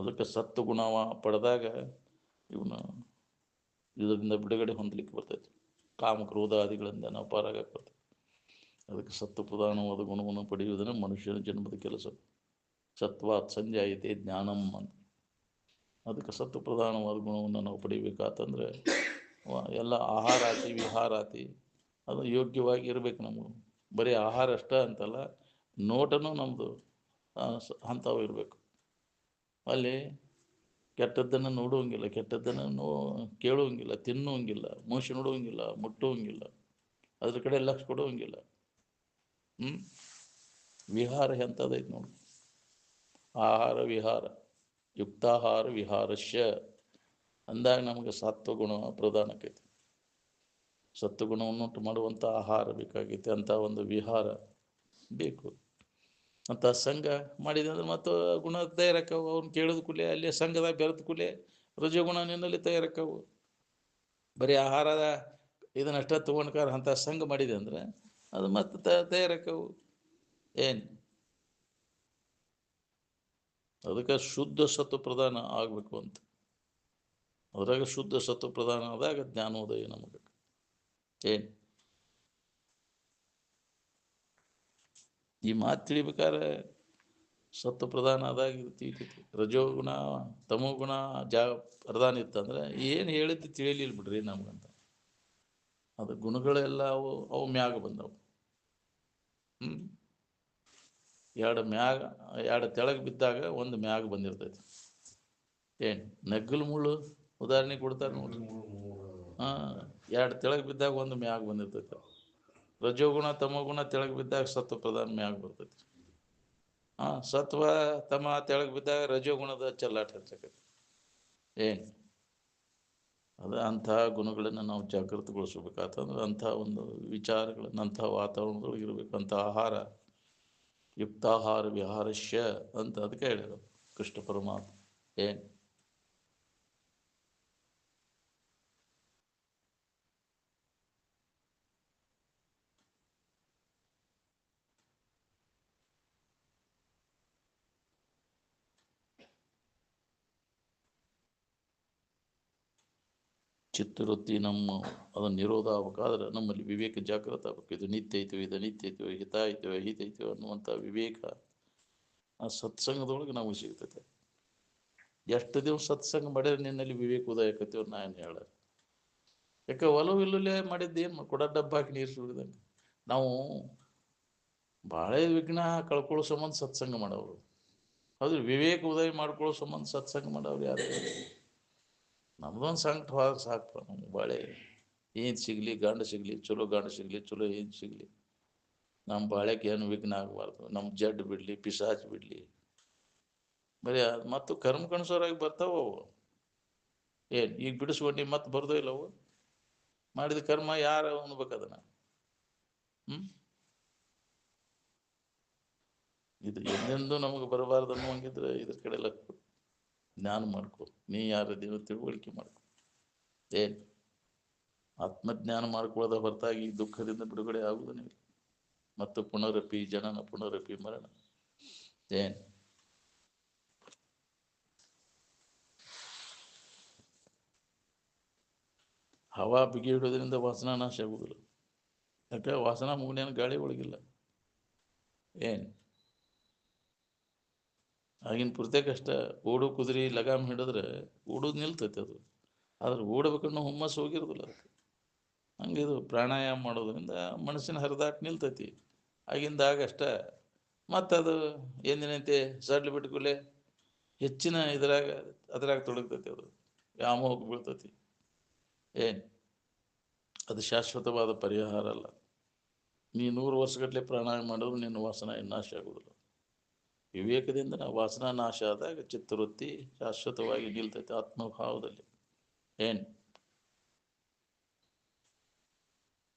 ಅದಕ್ಕೆ ಸತ್ವಗುಣವ ಪಡೆದಾಗ ಇವನು ಇದರಿಂದ ಬಿಡುಗಡೆ ಹೊಂದಲಿಕ್ಕೆ ಬರ್ತೈತಿ. ಕಾಮ ಕ್ರೋಧಾದಿಗಳಿಂದ ನಾವು ಪಾರಾಗಕ್ಕೆ ಬರ್ತೈತಿ. ಅದಕ್ಕೆ ಸತ್ವ ಪ್ರಧಾನವಾದ ಗುಣವನ್ನು ಪಡೆಯುವುದನ್ನು ಮನುಷ್ಯನ ಜನ್ಮದ ಕೆಲಸ. ಸತ್ವಾತ್ ಸಂಜಾಯತೆ ಜ್ಞಾನಂ ಅಂತ. ಅದಕ್ಕೆ ಸತ್ವ ಪ್ರಧಾನವಾದ ಗುಣವನ್ನು ನಾವು ಪಡಿಬೇಕಾತಂದ್ರೆ ಎಲ್ಲ ಆಹಾರಾತಿ ವಿಹಾರಾತಿ ಅದು ಯೋಗ್ಯವಾಗಿ ಇರಬೇಕು. ನಮಗೆ ಬರೀ ಆಹಾರ ಅಷ್ಟ ಅಂತಲ್ಲ, ನೋಟನೂ ನಮ್ಮದು ಅಂಥವು ಇರಬೇಕು. ಅಲ್ಲಿ ಕೆಟ್ಟದ್ದನ್ನು ನೋಡುವಂಗಿಲ್ಲ, ಕೆಟ್ಟದ್ದನ್ನು ಕೇಳುವಂಗಿಲ್ಲ, ತಿನ್ನುವಂಗಿಲ್ಲ, ಮನುಷ್ಯ ನೋಡುವಂಗಿಲ್ಲ, ಮುಟ್ಟುವಂಗಿಲ್ಲ, ಅದ್ರ ಕಡೆ ಲಕ್ಷ ಕೊಡುವಂಗಿಲ್ಲ. ವಿಹಾರ ಎಂಥದೈತೆ ನೋಡಿ. ಆಹಾರ ವಿಹಾರ, ಯುಕ್ತಾಹಾರ ವಿಹಾರಶ್ಯ ಅಂದಾಗ ನಮಗೆ ಸತ್ವಗುಣ ಪ್ರಧಾನಕ್ಕೈತಿ. ಸತ್ವಗುಣವನ್ನುಂಟು ಮಾಡುವಂಥ ಆಹಾರ ಬೇಕಾಗೈತಿ, ಅಂಥ ಒಂದು ವಿಹಾರ ಬೇಕು. ಅಂತ ಸಂಘ ಮಾಡಿದೆ ಅಂದ್ರೆ ಮತ್ತು ಗುಣ ತಯಾರಕ್ಕವು. ಅವ್ನು ಕೇಳಿದ ಕೂಡಲೇ ಅಲ್ಲೇ ಸಂಘದಾಗ ಬೆರೆದ ಕೂಡಲೇ ರಜೋಗುಣ ನಿನ್ನಲ್ಲಿ ತಯಾರಕ್ಕವು. ಬರೀ ಆಹಾರದ ಇದನ್ನಷ್ಟ ತಗೊಂಡ್ಕಾರ ಅಂತ ಸಂಘ ಮಾಡಿದೆ ಅಂದ್ರೆ ಅದು ಮತ್ತೆ ತಯಾರಕ್ಕವು. ಅದಕ್ಕೆ ಶುದ್ಧ ಸತ್ವ ಪ್ರಧಾನ ಆಗಬೇಕು ಅಂತ. ಅದ್ರಾಗ ಶುದ್ಧ ಸತ್ವ ಪ್ರಧಾನ ಆದಾಗ ಜ್ಞಾನೋದಯ ನಮಗೆ. ಈ ಮಾತು ತಿಳಿಬೇಕಾದ್ರೆ ಸತ್ವ ಪ್ರಧಾನ ಆದಾಗ ತಿಳಿತೈತಿ. ರಜೋಗುಣ ತಮೋಗುಣ ಪ್ರಧಾನ ಇತ್ತಂದ್ರೆ ಏನು ಹೇಳಿದ್ದು ತಿಳಿಲಿಲ್ಲ ಬಿಡ್ರಿ ನಮ್ಗಂತ. ಅದು ಗುಣಗಳೆಲ್ಲ ಅವು ಮ್ಯಾಗ ಬಂದವು. ಎರಡು ತೆಳಗೆ ಬಿದ್ದಾಗ ಒಂದು ಮ್ಯಾಗ ಬಂದಿರ್ತೈತಿ. ನಗ್ಗಲ್ ಮುಳ್ಳು ಉದಾಹರಣೆ ಕೊಡ್ತಾರೆ ನೋಡ್ರಿ. ಎರಡು ತೆಳಗೆ ಬಿದ್ದಾಗ ಒಂದು ಮ್ಯಾಗ ಬಂದಿರ್ತೈತಿ. ರಜೋಗುಣ ತಮೋಗುಣ ತೆಳಗೆ ಬಿದ್ದಾಗ ಸತ್ವ ಪ್ರಧಾನ ಮ್ಯಾಗ ಬರ್ತೈತಿ. ಸತ್ವ ತಮ ತೆಳಗೆ ಬಿದ್ದಾಗ ರಜೋಗುಣದ ಚೆಲ್ಲಾಟ ಹಚ್ಚಕೈತಿ. ಅದು ಅಂಥ ಗುಣಗಳನ್ನು ನಾವು ಜಾಗೃತಗೊಳಿಸ್ಬೇಕಾತಂದ್ರೆ ಅಂಥ ಒಂದು ವಿಚಾರಗಳನ್ನು ಅಂಥ ವಾತಾವರಣದೊಳಗೆ ಇರಬೇಕು. ಅಂಥ ಆಹಾರ ಯುಕ್ತಾಹಾರ ವಿಹಾರಶ್ಯ ಅಂತ ಅದಕ್ಕೆ ಹೇಳಿದ್ರು ಕೃಷ್ಣ ಪರಮಾತ್ಮ. ಚಿತ್ತವೃತ್ತಿ ಅದನ್ನು ನಿರೋಧ ಆಗ್ಬೇಕಾದ್ರೆ ನಮ್ಮಲ್ಲಿ ವಿವೇಕ ಜಾಗೃತ ಆಗ್ಬೇಕು. ಇದು ನಿತ್ಯ ಐತೋ ಇದು ಅನಿತ್ಯ ಐತೋ, ಹಿತ ಐತೋ ಅಹಿತ ಐತೋ ಅನ್ನುವಂಥ ವಿವೇಕ ಆ ಸತ್ಸಂಗದೊಳಗೆ ನಮಗೆ ಸಿಗ್ತೈತೆ. ಎಷ್ಟು ದಿವಸ ಸತ್ಸಂಗ ಮಾಡಿದ್ರೆ ನಿನ್ನಲ್ಲಿ ವಿವೇಕ ಉದಯ ಆಕೈತಿ ನಾನು ಹೇಳ. ಯಾಕೆ ಒಲವು ಇಲ್ಲೇ ಮಾಡಿದ್ದೇನು ಕೊಡ ಡಬ್ಬ ಹಾಕಿ ನೀರು ಸುರಿದಂಗೆ. ನಾವು ಭಾಳ ವಿಘ್ನ ಕಳ್ಕೊಳ್ಳೋ ಸಂಬಂಧ ಸತ್ಸಂಗ ಮಾಡೋರು. ಹೌದು, ವಿವೇಕ ಉದಯ ಮಾಡ್ಕೊಳ್ಳೋ ಸಂಬಂಧ ಸತ್ಸಂಗ ಮಾಡೋರು ಯಾರು? ನಮ್ದೊಂದು ಸಂಕಟ ಹೋದಾಗ ಸಾಕಪ್ಪ. ನಮ್ಗೆ ಬಾಳೆ ಏನು ಸಿಗಲಿ, ಗಂಡ ಸಿಗಲಿ, ಚಲೋ ಗಂಡ ಸಿಗಲಿ, ಚಲೋ ಏನು ಸಿಗಲಿ, ನಮ್ಮ ಬಾಳೆಗೆ ಏನು ವಿಘ್ನ ಆಗಬಾರ್ದು. ನಮ್ಮ ಜಡ್ ಬಿಡಲಿ, ಪಿಸಾಚ್ ಬಿಡಲಿ, ಬರೀ ಮತ್ತು ಕರ್ಮ ಕಣಸೋರಾಗಿ ಬರ್ತಾವ ಅವು. ಈಗ ಬಿಡಿಸ್ಕೊಂಡು ಮತ್ತೆ ಬರ್ದೋ ಇಲ್ಲ ಅವು. ಮಾಡಿದ ಕರ್ಮ ಯಾರು ಅನ್ಬೇಕು ಅದನ್ನ? ಇದು ಎಂದೆಂದೂ ನಮಗೆ ಬರಬಾರ್ದು ಅನ್ನುವಂಗಿದ್ರೆ ಇದ್ರ ಕಡೆ ಲಕ್ ಜ್ಞಾನ ಮಾಡ್ಕೊ. ನೀ ಯಾರದೇನೋ ತಿಳುವಳಿಕೆ ಮಾಡ್ಕೊ. ಏನು ಆತ್ಮಜ್ಞಾನ ಮಾಡ್ಕೊಳ್ಳೋದ ಹೊರತಾಗಿ ದುಃಖದಿಂದ ಬಿಡುಗಡೆ ಆಗುವುದು ನೀವು. ಮತ್ತು ಪುನರಪಿ ಜನನ ಪುನರಪಿ ಮರಣ. ಏನು ಹವಾ ಬಿಗಿ ಹಿಡೋದ್ರಿಂದ ವಾಸನಾ ನಾಶ ಆಗುವುದಿಲ್ಲ. ಯಾಕೆ ವಾಸನಾ ಮುಗುನೇನು ಗಾಳಿ ಒಳಗಿಲ್ಲ. ಏನು ಆಗಿನ ಪೂರ್ತಿಯಾಗಷ್ಟ ಓಡು ಕುದುರೆ ಲಗಾಮ್ ಹಿಡಿದ್ರೆ ಓಡೋದು ನಿಲ್ತೈತೆ ಅದು. ಆದ್ರೆ ಓಡಬೇಕನ್ನೋ ಹುಮ್ಮಸ್ಸು ಹೋಗಿರೋದಿಲ್ಲ ಅದಕ್ಕೆ. ಹಂಗಿದು ಪ್ರಾಣಾಯಾಮ ಮಾಡೋದ್ರಿಂದ ಮನಸ್ಸಿನ ಹರಿದಾಟ ನಿಲ್ತೈತಿ ಆಗಿಂದಾಗ ಅಷ್ಟ. ಮತ್ತದು ಎಂದಿನಂತೆ ಸಡ್ಲು ಬಿಟ್ಕೂಲೆ ಹೆಚ್ಚಿನ ಅದ್ರಾಗ ತೊಡಗ್ತೈತಿ. ಅದು ವ್ಯಾಮೋಹಕ್ಕೆ ಬೀಳ್ತೈತಿ. ಏನು ಅದು ಶಾಶ್ವತವಾದ ಪರಿಹಾರ ಅಲ್ಲ. ನೀ 100 ವರ್ಷಗಟ್ಟಲೆ ಪ್ರಾಣಾಯಾಮ ಮಾಡಿದ್ರು ನಿನ್ನ ವಾಸನ ನಾಶ ಆಗುವುದಿಲ್ಲ. ವಿವೇಕದಿಂದ ನಾವು ವಾಸನಾ ನಾಶ ಆದಾಗ ಚಿತ್ತವೃತ್ತಿ ಶಾಶ್ವತವಾಗಿ ನಿಲ್ತೈತೆ ಆತ್ಮಭಾವದಲ್ಲಿ. ಏನು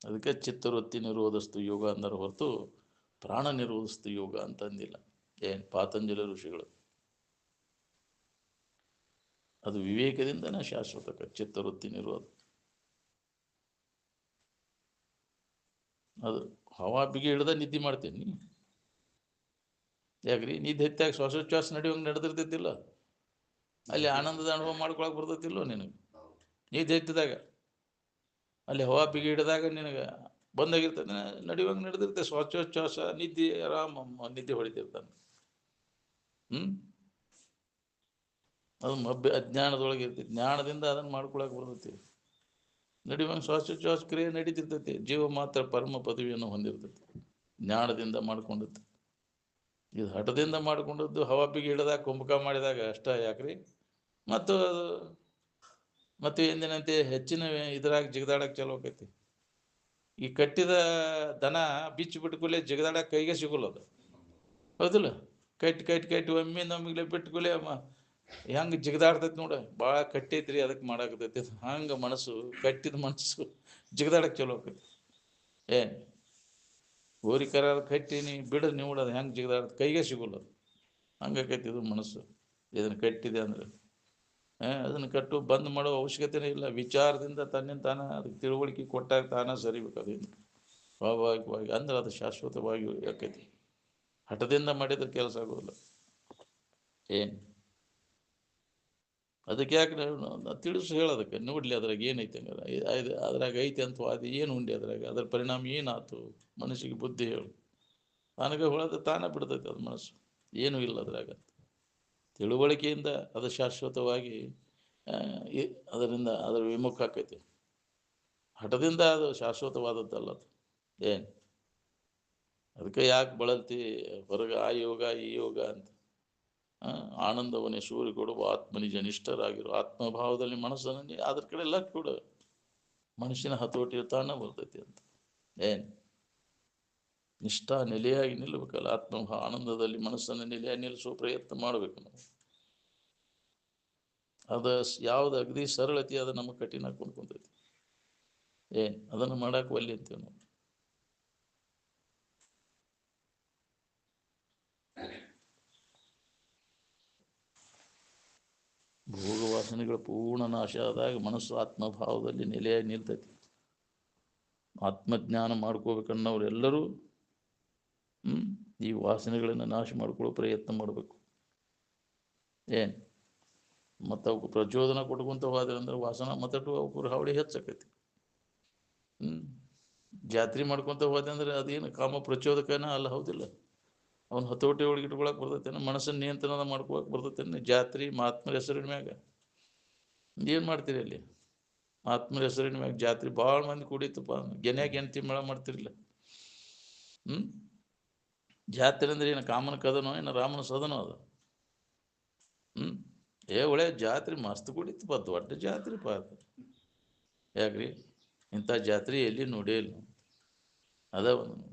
ಅದಕ್ಕೆ ಚಿತ್ತವೃತ್ತಿ ನಿರೋಧಿಸ್ತು ಯೋಗ ಅಂದರೆ ಹೊರತು ಪ್ರಾಣ ನಿರೋಧಿಸ್ತು ಯೋಗ ಅಂತಂದಿಲ್ಲ. ಏನು ಪಾತಂಜಲಿ ಋಷಿಗಳು. ಅದು ವಿವೇಕದಿಂದನೇ ಶಾಶ್ವತಕ ಚಿತ್ತವೃತ್ತಿ ನಿರೋಧ. ಅದು ಹವಾ ಬಿಗಿ ಹಿಡ್ದ ನಿದ್ದೆ ಮಾಡ್ತೀನಿ. ಯಾಕ್ರಿ ನಿದ್ದೆ ಹೆಚ್ಚಾಗಿ ಶ್ವಾಸೋಚ್ಛ್ವಾಸ ನಡೆಯುವಂಗೆ ನಡೆದಿರ್ತೈತಿಲ್ಲ. ಅಲ್ಲಿ ಆನಂದದ ಅನುಭವ ಮಾಡ್ಕೊಳಕ್ ಬರ್ತೈತಿಲ್ಲೋ ನಿನಗೆ. ನಿದ್ದೆ ಹೆಚ್ಚಿದಾಗ ಅಲ್ಲಿ ಹವಾ ಬಿಗಿ ಹಿಡಿದಾಗ ನಿನಗೆ ಬಂದಾಗಿರ್ತದೆ, ನಡೆಯುವಂಗೆ ನಡೆದಿರ್ತದೆ. ಶ್ವಾಸೋಚ್ಛ್ವಾಸ ನಿದ್ದೆ ಆರಾಮ ನಿದ್ದೆ ಹೊಡಿತಿರ್ತಾನೆ. ಅದು ಅಜ್ಞಾನದೊಳಗೆ ಇರ್ತೈತಿ. ಜ್ಞಾನದಿಂದ ಅದನ್ನು ಮಾಡ್ಕೊಳಕ್ ಬರ್ತೈತಿ. ನಡೆಯುವಂಗೆ ಶ್ವಾಸೋಚ್ಛ್ವಾಸ ಕ್ರಿಯೆ ನಡೀತಿರ್ತೈತಿ. ಜೀವ ಮಾತ್ರ ಪರಮ ಪದವಿಯನ್ನು ಹೊಂದಿರ್ತೈತಿ ಜ್ಞಾನದಿಂದ ಮಾಡ್ಕೊಂಡಿತ್ತು. ಇದು ಹಠದಿಂದ ಮಾಡ್ಕೊಂಡದ್ದು ಹವಾ ಬಿಗಿ ಹಿಡಿದಾಗ ಕುಂಭಕ ಮಾಡಿದಾಗ ಅಷ್ಟ. ಯಾಕ್ರಿ ಮತ್ತು ಅದು ಮತ್ತು ಎಂದಿನಂತೆ ಹೆಚ್ಚಿನ ಇದ್ರಾಗ ಜಿಗದಾಡಕ್ಕೆ ಚಲೋ ಆಕೈತಿ. ಈ ಕಟ್ಟಿದ ದನ ಬಿಚ್ಚಿ ಬಿಟ್ಕೊಲೆ ಜಿಗದಾಡಕ್ಕೆ ಕೈಗೆ ಸಿಗೋಲ್ಲ ಅದು. ಹೌದಿಲ್ಲ? ಕಟ್ಟಿ ಒಮ್ಮಿಂದ ಬಿಟ್ಕೊಲೆ ಹೆಂಗೆ ಜಿಗದಾಡ್ತೈತಿ ನೋಡ. ಭಾಳ ಕಟ್ಟೈತ್ರಿ ಅದಕ್ಕೆ ಮಾಡಾಕತೈತಿ. ಹಂಗೆ ಮನಸ್ಸು ಕಟ್ಟಿದ ಮನಸ್ಸು ಜಿಗದಾಡಕ್ಕೆ ಚಲೋ ಆಕೈತಿ. ಏನು ಗೋರಿಕರ ಕಟ್ಟಿ ನೀ ಬಿಡ ನೋಡೋದು ಹೆಂಗೆ ಜಿಗದಾಡ ಕೈಗೆ ಸಿಗೋಲ್ಲ ಅದು. ಹಂಗಾಕೈತಿ ಇದು ಮನಸ್ಸು. ಇದನ್ನು ಕಟ್ಟಿದೆ ಅಂದ್ರೆ ಅದನ್ನು ಕಟ್ಟು ಬಂದ್ ಮಾಡೋ ಅವಶ್ಯಕತೆನೇ ಇಲ್ಲ. ವಿಚಾರದಿಂದ ತನ್ನಿಂದ ತಾನ ಅದಕ್ಕೆ ತಿಳುವಳಿಕೆ ಕೊಟ್ಟಾಗ ತಾನ ಸರಿಬೇಕು. ಅದೇನು ಸ್ವಾಭಾವಿಕವಾಗಿ ಅಂದ್ರೆ ಅದು ಶಾಶ್ವತವಾಗಿ ಆಕೈತಿ. ಹಠದಿಂದ ಮಾಡಿದ್ರೆ ಕೆಲಸ ಆಗೋದಿಲ್ಲ. ಏನು ಅದಕ್ಕೆ ಯಾಕೆ ತಿಳಿಸು ಹೇಳೋದಕ್ಕೆ ನೋಡ್ಲಿ ಅದ್ರಾಗ ಏನೈತೆ ಹಂಗಾರೆ. ಅದ್ರಾಗ ಐತೆ ಅಂತ ಅದು ಏನು ಉಂಡೆ ಅದ್ರ ಪರಿಣಾಮ ಏನಾಯ್ತು ಮನಸ್ಸಿಗೆ ಬುದ್ಧಿ ಹೇಳು. ತಾನಾಗ ಹೊಳದ ತಾನೇ ಬಿಡ್ತೈತೆ ಅದು ಮನಸ್ಸು. ಏನೂ ಇಲ್ಲ ಅದ್ರಾಗ. ತಿಳುವಳಿಕೆಯಿಂದ ಅದು ಶಾಶ್ವತವಾಗಿ ಅದರಿಂದ ಅದರ ವಿಮುಖ ಆಕೈತಿ. ಹಠದಿಂದ ಅದು ಶಾಶ್ವತವಾದದ್ದಲ್ಲ ಅದು. ಏನು ಅದಕ್ಕೆ ಯಾಕೆ ಬಳಲ್ತಿ ಹೊರಗೆ ಆ ಯೋಗ ಈ ಯೋಗ ಅಂತ. ಆನಂದವನ್ನೇ ಸೂರ್ಯ ಕೊಡುವ ಆತ್ಮನಿಜ ನಿಷ್ಠರಾಗಿರು. ಆತ್ಮಭಾವದಲ್ಲಿ ಮನಸ್ಸನ್ನು ಅದ್ರ ಕಡೆ ಎಲ್ಲ ಕೊಡು. ಮನುಷ್ಯನ ಹತೋಟಿ ತಾನ ಬರ್ತೈತಿ ಅಂತ. ಏನು ನಿಷ್ಠಾ ನೆಲೆಯಾಗಿ ನಿಲ್ಲಬೇಕಲ್ಲ. ಆತ್ಮಭಾವ ಆನಂದದಲ್ಲಿ ಮನಸ್ಸನ್ನು ನೆಲೆಯಾಗಿ ನಿಲ್ಲಿಸುವ ಪ್ರಯತ್ನ ಮಾಡಬೇಕು ನಾವು. ಅದು ಯಾವ್ದು ಅಗದಿ ಸರಳತೆ ಅದು ನಮಗೆ ಕಠಿಣ ಕೊಂಡ್ಕೊಂತೈತಿ. ಏನು ಅದನ್ನು ಮಾಡಕ್ಕೆ ಒಲ್ಲಿ ಅಂತೀವಿ ನಾವು. ಭೋಗ ವಾಸನೆಗಳ ಪೂರ್ಣ ನಾಶ ಆದಾಗ ಮನಸ್ಸು ಆತ್ಮಭಾವದಲ್ಲಿ ನೆಲೆಯಾಗಿ ನಿಲ್ತೈತಿ. ಆತ್ಮಜ್ಞಾನ ಮಾಡ್ಕೋಬೇಕನ್ನೋರೆಲ್ಲರೂ ಈ ವಾಸನೆಗಳನ್ನು ನಾಶ ಮಾಡ್ಕೊಳ್ಳೋ ಪ್ರಯತ್ನ ಮಾಡಬೇಕು. ಏನು ಮತ್ತು ಅವಕ್ಕೆ ಪ್ರಚೋದನ ಕೊಟ್ಕೊಂತ ಹೋದ್ರೆ ಅಂದ್ರೆ ವಾಸನ ಮತ್ತಟ್ಟು ಅವಕ್ಕೆ ಹಾವಳಿ ಹೆಚ್ಚಾಕೈತಿ. ಜಾತ್ರೆ ಮಾಡ್ಕೊತ ಹೋದೆ ಅಂದ್ರೆ ಅದೇನು ಕಾಮ ಪ್ರಚೋದಕನ ಅಲ್ಲ. ಹೌದಿಲ್ಲ? ಅವ್ನು ಹತೋಟಿ ಒಳಗೆ ಇಟ್ಕೊಳಕ್ಕೆ ಬರ್ತೈತೇನೆ. ಮನಸ್ಸನ್ನು ನಿಯಂತ್ರಣ ಮಾಡ್ಕೊಳಕ್ಕೆ ಬರ್ತೈತೇನೆ. ಜಾತ್ರೆ ಮಹಾತ್ಮರ ಹೆಸರಿನ ಮ್ಯಾಗ ಏನು ಮಾಡ್ತೀರಿ ಅಲ್ಲಿ? ಮಹಾತ್ಮರ ಹೆಸರಿನ ಮ್ಯಾಗ ಜಾತ್ರೆ ಭಾಳ ಮಂದಿ ಕುಡಿತಪ್ಪ. ಗೆನ್ಯಾಗ ಏನು ತಿಮ್ಮಳ ಮಾಡ್ತಿರ್ಲಿಲ್ಲ. ಜಾತ್ರೆ ಅಂದ್ರೆ ಏನು ಕಾಮನ ಕದನೋ ಏನು ರಾಮನ ಸದನೋ ಅದು? ಒಳ್ಳೆ ಜಾತ್ರೆ ಮಸ್ತ್ ಕುಡಿತಪ್ಪ. ದೊಡ್ಡ ಜಾತ್ರೆಪ್ಪ ಅದು. ಯಾಕ್ರಿ ಇಂಥ ಜಾತ್ರೆ ಎಲ್ಲಿ ನೋಡೇ ಇಲ್ಲ. ಅದ ಒಂದು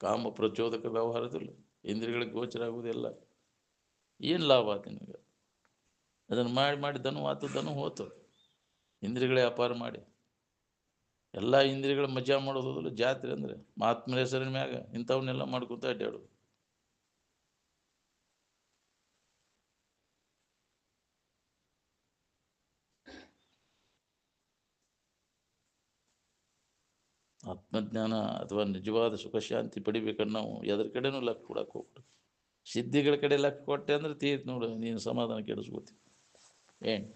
ಕಾಮ ಪ್ರಚೋದಕ ವ್ಯವಹಾರದಿಲ್ಲ. ಇಂದ್ರಿಯಗಳಿಗೆ ಗೋಚರ ಆಗುವುದಿಲ್ಲ. ಏನು ಲಾಭ ಆಯ್ತು ನಿನಗೆ? ಅದನ್ನು ಮಾಡಿ ದನು ಆತು, ದನು ಹೋತು. ಇಂದ್ರಿಯಗಳೇ ವ್ಯಾಪಾರ ಮಾಡಿ ಎಲ್ಲ ಇಂದ್ರಿಯಗಳ ಮಜಾ ಮಾಡೋದಿಲ್ಲ ಜಾತ್ರೆ ಅಂದರೆ. ಮಹಾತ್ಮರ ಹೆಸರಿನ ಮ್ಯಾಗ ಇಂಥವನ್ನೆಲ್ಲ ಮಾಡ್ಕೊತ ಅಡ್ಡಾಡು. ಆತ್ಮಜ್ಞಾನ ಅಥವಾ ನಿಜವಾದ ಸುಖ ಶಾಂತಿ ಪಡಿಬೇಕಂದ್ರೆ ನಾವು ಎದ್ರ ಕಡೆನೂ ಲಕ್ಷ್ಯ ಕೊಡಕ್ಕೆ ಹೋಗ್ಬಿಡು. ಸಿದ್ಧಿಗಳ ಕಡೆ ಲಕ್ಷ್ಯ ಕೊಟ್ಟೆ ಅಂದ್ರೆ ತೀರ್ತು ನೋಡು, ನೀನು ಸಮಾಧಾನ ಕೆಡಿಸ್ಕೋತಿ. ಏನು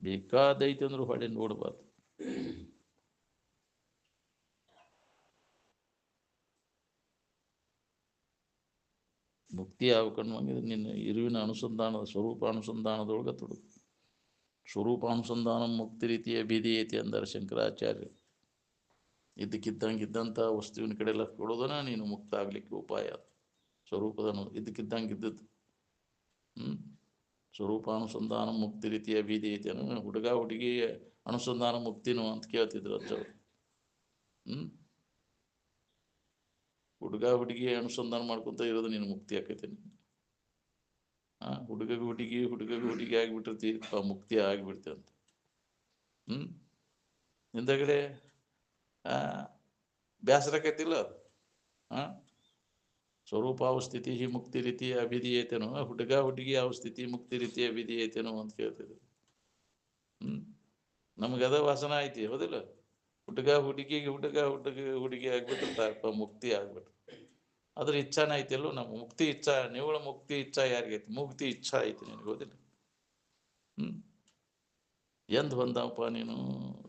ಬೇಕಾದೈತೆ ಅಂದ್ರೂ ಹೊಳೆ ನೋಡಬಾರ್ದು. ಮುಕ್ತಿ ಆಗ್ಬೇಕನ್ನುವಂಗಿದ್ರೆ ನಿನ್ನ ಇರುವಿನ ಅನುಸಂಧಾನದ ಸ್ವರೂಪ ಅನುಸಂಧಾನದೊಳಗೆ ತೊಡಗು. ಸ್ವರೂಪಾನುಸಂಧಾನ ಮುಕ್ತಿ ರೀತಿಯ ಬೀದಿಯೈತಿ ಅಂತಾರೆ ಶಂಕರಾಚಾರ್ಯ. ಇದ್ದಕ್ಕಿದ್ದಂಥ ವಸ್ತುವಿನ ಕಡೆ ಲಕ್ಷ್ಯ ಕೊಡೋದನ್ನ ನೀನು ಮುಕ್ತ ಆಗ್ಲಿಕ್ಕೆ ಉಪಾಯ. ಸ್ವರೂಪದನು ಇದ್ದಕ್ಕಿದ್ದಂಗೆ ಇದ್ದದ್ದು. ಸ್ವರೂಪಾನುಸಂಧಾನ ಮುಕ್ತಿ ರೀತಿಯ ಬೀದಿ ಐತಿ ಅನ್ನೋ ಹುಡುಗ ಹುಡುಗಿ ಅನುಸಂಧಾನ ಮುಕ್ತಿನೂ ಅಂತ ಕೇಳ್ತಿದ್ರು ಅಜ್ಜವ್ರು. ಹುಡುಗ ಹುಡುಗಿ ಅನುಸಂಧಾನ ಮಾಡ್ಕೊಂತ ಇರೋದು ನೀನು ಮುಕ್ತಿ ಆಕೈತಿ. ಹುಡುಗ ಹುಡುಗಿ ಆಗಿಬಿಟ್ಟಿರ್ತಿ, ಮುಕ್ತಿ ಆಗಿಬಿಡ್ತಿ ಅಂತ. ಹಿಂದಗಡೆ ಬೇಸರಕೈತಿಲ್ಲ ಅದು. ಸ್ವರೂಪಾವಸ್ಥಿತಿ ಮುಕ್ತಿ ರೀತಿಯ ಅಭಿಧೀಯತೆನೋ, ಹುಡುಗ ಹುಡುಗಿ ಅವಸ್ಥಿತಿ ಮುಕ್ತಿ ರೀತಿಯ ಅಭಿಧೀಯತೆನೋ ಅಂತ ಕೇಳ್ತಿದ್ರು. ನಮಗದ ವಾಸನ ಐತಿ, ಹೌದಿಲ್ಲ? ಹುಡುಗ ಹುಡುಗಿ ಆಗ್ಬಿಟ್ಟಿರ್ತಾರಪ್ಪ, ಮುಕ್ತಿ ಆಗ್ಬಿಟ್ರು. ಅದ್ರ ಇಚ್ಛಾನ ಐತಿಲ್ಲೋ ನಮ್ಮ ಮುಕ್ತಿ ಇಚ್ಛಾ. ನಿವಳ ಮುಕ್ತಿ ಇಚ್ಛಾ ಯಾರಿಗೈತಿ? ಮುಕ್ತಿ ಇಚ್ಛಾ ಐತಿ ನಿನಗೆ, ಹೌದಿಲ್ಲ? ಎಂದ್ ಹೊಂದಪ್ಪ ನೀನು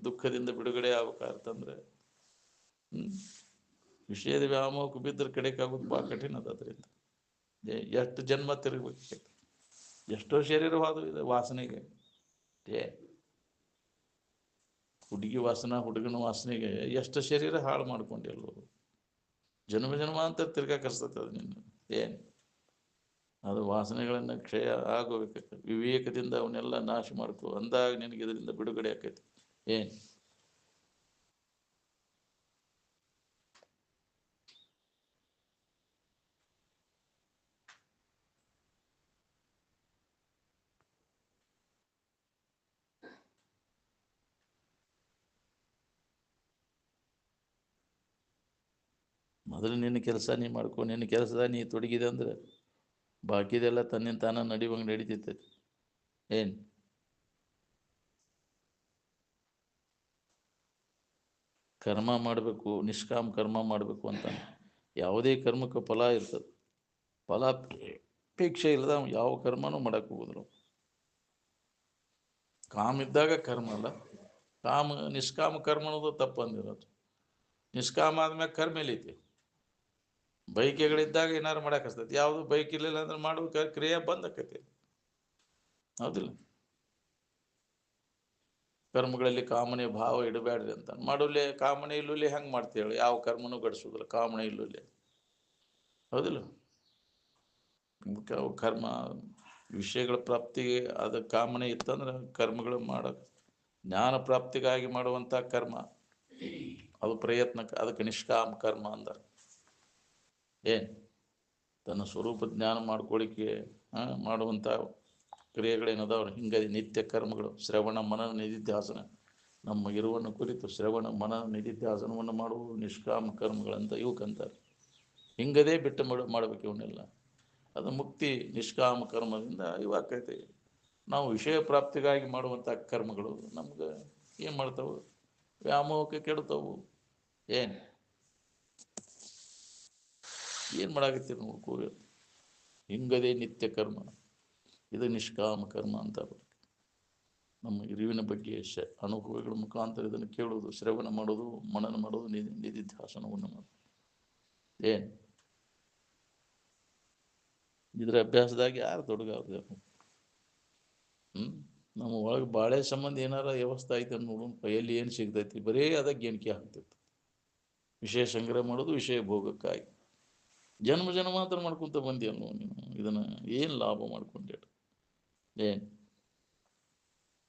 ದುಃಖದಿಂದ ಬಿಡುಗಡೆ ಆಗ್ಬೇಕಂತಂದ್ರೆ ವಿಷಯದ ವ್ಯಾಮೋಹಕ್ಕೆ ಬಿದ್ದರೆ ಕಡೆಕಾಗೋದು ಭಾಳ ಕಠಿಣ ಅದ. ಅದರಿಂದ ಎಷ್ಟು ಜನ್ಮ ತಿರುಗಬೇಕೈತಿ, ಎಷ್ಟೋ ಶರೀರವಾದ ಇದೆ ವಾಸನೆಗೆ. ಹುಡುಗಿ ವಾಸನ ಹುಡುಗನ ವಾಸನೆಗೆ ಎಷ್ಟು ಶರೀರ ಹಾಳು ಮಾಡ್ಕೊಂಡಿಲ್ವ. ಜನ್ಮ ಅಂತ ತಿರ್ಗಾಕರ್ತದೆ ಅದು ನಿನ್ನ. ಏನು ಅದು ವಾಸನೆಗಳನ್ನ ಕ್ಷಯ ಆಗೋಬೇಕೈತೆ. ವಿವೇಕದಿಂದ ಅವನ್ನೆಲ್ಲ ನಾಶ ಮಾಡ್ಕೊ, ಅಂದಾಗ ನಿನಗೆ ಇದರಿಂದ ಬಿಡುಗಡೆ ಆಕೈತಿ. ಏನು ಮೊದಲು ನಿನ್ನ ಕೆಲಸ ನೀ ಮಾಡ್ಕೊ. ನಿನ್ನ ಕೆಲಸದ ನೀ ತೊಡಗಿದೆ ಅಂದ್ರೆ ಬಾಕಿದೆಲ್ಲ ತನ್ನಿಂದ ತಾನ ನಡಿವಂಗೆ ನಡೀತೈತಿ. ಏನು ಕರ್ಮ ಮಾಡಬೇಕು, ನಿಷ್ಕಾಮ ಕರ್ಮ ಮಾಡಬೇಕು ಅಂತ. ಯಾವುದೇ ಕರ್ಮಕ್ಕೆ ಫಲ ಇರ್ತದೆ. ಫಲಾಪೇಕ್ಷೆ ಇಲ್ಲದ ಯಾವ ಕರ್ಮನೂ ಮಾಡಕ್ಕೆ ಹೋಗುದಿಲ್ಲ. ಕಾಮ ಇದ್ದಾಗ ಕರ್ಮ ಅಲ್ಲ, ನಿಷ್ಕಾಮ ಕರ್ಮ ಅನ್ನೋದು ತಪ್ಪು ಅಂದಿರೋದು. ನಿಷ್ಕಾಮ ಆದ್ಮೇಲೆ ಕರ್ಮ ಎಲ್ಲೈತಿ? ಬೈಕೆಗಳಿದ್ದಾಗ ಏನಾರು ಮಾಡಕ್ಕೆ ಹಸ್ತೈತಿ. ಯಾವುದು ಬೈಕ್ ಇರ್ಲಿಲ್ಲ ಅಂದ್ರೆ ಮಾಡುವ ಕ್ರಿಯೆ ಬಂದ್ ಆಕೈತಿ, ಹೌದಿಲ್ಲ? ಕರ್ಮಗಳಲ್ಲಿ ಕಾಮನೆ ಭಾವ ಇಡಬೇಡ್ರಿ ಅಂತ ಮಾಡೋಲ್ಲೇ. ಕಾಮನೆ ಇಲ್ಲೂಲೆ ಹೆಂಗೆ ಮಾಡ್ತೇಳಿ? ಯಾವ ಕರ್ಮನೂ ಗಡಿಸೋದಿಲ್ಲ ಕಾಮನೆ ಇಲ್ಲೂಲೆ, ಹೌದಿಲ್ಲ? ಕರ್ಮ ವಿಷಯಗಳ ಪ್ರಾಪ್ತಿಗೆ ಅದು ಕಾಮನೆ ಇತ್ತಂದ್ರೆ ಕರ್ಮಗಳು ಮಾಡೋಕೆ, ಜ್ಞಾನ ಪ್ರಾಪ್ತಿಗಾಗಿ ಮಾಡುವಂಥ ಕರ್ಮ ಅದು ಪ್ರಯತ್ನಕ್ಕೆ, ಅದಕ್ಕೆ ನಿಷ್ಕಾಮ ಕರ್ಮ ಅಂತಾರೆ. ಏನು ತನ್ನ ಸ್ವರೂಪ ಜ್ಞಾನ ಮಾಡ್ಕೊಳ್ಳಿಕ್ಕೆ ಮಾಡುವಂಥ ಕ್ರಿಯೆಗಳೇನದಾವ ಹಿಂಗೆ ನಿತ್ಯ ಕರ್ಮಗಳು. ಶ್ರವಣ ಮನನ ನಿಧಿಧ್ಯಾಸನ, ನಮ್ಮ ಇರುವನ್ನು ಕುರಿತು ಶ್ರವಣ ಮನನ ನಿಧಿಧ್ಯಾಸನವನ್ನು ಮಾಡುವ ನಿಷ್ಕಾಮ ಕರ್ಮಗಳಂತ ಇವಕ್ಕಂತಾರೆ. ಹಿಂಗದೇ ಬಿಟ್ಟು ಮಾಡಬೇಕು ಇವನ್ನೆಲ್ಲ. ಅದು ಮುಕ್ತಿ ನಿಷ್ಕಾಮ ಕರ್ಮದಿಂದ ಇವಾಕೈತಿ. ನಾವು ವಿಷಯ ಪ್ರಾಪ್ತಿಗಾಗಿ ಮಾಡುವಂಥ ಕರ್ಮಗಳು ನಮ್ಗೆ ಏನು ಮಾಡ್ತಾವೆ? ವ್ಯಾಮೋಹಕ್ಕೆ ಕೆಡ್ತಾವು. ಏನು ಮಾಡಾಕತ್ತೀರಿ ನೋಡ್ಕೋ. ಹಿಂಗದೇ ನಿತ್ಯ ಕರ್ಮ, ಇದು ನಿಷ್ಕಾಮ ಕರ್ಮ ಅಂತ. ನಮ್ಮ ಇರುವಿನ ಬಗ್ಗೆ ಅನುಭವಗಳ ಮುಖಾಂತರ ಇದನ್ನು ಕೇಳೋದು, ಶ್ರವಣ ಮಾಡೋದು, ಮನನ ಮಾಡೋದು, ನಿಧಿಧ್ಯಾಸನವನ್ನು ಮಾಡೋದು. ಏನು ಇದ್ರ ಅಭ್ಯಾಸದಾಗ ಯಾರು ತೊಡಗಾಗ? ನಮ್ಮ ಒಳಗೆ ಬಾಳೆ ಸಂಬಂಧ ಏನಾರ ವ್ಯವಸ್ಥೆ ಐತೆ ನೋಡು, ಕೈಯಲ್ಲಿ ಏನು ಸಿಗ್ತೈತಿ, ಬರೀ ಅದಕ್ಕೆ ಗೆಣಿಕೆ ಆಗ್ತೈತಿ. ವಿಷಯ ಸಂಗ್ರಹ ಮಾಡೋದು ವಿಷಯ ಭೋಗಕ್ಕಾಗಿ ಜನ್ಮಾಂತರ ಮಾಡ್ಕೊಂತ ಬಂದಿಯಲ್ಲ ನೀನು. ಇದನ್ನು ಏನು ಲಾಭ ಮಾಡ್ಕೊಂಡೆ? ಏನು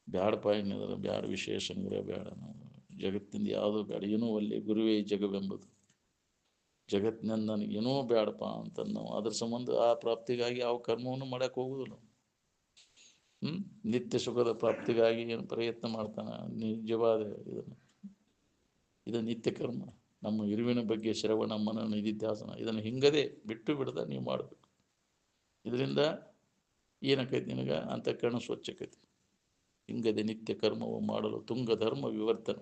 ಬ್ಯಾಡಪ್ಪ, ಏನಿದ್ರೆ ಬ್ಯಾಡ, ವಿಷಯ ಸಂಗ್ರಹ ಬೇಡ. ನಾವು ಜಗತ್ತಿಂದ ಯಾವುದೂ ಬೇಡ, ಏನೋ ಅಲ್ಲಿ ಗುರುವೇ ಜಗವೆಂಬುದು. ಜಗತ್ತಿನಲ್ಲಿ ನನಗೇನೋ ಬೇಡಪ್ಪ ಅಂತ ನಾವು ಅದ್ರ ಸಂಬಂಧ ಆ ಪ್ರಾಪ್ತಿಗಾಗಿ ಯಾವ ಕರ್ಮವನ್ನು ಮಾಡಕ್ಕೆ ಹೋಗುದಿಲ್ಲ. ನಿತ್ಯ ಸುಖದ ಪ್ರಾಪ್ತಿಗಾಗಿ ಏನು ಪ್ರಯತ್ನ ಮಾಡ್ತಾನೆ ನಿಜವಾದ ಇದು ನಿತ್ಯ ಕರ್ಮ. ನಮ್ಮ ಇರುವಿನ ಬಗ್ಗೆ ಶ್ರವಣ ಮನನ ನಿಧಿಧ್ಯಾಸನ ಇದನ್ನು ಹಿಂಗದೆ ಬಿಟ್ಟು ಬಿಡದ ನೀವು ಮಾಡಬೇಕು. ಇದರಿಂದ ಏನಕ್ಕೈತಿ? ನಿನಗೆ ಅಂತಃಕರಣ ಸ್ವಚ್ಛಕೈತಿ. ಹಿಂಗದೆ ನಿತ್ಯ ಕರ್ಮವು ಮಾಡಲು ತುಂಗ ಧರ್ಮ ವಿವರ್ತನ,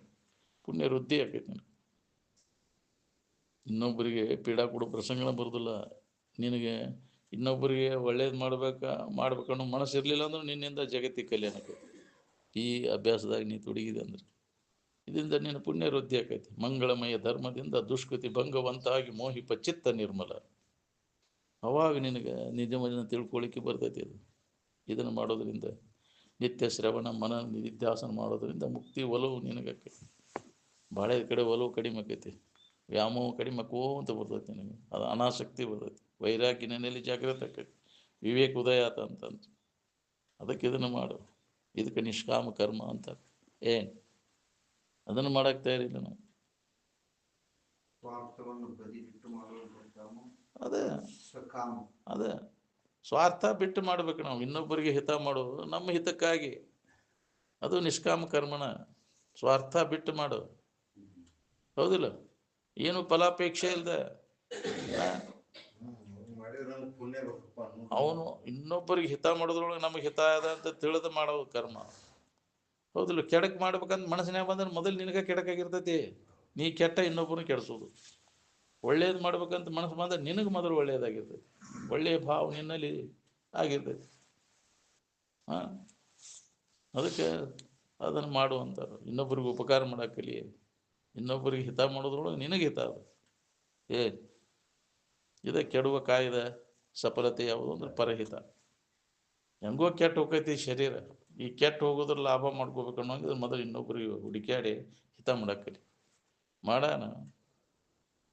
ಪುಣ್ಯ ವೃದ್ಧಿ ಆಕೈತಿ ನಿನಗೆ. ಇನ್ನೊಬ್ಬರಿಗೆ ಪೀಡಾ ಕೊಡೋ ಪ್ರಸಂಗನ ಬರೋದಿಲ್ಲ. ನಿನಗೆ ಇನ್ನೊಬ್ಬರಿಗೆ ಒಳ್ಳೇದು ಮಾಡ್ಬೇಕನ್ನೋ ಮನಸ್ಸು ಇರಲಿಲ್ಲ ಅಂದ್ರೆ ನಿನ್ನಿಂದ ಜಗತ್ತಿಗೆ ಕಲ್ಯಾಣ ಆಕೈತಿ. ಈ ಅಭ್ಯಾಸದಾಗ ನೀ ತೊಡಗಿದೆ ಅಂದ್ರೆ ಇದರಿಂದ ನಿನ್ನ ಪುಣ್ಯ ವೃದ್ಧಿ ಆಕೈತಿ. ಮಂಗಳಮಯ ಧರ್ಮದಿಂದ ದುಷ್ಕೃತಿ ಭಂಗವಂತಾಗಿ ಮೋಹಿಪ ಚಿತ್ತ ನಿರ್ಮಲ. ಅವಾಗ ನಿನಗೆ ನಿಜಮನ ತಿಳ್ಕೊಳ್ಳಿಕ್ಕೆ ಬರ್ತೈತಿ. ಇದನ್ನು ಮಾಡೋದ್ರಿಂದ ನಿತ್ಯ ಶ್ರವಣ ಮನ ನಿಧ್ಯಾಸನ ಮಾಡೋದ್ರಿಂದ ಮುಕ್ತಿ ಒಲವು ನಿನಗಾಕೈತಿ. ಬಾಳೆ ಕಡೆ ಒಲವು ಕಡಿಮೆ ಆಕೈತಿ, ವ್ಯಾಮೋಹ ಕಡಿಮೆ ಅಂತ ಬರ್ತೈತಿ ನಿನಗೆ. ಅದು ಅನಾಸಕ್ತಿ ಬರ್ತೈತಿ. ವೈರಾಗ್ಯ ನೆನೆಯಲ್ಲಿ ಜಾಗೃತ ಆಕೈತಿ. ವಿವೇಕ ಉದಯ ಆತ ಅಂತಂದು ಅದಕ್ಕೆ ಇದನ್ನು ಮಾಡು. ಇದಕ್ಕೆ ನಿಷ್ಕಾಮ ಕರ್ಮ ಅಂತ. ಏನು ಅದನ್ನು ಮಾಡಕ್ಕೆ ತಯಾರಿಲ್ಲ ನಾವು. ಅದೇ ಅದೇ ಸ್ವಾರ್ಥ ಬಿಟ್ಟು ಮಾಡ್ಬೇಕು ನಾವು. ಇನ್ನೊಬ್ಬರಿಗೆ ಹಿತ ಮಾಡೋದು ನಮ್ಮ ಹಿತಕ್ಕಾಗಿ, ಅದು ನಿಷ್ಕಾಮ ಕರ್ಮಣ. ಸ್ವಾರ್ಥ ಬಿಟ್ಟು ಮಾಡು, ಹೌದಿಲ್ಲ? ಏನು ಫಲಾಪೇಕ್ಷೆ ಇಲ್ದ ಅವನು ಇನ್ನೊಬ್ಬರಿಗೆ ಹಿತ ಮಾಡೋದ್ರೊಳಗೆ ನಮಗೆ ಹಿತ ಅದ ಅಂತ ತಿಳಿದು ಮಾಡೋ ಕರ್ಮ, ಹೌದಿಲ್ಲ? ಕೆಡಕ್ ಮಾಡ್ಬೇಕಂತ ಮನಸ್ಸಿನಾಗ ಬಂದ್ರೆ ಮೊದಲು ನಿನಗೆ ಕೆಡಕಾಗಿರ್ತೈತಿ. ನೀ ಕೆಟ್ಟ ಇನ್ನೊಬ್ಬರನ್ನ ಕೆಡಿಸೋದು. ಒಳ್ಳೇದು ಮಾಡ್ಬೇಕಂತ ಮನಸ್ಸು ಬಂದ್ರೆ ನಿನಗೆ ಮೊದಲು ಒಳ್ಳೇದಾಗಿರ್ತೈತಿ. ಒಳ್ಳೆಯ ಭಾವ ನಿನ್ನಲ್ಲಿ ಆಗಿರ್ತೈತಿ. ಅದಕ್ಕೆ ಅದನ್ನು ಮಾಡುವಂತಾರೆ. ಇನ್ನೊಬ್ಬರಿಗೆ ಉಪಕಾರ ಮಾಡಕ್ಕಲಿ, ಇನ್ನೊಬ್ಬರಿಗೆ ಹಿತ ಮಾಡೋದ್ರೊಳಗೆ ನಿನಗೆ ಹಿತ ಅದು. ಇದೇ ಕೆಡುವ ಕಾಯ್ದ ಸಫಲತೆ ಯಾವುದು ಅಂದ್ರೆ ಪರಹಿತ. ಹೆಂಗೋ ಕೆಟ್ಟ ಹೋಗೈತಿ ಶರೀರ, ಈ ಕೆಟ್ಟ ಹೋಗೋದ್ರ ಲಾಭ ಮಾಡ್ಕೋಬೇಕು ಅನ್ನೋಂಗಿದ್ರೆ ಮೊದಲು ಇನ್ನೊಬ್ಬರಿಗೆ ಹುಡುಕ್ಯಾಡಿ ಹಿತ ಮಾಡಕ್ಕಲಿ. ಮಾಡೋಣ,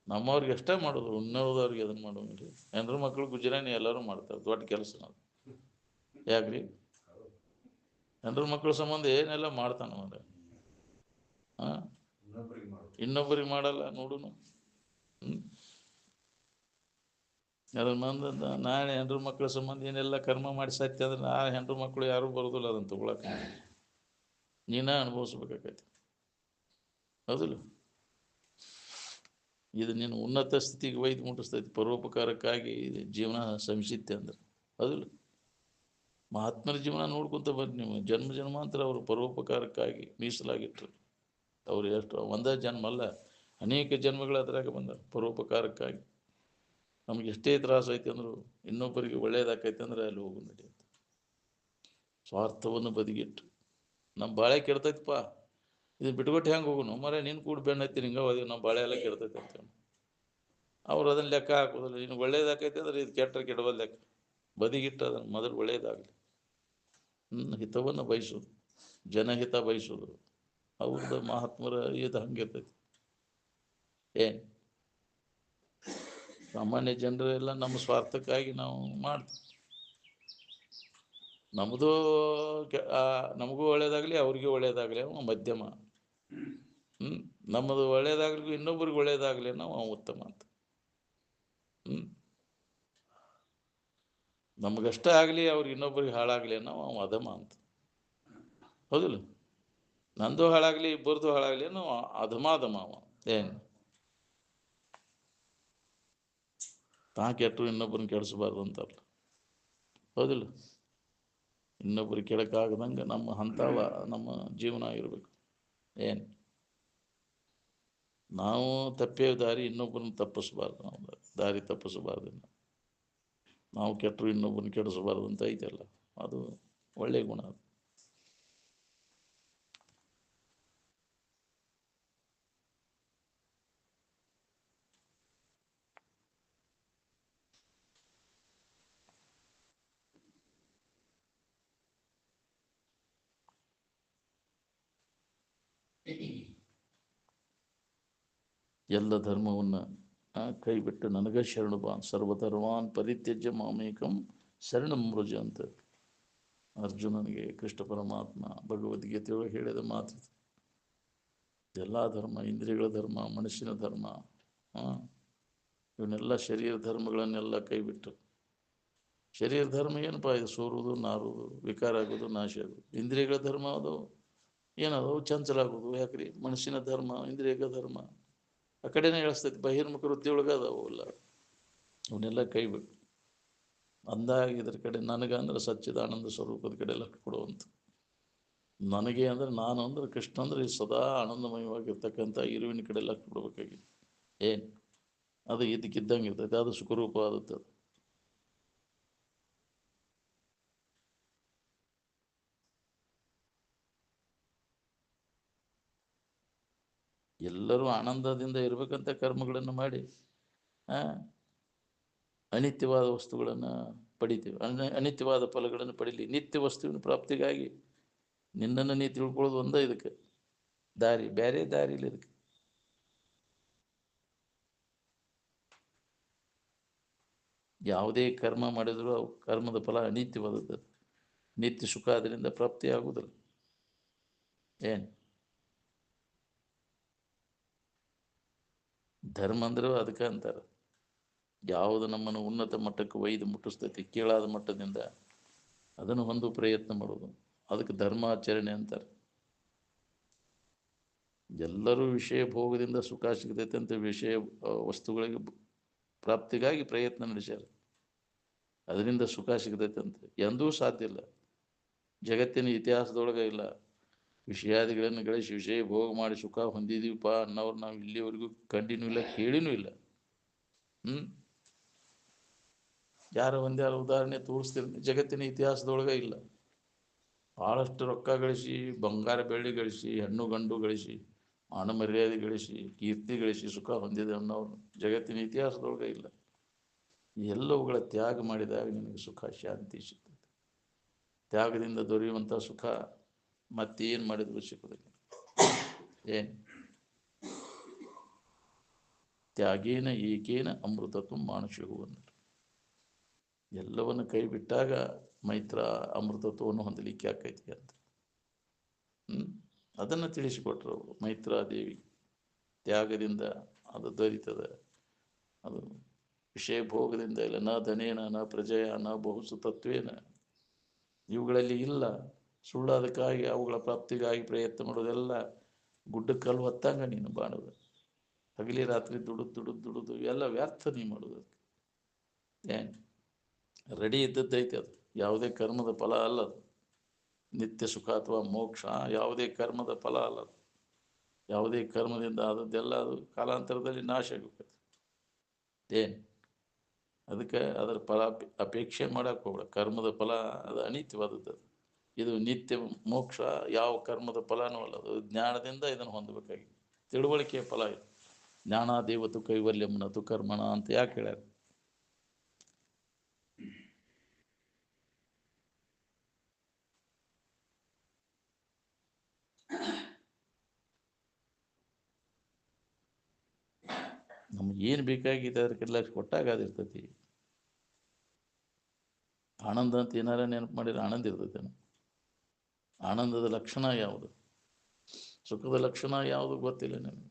ನಮ್ಮವ್ರಿಗೆ ಅಷ್ಟೇ ಮಾಡೋದು, ಇನ್ನೋದವ್ರಿಗೆ ಅದನ್ನು ಮಾಡೋಂಗಿಲ್ಲ. ಹೆಣ್ರ ಮಕ್ಕಳು ಗುಜರಾನಿ ಎಲ್ಲರೂ ಮಾಡ್ತಾರೆ, ದೊಡ್ಡ ಕೆಲಸ ಅದು. ಯಾಕ್ರಿ? ಹೆಣ್ರ ಮಕ್ಕಳ ಸಂಬಂಧ ಏನೆಲ್ಲ ಮಾಡ್ತಾನ ಮರ. ಇನ್ನೊಬ್ಬರಿಗೆ ಮಾಡಲ್ಲ ನೋಡುನು. ಅದ್ರ ಮಂದ ನಾಳೆ ಹೆಣ್ರ ಮಕ್ಕಳ ಸಂಬಂಧ ಏನೆಲ್ಲ ಕರ್ಮ ಮಾಡಿ ಸತ್ಯ ಅಂದ್ರೆ ಆ ಹೆಣ್ರ ಮಕ್ಕಳು ಯಾರು ಬರೋದಿಲ್ಲ ಅದನ್ನು ತಗೊಳಕ. ನೀನ ಅನುಭವಿಸ್ಬೇಕಾಗೈತಿ, ಹೌದಿಲ್ಲ? ಇದು ನೀನು ಉನ್ನತ ಸ್ಥಿತಿಗೆ ಒಯ್ದು ಮುಟ್ಟಿಸ್ತೈತಿ. ಪರೋಪಕಾರಕ್ಕಾಗಿ ಜೀವನ ಶ್ರಮಿಸಿತ್ತೆ ಅಂದ್ರೆ, ಹೌದಿಲ್ಲ? ಮಹಾತ್ಮರ ಜೀವನ ನೋಡ್ಕೊಂತ ಬರ್ರಿ ನೀವು. ಜನ್ಮ ಜನ್ಮಾಂತರ ಅವರು ಪರೋಪಕಾರಕ್ಕಾಗಿ ಮೀಸಲಾಗಿಟ್ರು. ಅವ್ರು ಎಷ್ಟು ಒಂದೇ ಜನ್ಮ ಅಲ್ಲ, ಅನೇಕ ಜನ್ಮಗಳ ಅದ್ರಾಗ ಬಂದ ಪರೋಪಕಾರಕ್ಕಾಗಿ. ನಮ್ಗೆ ಎಷ್ಟೇ ತ್ರಾಸ ಐತಿ ಅಂದ್ರು ಇನ್ನೊಬ್ಬರಿಗೆ ಒಳ್ಳೇದಾಕೈತೆ ಅಂದ್ರೆ ಅಲ್ಲಿ ಹೋಗು ನಡೆಯುತ್ತೆ. ಸ್ವಾರ್ಥವನ್ನು ಬದಿಗಿಟ್ಟು ನಮ್ಮ ಬಾಳೆ ಕೆಡ್ತೈತಿಪ್ಪ, ಇದು ಬಿಟ್ಕೊಟ್ಟು ಹೆಂಗೆ ಹೋಗುನು ಮರೆ, ನೀನು ಕೂಡ ಬೆನ್ನ ಹತ್ತಿ ಹಿಂಗೆ ಹೋದಿವಿ, ನಮ್ಮ ಬಾಳೆ ಎಲ್ಲ ಕೆಡ್ತೈತೆ ಅಂತ ಅವ್ರು ಅದನ್ನು ಲೆಕ್ಕ ಹಾಕೋದಿಲ್ಲ. ಇನ್ನು ಒಳ್ಳೇದಾಕೈತೆ ಅಂದ್ರೆ ಇದು ಕೆಟ್ಟರೆ ಕೆಡವಲ್ಲ ಲೆಕ್ಕ. ಬದಿಗಿಟ್ಟು ಅದನ್ನು ಮೊದಲು ಒಳ್ಳೇದಾಗಲಿ. ಹಿತವನ್ನು ಬಯಸೋದು, ಜನಹಿತ ಬಯಸೋದು, ಅವ್ರದ್ದು ಮಹಾತ್ಮರ ಇದು ಹಂಗಿರ್ತೈತಿ. ಏನು ಸಾಮಾನ್ಯ ಜನರೆಲ್ಲ ನಮ್ಮ ಸ್ವಾರ್ಥಕ್ಕಾಗಿ ನಾವು ಮಾಡ್ತೀವಿ. ನಮ್ಮದು ನಮಗೂ ಒಳ್ಳೇದಾಗಲಿ ಅವ್ರಿಗೂ ಒಳ್ಳೇದಾಗಲಿ ಅವ ಮಧ್ಯಮ. ನಮ್ಮದು ಒಳ್ಳೇದಾಗ್ಲಿಗೂ ಇನ್ನೊಬ್ರಿಗೆ ಒಳ್ಳೇದಾಗಲಿ ನಾವು ಉತ್ತಮ ಅಂತ. ನಮಗಷ್ಟೇ ಆಗಲಿ ಅವ್ರಿಗೆ ಇನ್ನೊಬ್ರಿಗೆ ಹಾಳಾಗಲಿ ನಾವು ಅಧಮ ಅಂತ, ಹೌದಿಲ್ಲ? ನಂದು ಹಾಳಾಗಲಿ ಇಬ್ಬರದು ಹಾಳಾಗಲಿ ನಾವು ಅಧಮಾಧಮ ಅವ. ಏನು ತಾ ಕೆಟ್ಟರು ಇನ್ನೊಬ್ಬರನ್ನ ಕೆಡಿಸಬಾರ್ದು ಅಂತಾರಲ್ಲ, ಹೌದಿಲ್ಲ? ಇನ್ನೊಬ್ಬರಿಗೆ ಕೆಡಕಾಗದಂಗೆ ನಮ್ಮ ಹಂತವ ನಮ್ಮ ಜೀವನ ಇರಬೇಕು. ಏನು ನಾವು ತಪ್ಪೇ ದಾರಿ ಇನ್ನೊಬ್ಬರನ್ನ ತಪ್ಪಿಸಬಾರ್ದು, ನಾವು ದಾರಿ ತಪ್ಪಿಸಬಾರ್ದು. ನಾವು ಕೆಟ್ಟರು ಇನ್ನೊಬ್ಬರನ್ನ ಕೆಡಿಸಬಾರ್ದು ಅಂತ ಐತಲ್ಲ, ಅದು ಒಳ್ಳೆಯ ಗುಣ. ಅದು ಎಲ್ಲ ಧರ್ಮವನ್ನು ಕೈ ಬಿಟ್ಟು ನನಗೆ ಶರಣು ಬಾ. ಸರ್ವಧರ್ಮಾನ್ ಪರಿತ್ಯಜ್ಯ ಮಾಮೇಕಂ ಶರಣಂ ಮೃಜ ಅಂತ ಅರ್ಜುನನಿಗೆ ಕೃಷ್ಣ ಪರಮಾತ್ಮ ಭಗವದ್ಗೀತೆಯೊಳಗೆ ಹೇಳಿದ ಮಾತು. ಎಲ್ಲ ಧರ್ಮ, ಇಂದ್ರಿಯಗಳ ಧರ್ಮ, ಮನುಷ್ಯನ ಧರ್ಮ, ಇವನ್ನೆಲ್ಲ ಶರೀರ ಧರ್ಮಗಳನ್ನೆಲ್ಲ ಕೈ ಬಿಟ್ಟು. ಶರೀರ ಧರ್ಮ ಏನಪ್ಪ? ಇದು ಸೋರುವುದು, ನಾರುವುದು, ವಿಕಾರ ಆಗೋದು, ನಾಶ ಆಗೋದು. ಇಂದ್ರಿಯಗಳ ಧರ್ಮ ಅದು ಏನದು? ಚಂಚಲ ಆಗೋದು. ಯಾಕ್ರಿ? ಮನುಷ್ಯನ ಧರ್ಮ ಇಂದ್ರಿಯಗಳ ಧರ್ಮ ಆ ಕಡೆನೇ ಹೇಳಿಸ್ತೈತಿ. ಬಹಿರ್ಮುಖ ವೃತ್ತಿಯೊಳಗೆ ಅದಾವಲ್ಲ, ಅವನ್ನೆಲ್ಲ ಕೈ ಬಿಟ್ಟು ಅಂದಾಗ ಇದ್ರ ಕಡೆ ನನಗೆ ಅಂದ್ರೆ ಸಚ್ಚಿದಾನಂದ ಸ್ವರೂಪದ ಕಡೆ ಲಕ್ಷ್ಯ ಕೊಡುವಂಥ. ನನಗೆ ಅಂದ್ರೆ ನಾನು ಅಂದ್ರೆ ಕೃಷ್ಣ ಅಂದ್ರೆ ಸದಾ ಆನಂದಮಯವಾಗಿರ್ತಕ್ಕಂಥ ಇರುವಿನ ಕಡೆ ಲಕ್ಷ್ಯ ಕೊಡಬೇಕಾಗಿದೆ. ಏನು ಅದು ಇದಕ್ಕಿದ್ದಂಗೆ ಇರ್ತೈತೆ, ಅದು ಸುಖರೂಪ ಆಗುತ್ತೆ. ಎಲ್ಲರೂ ಆನಂದದಿಂದ ಇರಬೇಕಂತ ಕರ್ಮಗಳನ್ನು ಮಾಡಿ ಅನಿತ್ಯವಾದ ವಸ್ತುಗಳನ್ನು ಪಡಿತೀವಿ. ಅನಿತ್ಯವಾದ ಫಲಗಳನ್ನು ಪಡೀಲಿ. ನಿತ್ಯ ವಸ್ತುವಿನ ಪ್ರಾಪ್ತಿಗಾಗಿ ನಿನ್ನನ್ನು ನೀ ತಿಳ್ಕೊಳ್ಳೋದು ಒಂದೇ ಇದಕ್ಕೆ ದಾರಿ, ಬೇರೆ ದಾರಿ ಇಲ್ಲ ಇದಕ್ಕೆ. ಯಾವುದೇ ಕರ್ಮ ಮಾಡಿದರೂ ಕರ್ಮದ ಫಲ ಅನಿತ್ಯವಾದದ್ದು. ನಿತ್ಯ ಸುಖ ಅದರಿಂದ ಪ್ರಾಪ್ತಿ ಆಗುವುದಿಲ್ಲ. ಏನು ಧರ್ಮ ಅಂದರೂ ಅದಕ್ಕೆ ಅಂತಾರೆ. ಯಾವುದು ನಮ್ಮನ್ನು ಉನ್ನತ ಮಟ್ಟಕ್ಕೆ ಒಯ್ದು ಮುಟ್ಟಿಸ್ತೈತಿ ಕೀಳಾದ ಮಟ್ಟದಿಂದ, ಅದನ್ನು ಒಂದು ಪ್ರಯತ್ನ ಮಾಡೋದು, ಅದಕ್ಕೆ ಧರ್ಮಾಚರಣೆ ಅಂತಾರೆ. ಎಲ್ಲರೂ ವಿಷಯ ಭೋಗದಿಂದ ಸುಖ ಸಿಗ್ತೈತೆ ಅಂತ ವಿಷಯ ವಸ್ತುಗಳಿಗೆ ಪ್ರಾಪ್ತಿಗಾಗಿ ಪ್ರಯತ್ನ ನಡೆಸ್ಯಾರ. ಅದರಿಂದ ಸುಖ ಸಿಗ್ತೈತೆ ಅಂತ ಎಂದೂ ಸಾಧ್ಯ ಇಲ್ಲ. ಜಗತ್ತಿನ ಇತಿಹಾಸದೊಳಗೆ ಇಲ್ಲ. ವಿಷಯಾದಿಗಳನ್ನು ಗಳಿಸಿ ವಿಷಯ ಭೋಗ ಮಾಡಿ ಸುಖ ಹೊಂದಿದೀವಪ್ಪ ಅನ್ನೋರು ನಾವು ಇಲ್ಲಿವರೆಗೂ ಕಂಡಿನೂ ಇಲ್ಲ, ಕೇಳಿನೂ ಇಲ್ಲ. ಯಾರ ಒಂದ್ಯಾರ ಉದಾಹರಣೆ ತೋರಿಸ್ತೀರಿ? ಜಗತ್ತಿನ ಇತಿಹಾಸದೊಳಗೆ ಇಲ್ಲ. ಭಾಳಷ್ಟು ರೊಕ್ಕ ಗಳಿಸಿ, ಬಂಗಾರ ಬೆಳ್ಳಿ ಗಳಿಸಿ, ಹೆಣ್ಣು ಗಂಡು ಗಳಿಸಿ, ಮಾನ ಮರ್ಯಾದೆ ಗಳಿಸಿ, ಕೀರ್ತಿ ಗಳಿಸಿ ಸುಖ ಹೊಂದಿದೆ ಅನ್ನೋರು ಜಗತ್ತಿನ ಇತಿಹಾಸದೊಳಗೆ ಇಲ್ಲ. ಎಲ್ಲವುಗಳ ತ್ಯಾಗ ಮಾಡಿದಾಗ ನಿನಗೆ ಸುಖ ಶಾಂತಿ ಸಿಗ್ತದೆ. ತ್ಯಾಗದಿಂದ ದೊರೆಯುವಂಥ ಸುಖ ಮತ್ತೇನು ಮಾಡಿದ್ರು ಸಿಗೋದಿಲ್ಲ. ಏನು ತ್ಯಾಗೇನ ಏಕೇನ ಅಮೃತತ್ವ ಮಾನುಷವು ಅಂದರು. ಎಲ್ಲವನ್ನು ಕೈ ಬಿಟ್ಟಾಗ ಮೈತ್ರ ಅಮೃತತ್ವವನ್ನು ಹೊಂದಲಿಕ್ಕೆ ಆಕೈತಿ ಅಂತ ಅದನ್ನು ತಿಳಿಸಿಕೊಟ್ರು ಮೈತ್ರಾದೇವಿ. ತ್ಯಾಗದಿಂದ ಅದು ದೊರೀತದೆ. ಅದು ವಿಷಯ ಭೋಗದಿಂದ ಇಲ್ಲ. ನ ಧನೇನ ನ ಪ್ರಜೆಯ ನ ಬಹುಸು ತತ್ವೇನ, ಇವುಗಳಲ್ಲಿ ಇಲ್ಲ. ಸುಳ್ಳಾದಕ್ಕಾಗಿ ಅವುಗಳ ಪ್ರಾಪ್ತಿಗಾಗಿ ಪ್ರಯತ್ನ ಮಾಡೋದೆಲ್ಲ ಗುಡ್ಡಕ್ಕೆ ಕಲ್ಲು ಹೊತ್ತಂಗ ನೀನು ಬಾಣೋದು. ಹಗಲಿ ರಾತ್ರಿ ದುಡುದು ಎಲ್ಲ ವ್ಯರ್ಥ ನೀ ಮಾಡೋದು. ಏನು ರೆಡಿ ಇದ್ದದ್ದೈತೆ ಅದು. ಯಾವುದೇ ಕರ್ಮದ ಫಲ ಅಲ್ಲದು. ನಿತ್ಯ ಸುಖ ಅಥವಾ ಮೋಕ್ಷ ಯಾವುದೇ ಕರ್ಮದ ಫಲ ಅಲ್ಲದು. ಯಾವುದೇ ಕರ್ಮದಿಂದ ಆದದ್ದೆಲ್ಲ ಅದು ಕಾಲಾಂತರದಲ್ಲಿ ನಾಶ ಆಗುತ್ತೆ. ಏನು ಅದಕ್ಕೆ ಅದರ ಫಲ ಅಪೇಕ್ಷೆ ಮಾಡಕ್ಕೆ ಹೋಗ್ಬೇಡ. ಕರ್ಮದ ಫಲ ಅದು ಅನಿತ್ಯವಾದದ್ದು. ಇದು ನಿತ್ಯ ಮೋಕ್ಷ ಯಾವ ಕರ್ಮದ ಫಲನೂ ಅಲ್ಲ. ಅದು ಜ್ಞಾನದಿಂದ ಇದನ್ನು ಹೊಂದಬೇಕಾಗಿ. ತಿಳುವಳಿಕೆಯ ಫಲ ಇದು. ಜ್ಞಾನ ದೇವತು ಕೈವಲ್ಯಂನ ತು ಕರ್ಮಣ ಅಂತ ಯಾಕೆ ಹೇಳ್ಯಾರ? ನಮ್ಗೆ ಏನು ಬೇಕಾಗಿದೆ ಅದಕ್ಕೆಲ್ಲ ಕೊಟ್ಟಾಗ ಅದಿರ್ತೈತಿ. ಆನಂದ ಅಂತ ಏನಾರ ನೆನಪು ಮಾಡಿದ್ರೆ ಆನಂದ ಇರ್ತೈತೆ. ಆನಂದದ ಲಕ್ಷಣ ಯಾವುದು? ಸುಖದ ಲಕ್ಷಣ ಯಾವುದು ಗೊತ್ತಿಲ್ಲ ನಿಮಗೆ.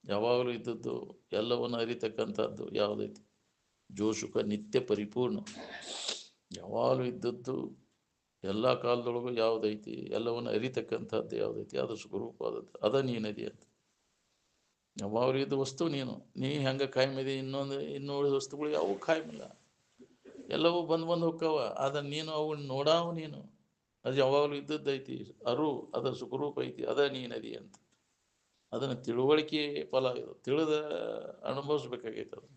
ಯಾವಾಗಲೂ ಇದ್ದದ್ದು ಎಲ್ಲವನ್ನು ಅರಿತಕ್ಕಂಥದ್ದು ಯಾವುದೈತಿ? ಜೋ ಸುಖ ನಿತ್ಯ ಪರಿಪೂರ್ಣ. ಯಾವಾಗಲೂ ಇದ್ದದ್ದು ಎಲ್ಲ ಕಾಲದೊಳಗೂ ಯಾವುದೈತಿ? ಎಲ್ಲವನ್ನು ಅರಿತಕ್ಕಂಥದ್ದು ಯಾವುದೈತಿ? ಅದು ಸುಖರೂಪವಾದದ್ದು. ಅದ ನೀನದಿ ಅಂತ. ಯಾವಾಗಲೂ ಇದ್ದ ವಸ್ತು ನೀನು. ನೀ ಹೆಂಗೆ ಕಾಯಮಿದೆ, ಇನ್ನೂ ಉಳಿದ ವಸ್ತುಗಳು ಯಾವೂ ಕಾಯಮಿಲ್ಲ. ಎಲ್ಲವೂ ಬಂದು ಹೋಕ್ಕವ. ಆದ್ರೆ ನೀನು ಅವು ನೋಡಾವು ನೀನು. ಅದು ಯಾವಾಗಲೂ ಇದ್ದದ್ದೈತಿ. ಅದರ ಸುಖರೂಪ ಐತಿ. ಅದ ನೀನದಿ ಅಂತ. ಅದನ್ನು ತಿಳುವಳಿಕೆ ಫಲ ಇದು. ತಿಳಿದ ಅನುಭವಿಸ್ಬೇಕಾಗೈತೆ. ಅದು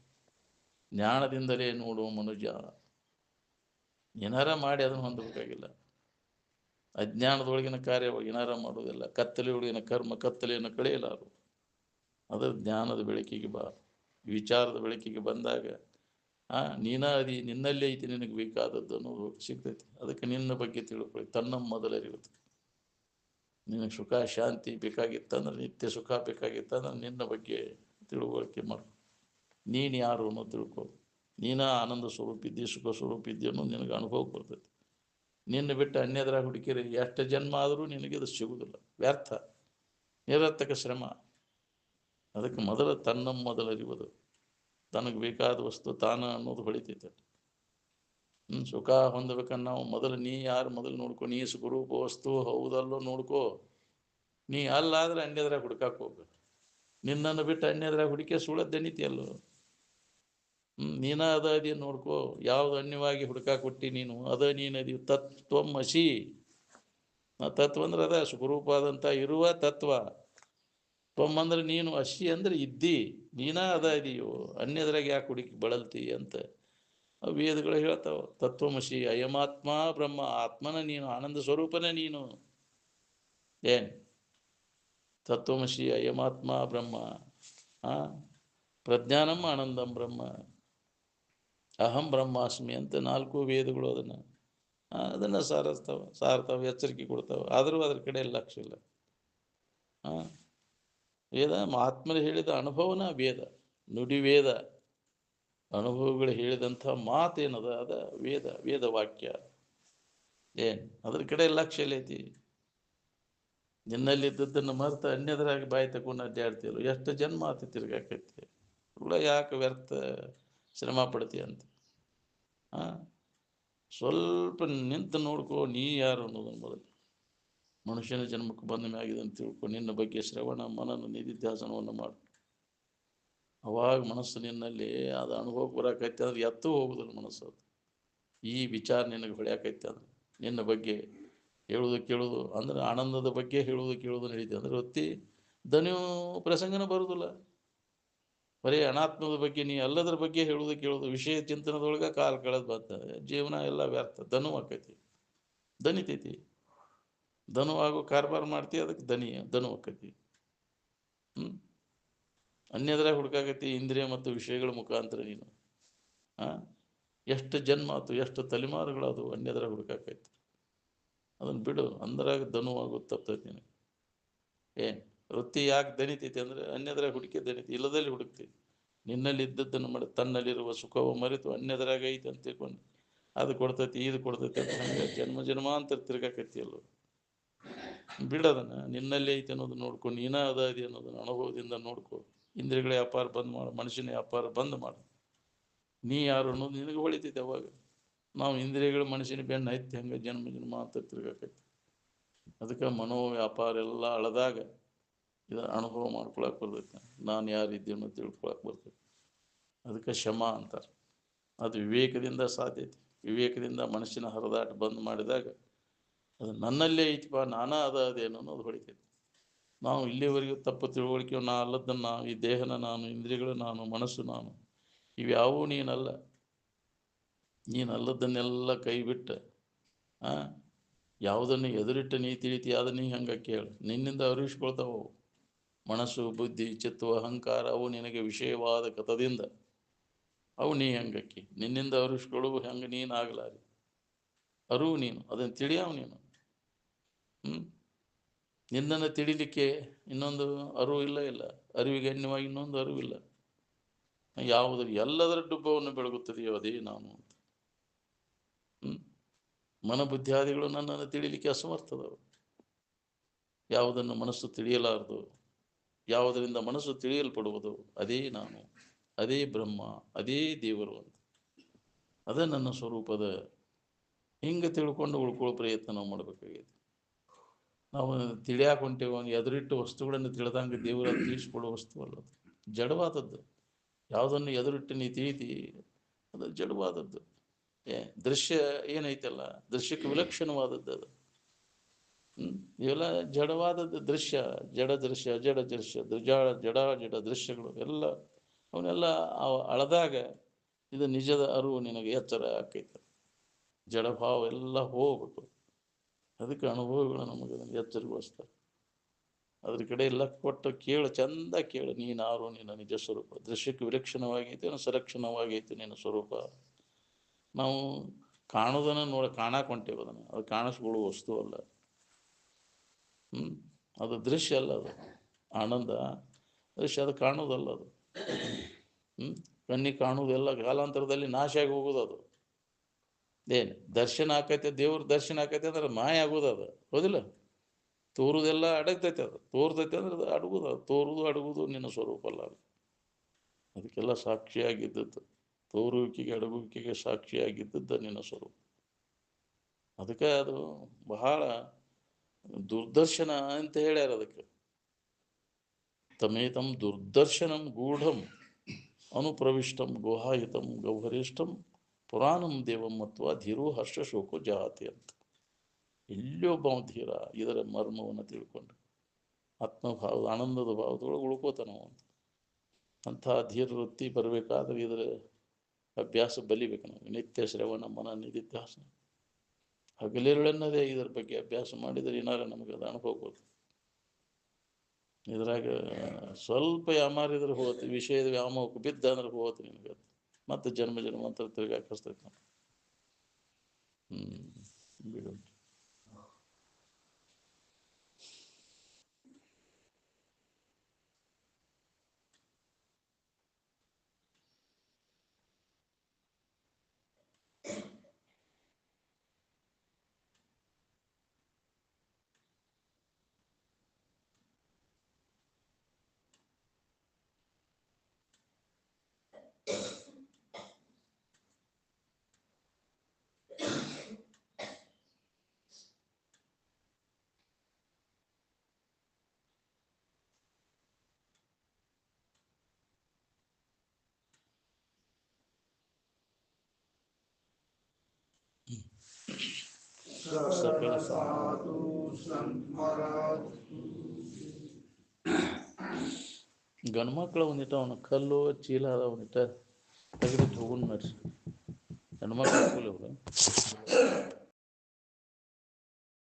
ಜ್ಞಾನದಿಂದಲೇ ನೋಡುವ ಮನುಜ. ಏನಾರ ಮಾಡಿ ಅದನ್ನು ಹೊಂದಬೇಕಾಗಿಲ್ಲ. ಅಜ್ಞಾನದೊಳಗಿನ ಕಾರ್ಯವಾಗಿ ಏನಾರ ಮಾಡೋದಿಲ್ಲ. ಕತ್ತಲೆಯೊಳಗಿನ ಕರ್ಮ ಕತ್ತಲೆಯನ್ನು ಕಳೆಯಲಾರು. ಅದರ ಜ್ಞಾನದ ಬೆಳಕಿಗೆ ಬಾ. ವಿಚಾರದ ಬೆಳಕಿಗೆ ಬಂದಾಗ ನೀನ ಅದಿ, ನಿನ್ನಲ್ಲೇ ಐತಿ ನಿನಗೆ ಬೇಕಾದದ್ದು ಅನ್ನೋದು ಸಿಗ್ತೈತಿ. ಅದಕ್ಕೆ ನಿನ್ನ ಬಗ್ಗೆ ತಿಳ್ಕೊಳ್ಳಿ. ತನ್ನ ಮೊದಲರಿರುತ್ತೆ. ನಿನಗೆ ಸುಖ ಶಾಂತಿ ಬೇಕಾಗಿತ್ತಂದ್ರೆ, ನಿತ್ಯ ಸುಖ ಬೇಕಾಗಿತ್ತಂದ್ರೆ ನಿನ್ನ ಬಗ್ಗೆ ತಿಳುವಳಿಕೆ ಮಾಡು. ನೀನು ಯಾರು ಅನ್ನೋದು ತಿಳ್ಕೊ. ನೀನ ಆನಂದ ಸ್ವರೂಪ ಇದ್ದಿ, ಸುಖ ಸ್ವರೂಪ ಇದ್ದಿ ಅನ್ನೋದು ನಿನಗೆ ಅನುಭವ ಬರ್ತೈತಿ. ನಿನ್ನ ಬಿಟ್ಟು ಅನ್ಯದ್ರಾಗ ಹುಡುಕಿರಿ ಎಷ್ಟು ಜನ್ಮ ಆದರೂ ನಿನಗೆ ಅದು ಸಿಗುವುದಿಲ್ಲ. ವ್ಯರ್ಥ, ನಿರರ್ಥಕ ಶ್ರಮ. ಅದಕ್ಕೆ ಮೊದಲರಿವುದು. ತನಗೆ ಬೇಕಾದ ವಸ್ತು ತಾನ ಅನ್ನೋದು ಹೊಳಿತೈತೆ. ಸುಖ ಹೊಂದಬೇಕನ್ನ ನಾವು ಮೊದಲು ನೀ ಯಾರು ಮೊದಲು ನೋಡ್ಕೊ. ನೀ ಸುಖರೂಪ ವಸ್ತು ಹೌದಲ್ಲೋ ನೋಡ್ಕೋ. ನೀ ಅಲ್ಲಾದ್ರೆ ಅನ್ಯದ್ರಾಗ ಹುಡುಕಾಕ್ ಹೋಗ್ಬೇಕು. ನಿನ್ನನ್ನು ಬಿಟ್ಟು ಅನ್ಯದ್ರಾಗ ಹುಡುಕಿ ಸುಳ್ಳದ್ದೆನಿತಿಯಲ್ಲೋ. ನೀನ ಅದ ಅದಿ ನೋಡ್ಕೋ. ಯಾವ್ದು ಅನ್ಯವಾಗಿ ಹುಡುಕಾಕ್ ಹುಟ್ಟಿ ನೀನು ಅದ ನೀನದಿ. ತತ್ವಮಸಿ. ತತ್ವ ಅಂದ್ರೆ ಅದ ಸುಖರೂಪ ಆದಂಥ ಇರುವ ತತ್ವ. ತ್ವಮ್ ಅಂದ್ರೆ ನೀನು, ಅಶಿ ಅಂದ್ರೆ ಇದ್ದಿ, ನೀನಾ ಅದ ಇದೆಯೋ, ಅನ್ಯದ್ರಾಗ ಯಾಕೆ ಹುಡುಕಿ ಬಳಲ್ತಿ ಅಂತ ವೇದಗಳು ಹೇಳ್ತಾವ. ತತ್ವಮಶಿ ಅಯಮಾತ್ಮ ಬ್ರಹ್ಮ, ಆತ್ಮನ ನೀನು, ಆನಂದ ಸ್ವರೂಪನೇ ನೀನು. ಏನ್ ತತ್ವಮಶಿ ಅಯಮಾತ್ಮ ಬ್ರಹ್ಮ, ಆ ಪ್ರಜ್ಞಾನಂ ಆನಂದಂ ಬ್ರಹ್ಮ, ಅಹಂ ಬ್ರಹ್ಮಾಸ್ಮಿ ಅಂತ 4 ವೇದಗಳು ಅದನ್ನ ಸಾರ್ತಾವ, ಎಚ್ಚರಿಕೆ ಕೊಡ್ತಾವ. ಆದರೂ ಅದ್ರ ಕಡೆ ಲಕ್ಷ್ಯ ಇಲ್ಲ. ವೇದ ಮಹಾತ್ಮರು ಹೇಳಿದ ಅನುಭವನ ವೇದ, ನುಡಿ ವೇದ, ಅನುಭವಗಳು ಹೇಳಿದಂಥ ಮಾತೇನದ ಅದ ವೇದ, ವೇದ ವಾಕ್ಯ. ಏನ್ ಅದ್ರ ಕಡೆ ಲಕ್ಷ್ಯ ಎಲ್ಲೈತಿ? ನಿನ್ನಲ್ಲಿದ್ದದ್ದನ್ನು ಮರ್ತ ಅನ್ಯದ್ರಾಗಿ ಬಾಯಿ ತಗೊಂಡು ಅಡ್ಡಾಡ್ತಿಲ್ಲ. ಎಷ್ಟು ಜನ್ಮ ಆತಿ ತಿರ್ಗಾಕೈತಿ, ಕೂಡ ಯಾಕೆ ವ್ಯರ್ಥ ಶ್ರಮ ಪಡ್ತಿ ಅಂತ. ಸ್ವಲ್ಪ ನಿಂತು ನೋಡ್ಕೋ, ನೀ ಯಾರು ಅನ್ನೋದನ್ನು ಮೊದಲು. ಮನುಷ್ಯನ ಜನ್ಮಕ್ಕೆ ಬಂದ ಮ್ಯಾಗಿದೆ ಅಂತ ತಿಳ್ಕೊ. ನಿನ್ನ ಬಗ್ಗೆ ಶ್ರವಣ ಮನನ ನಿಧಿಧ್ಯಾಸನವನ್ನು ಮಾಡು. ಅವಾಗ ಮನಸ್ಸು ನಿನ್ನಲ್ಲಿ ಅದು ಅನುಭವಕ್ಕೆ ಬರಾಕೈತೆ ಅಂದ್ರೆ ಎತ್ತು ಹೋಗುದಿಲ್ಲ ಮನಸ್ಸು. ಅದು ಈ ವಿಚಾರ ನಿನಗೆ ಹೊಳ್ಯಾಕೈತೆ ಅಂದ್ರೆ ನಿನ್ನ ಬಗ್ಗೆ ಹೇಳುವುದು ಕೇಳುವುದು ಅಂದ್ರೆ ಆನಂದದ ಬಗ್ಗೆ ಹೇಳುವುದು ಕೇಳುವುದು ನಡೀತೆ ಅಂದ್ರೆ ಹೊತ್ತಿ ದನಿಯು ಪ್ರಸಂಗನ ಬರುವುದಿಲ್ಲ. ಬರೀ ಅನಾತ್ಮದ ಬಗ್ಗೆ ನೀ ಅಲ್ಲದ್ರ ಬಗ್ಗೆ ಹೇಳುವುದು ಕೇಳುವುದು, ವಿಷಯ ಚಿಂತನದೊಳಗೆ ಕಾಲ ಕಳೆದು ಬರ್ತದೆ. ಜೀವನ ಎಲ್ಲ ವ್ಯರ್ಥ, ದನು ಆಕೈತಿ, ದನಿತೈತಿ. ದನು ಆಗೋ ಕಾರ್ಬಾರ್ ಮಾಡ್ತಿ, ಅದಕ್ಕೆ ದನು ಆಕೈತಿ. ಅನ್ಯದ್ರಾಗ ಹುಡುಕಾಗೈತಿ ಇಂದ್ರಿಯ ಮತ್ತು ವಿಷಯಗಳ ಮುಖಾಂತರ ನೀನು. ಎಷ್ಟು ಜನ್ಮ ಆಯ್ತು, ಎಷ್ಟು ತಲೆಮಾರುಗಳದು ಅನ್ಯದ್ರಾಗ ಹುಡುಕಾಕೈತಿ. ಅದನ್ನು ಬಿಡು, ಅಂದ್ರಾಗ ದನು ಆಗೋದು ತಪ್ತೈತಿ ನಿನಗೆ. ಏನು ವೃತ್ತಿ ಯಾಕೆ ದನಿತೈತಿ ಅಂದ್ರೆ ಅನ್ಯದ್ರಾಗ ಹುಡುಕಿ ದನಿತಿ, ಇಲ್ಲದಲ್ಲಿ ಹುಡುಕ್ತಿ. ನಿನ್ನಲ್ಲಿ ಇದ್ದದ್ದನ್ನು ಮಾಡಿ ತನ್ನಲ್ಲಿರುವ ಸುಖವು ಮರೆತು ಅನ್ಯದ್ರಾಗ ಐತಿ ಅಂತ ತಿಳ್ಕೊಂಡು ಅದು ಕೊಡ್ತೈತಿ ಇದು ಕೊಡ್ತೈತಿ ಅಂತ ಹಂಗೆ ಜನ್ಮ ಜನ್ಮಾಂತರ ತಿರ್ಗಾಕೈತಿ. ಅಲ್ಲೋ ಬಿಡೋದನ್ನ, ನಿನ್ನಲ್ಲಿ ಐತಿ ಅನ್ನೋದು ನೋಡ್ಕೊ, ನೀನ ಅದ ಇದೆ ಅನ್ನೋದನ್ನ ಅನುಭವದಿಂದ ನೋಡ್ಕೊ. ಇಂದ್ರಿಯಗಳ ವ್ಯಾಪಾರ ಬಂದ್ ಮಾಡು, ಮನುಷ್ಯನ ವ್ಯಾಪಾರ ಬಂದ್ ಮಾಡು. ನೀ ಯಾರು ಅನ್ನೋದು ನಿನಗೆ ಹೊಳಿತೈತೆ. ಅವಾಗ ನಾವು ಇಂದ್ರಿಯಗಳು ಮನುಷ್ಯನ ಬೆನ್ನು ಹತ್ತಿ ಹಂಗೆ ಜನ್ಮ ಜನ್ಮ ಅಂತ ತಿರ್ಗಾಕೈತಿ. ಅದಕ್ಕೆ ಮನೋ ವ್ಯಾಪಾರ ಎಲ್ಲ ಅಳದಾಗ ಇದರ ಅನುಭವ ಮಾಡ್ಕೊಳಕ್ ಬರ್ತೈತೆ. ನಾನು ಯಾರಿದ್ದೇನೋ ತಿಳ್ಕೊಳಕ್ ಬರ್ತೈತಿ. ಅದಕ್ಕೆ ಶಮ ಅಂತಾರೆ. ಅದು ವಿವೇಕದಿಂದ ಸಾಧ್ಯತೆ. ವಿವೇಕದಿಂದ ಮನಸ್ಸಿನ ಹರಿದಾಟ ಬಂದ್ ಮಾಡಿದಾಗ ಅದು ನನ್ನಲ್ಲೇ ಐತಿಪಾ, ನಾನಾ ಅದೇನೋ ಅನ್ನೋದು ಹೊಳಿತೈತಿ. ನಾವು ಇಲ್ಲಿವರೆಗೂ ತಪ್ಪು ತಿಳುವಳಿಕೆ, ನಾ ಅಲ್ಲದನ್ನು ನಾನು, ಈ ದೇಹನ ನಾನು, ಇಂದ್ರಿಯಗಳು ನಾನು, ಮನಸ್ಸು ನಾನು, ಇವ್ಯಾವೂ ನೀನಲ್ಲ. ನೀನಲ್ಲದನ್ನೆಲ್ಲ ಕೈ ಬಿಟ್ಟು ಯಾವುದನ್ನು ಎದುರಿಟ್ಟು ನೀ ತಿಳಿತಿ ಅದನ್ನ ನೀ ಹಂಗೆ ಕೇಳು. ನಿನ್ನಿಂದ ಅರಿವಿಸ್ಕೊಳ್ತಾವು ಮನಸ್ಸು, ಬುದ್ಧಿ, ಚಿತ್ತು, ಅಹಂಕಾರ. ಅವು ನಿನಗೆ ವಿಷಯವಾದ ಕಥದಿಂದ ಅವು ನೀ ಹಂಗಕ್ಕಿ ನಿನ್ನಿಂದ ಅರಿವಿಸ್ಕೊಳ್ಳುವು ಹೆಂಗೆ ನೀನಾಗಲಾರಿ. ಅರಿವು ನೀನು, ಅದನ್ನು ತಿಳಿಯವು ನೀನು. ನಿನ್ನನ್ನು ತಿಳಿಲಿಕ್ಕೆ ಇನ್ನೊಂದು ಅರಿವು ಇಲ್ಲ. ಅರಿವಿಗೆ ಅನ್ಯವಾಗಿ ಇನ್ನೊಂದು ಅರಿವಿಲ್ಲ. ಯಾವುದು ಎಲ್ಲದರ ಡುಬ್ಬವನ್ನು ಬೆಳಗುತ್ತದೆಯೋ ಅದೇ ನಾನು ಅಂತ. ಮನಬುದ್ಧಿಯಾದಿಗಳು ನನ್ನನ್ನು ತಿಳಿಲಿಕ್ಕೆ ಅಸಮರ್ಥದವು. ಯಾವುದನ್ನು ಮನಸ್ಸು ತಿಳಿಯಲಾರದು, ಯಾವುದರಿಂದ ಮನಸ್ಸು ತಿಳಿಯಲ್ಪಡುವುದು ಅದೇ ನಾನು, ಅದೇ ಬ್ರಹ್ಮ, ಅದೇ ದೇವರು ಅಂತ. ಅದೇ ನನ್ನ ಸ್ವರೂಪದ. ಹಿಂಗೆ ತಿಳ್ಕೊಂಡು ಉಳ್ಕೊಳ್ಳೋ ಪ್ರಯತ್ನ ನಾವು ಮಾಡಬೇಕಾಗಿದೆ. ನಾವು ತಿಳಿಯಾಕ ಹೊಂಟೇವೆ, ಒಂದು ಎದುರಿಟ್ಟು ವಸ್ತುಗಳನ್ನು ತಿಳಿದಂಗೆ ದೇವರ ತಿಳಿಸ್ಕೊಡೋ ವಸ್ತು ಅಲ್ಲ. ಅದು ಜಡವಾದದ್ದು. ಯಾವುದನ್ನು ಎದುರಿಟ್ಟು ನೀ ತಿಳಿತಿ ಅದು ಜಡವಾದದ್ದು. ದೃಶ್ಯ ಏನೈತಲ್ಲ, ದೃಶ್ಯಕ್ಕೆ ವಿಲಕ್ಷಣವಾದದ್ದು ಅದು. ಇವೆಲ್ಲ ಜಡವಾದದ್ದು ದೃಶ್ಯ, ಜಡ ದೃಶ್ಯ, ಅಜಡ ದೃಶ್ಯ, ಜಡ ದೃಶ್ಯಗಳು ಎಲ್ಲ ಅವನ್ನೆಲ್ಲ ಅಳದಾಗ ಇದು ನಿಜದ ಅರಿವು ನಿನಗೆ ಎಚ್ಚರ ಆಕೈತೆ. ಜಡಭಾವ ಎಲ್ಲ ಹೋಗ್ಬೇಕು. ಅದಕ್ಕೆ ಅನುಭವಗಳು ನಮಗೆ ಎಚ್ಚರಗೊಳಿಸ್ತಾರೆ. ಅದ್ರ ಕಡೆ ಎಲ್ಲ ಕೊಟ್ಟು ಕೇಳು, ಚಂದ ಕೇಳು. ನೀನಾರು ನಿನ್ನ ನಿಜ ಸ್ವರೂಪ. ದೃಶ್ಯಕ್ಕೆ ವಿಲಕ್ಷಣವಾಗೈತೆ, ಸಲಕ್ಷಣವಾಗೈತೆ ನಿನ್ನ ಸ್ವರೂಪ. ನಾವು ಕಾಣೋದನ್ನು ಕಾಣಾಕ್ ಹೊಂಟೇವೆ. ಅದು ಕಾಣಿಸ್ಕೊಳ್ಳುವ ವಸ್ತು ಅಲ್ಲ. ಅದು ದೃಶ್ಯ ಅಲ್ಲ. ಅದು ಆನಂದ ದೃಶ್ಯ, ಅದು ಕಾಣೋದಲ್ಲ. ಅದು ಕಣ್ಣಿಗೆ ಕಾಣುವುದೆಲ್ಲ ಕಾಲಾಂತರದಲ್ಲಿ ನಾಶ ಆಗಿ ಹೋಗೋದು. ಅದು ಏನು ದರ್ಶನ ಆಕೈತೆ, ದೇವ್ರ ದರ್ಶನ ಆಕೈತೆ ಅಂದ್ರೆ ಮಾಯ ಆಗೋದು. ಅದು ಹೌದಿಲ್ಲ. ತೋರುದೆಲ್ಲ ಅಡಗ್ತೈತೆ. ಅದು ತೋರ್ತೈತೆ ಅಂದ್ರೆ ಅದು ಅಡಗುದು. ಅದು ತೋರುದು ಅಡಗುದು ನಿನ್ನ ಸ್ವರೂಪ ಅಲ್ಲ. ಅದು ಅದಕ್ಕೆಲ್ಲ ಸಾಕ್ಷಿಯಾಗಿದ್ದದ್ದು, ತೋರುವಿಕೆಗೆ ಅಡಗುವಿಕೆಗೆ ಸಾಕ್ಷಿಯಾಗಿದ್ದದ್ದು ನಿನ್ನ ಸ್ವರೂಪ. ಅದಕ್ಕೆ ಅದು ಬಹಳ ದುರ್ದರ್ಶನ ಅಂತ ಹೇಳ್ಯಾರ. ಅದಕ್ಕೆ ತಮೇತಂ ದುರ್ದರ್ಶನಂ ಗೂಢಂ ಅನುಪ್ರವಿಷ್ಟಂ ಗುಹಾಹಿತಂ ಗೌಹರೇಷ್ಟಂ ಪುರಾಣಂ ದೇವಂ ಅಥವಾ ಧೀರೋ ಹರ್ಷ ಶೋಕೋ ಜಾತಿ ಅಂತ. ಇಲ್ಲೊಬ್ಬ ಧೀರ ಇದರ ಮರ್ಮವನ್ನು ತಿಳ್ಕೊಂಡು ಆತ್ಮಭಾವ ಆನಂದದ ಭಾವದೊಳಗೆ ಉಳ್ಕೋತಾನೆ ನಾವು ಅಂಥ ಧೀರ ವೃತ್ತಿ ಬರಬೇಕಾದ್ರೆ ಇದರ ಅಭ್ಯಾಸ ಬಲಿಬೇಕು ನಾವು ನಿತ್ಯ ಶ್ರವಣ ಮನ ನಿಧಿಧ್ಯಾಸನ ಹಗಲಿರುಳನ್ನದೇ ಇದರ ಬಗ್ಗೆ ಅಭ್ಯಾಸ ಮಾಡಿದರೆ ಏನಾರ ನಮಗೆ ಅದು ಅನುಭವ ಬರ್ತದೆ. ಇದ್ರಾಗ ಸ್ವಲ್ಪ ಯಾಮಾರಿದ್ರೆ ಹೋಗುತ್ತೆ, ವಿಷಯದ ವ್ಯಾಮೋಹಕ್ಕೆ ಬಿದ್ದ ಅಂದ್ರೆ ಹೋಗುತ್ತೆ ನಿನಗೆ, ಮತ್ತೆ ಜನ್ಮ ಜನ್ಮಾಂತರ ತಿರುಗಾಕಿಸ್ತೈತೆ ನಾವು. ಬಿಡು. ಸಕಲ ಸಾಧು ಗಂಡು ಮಕ್ಕಳು ಒಂದಿಟ್ಟು ಅವನ ಕಲ್ಲು ಚೀಲ ಅದ ಒಂದಿಟ್ಟು ತೆಗೆದಿಟ್ಟು ಹೋಗುನ್ ಮಾಡ್ರಿ. ಹೆಣ್ಮಕ್ಳು ಹಾಕೋಲಿ ಅವರು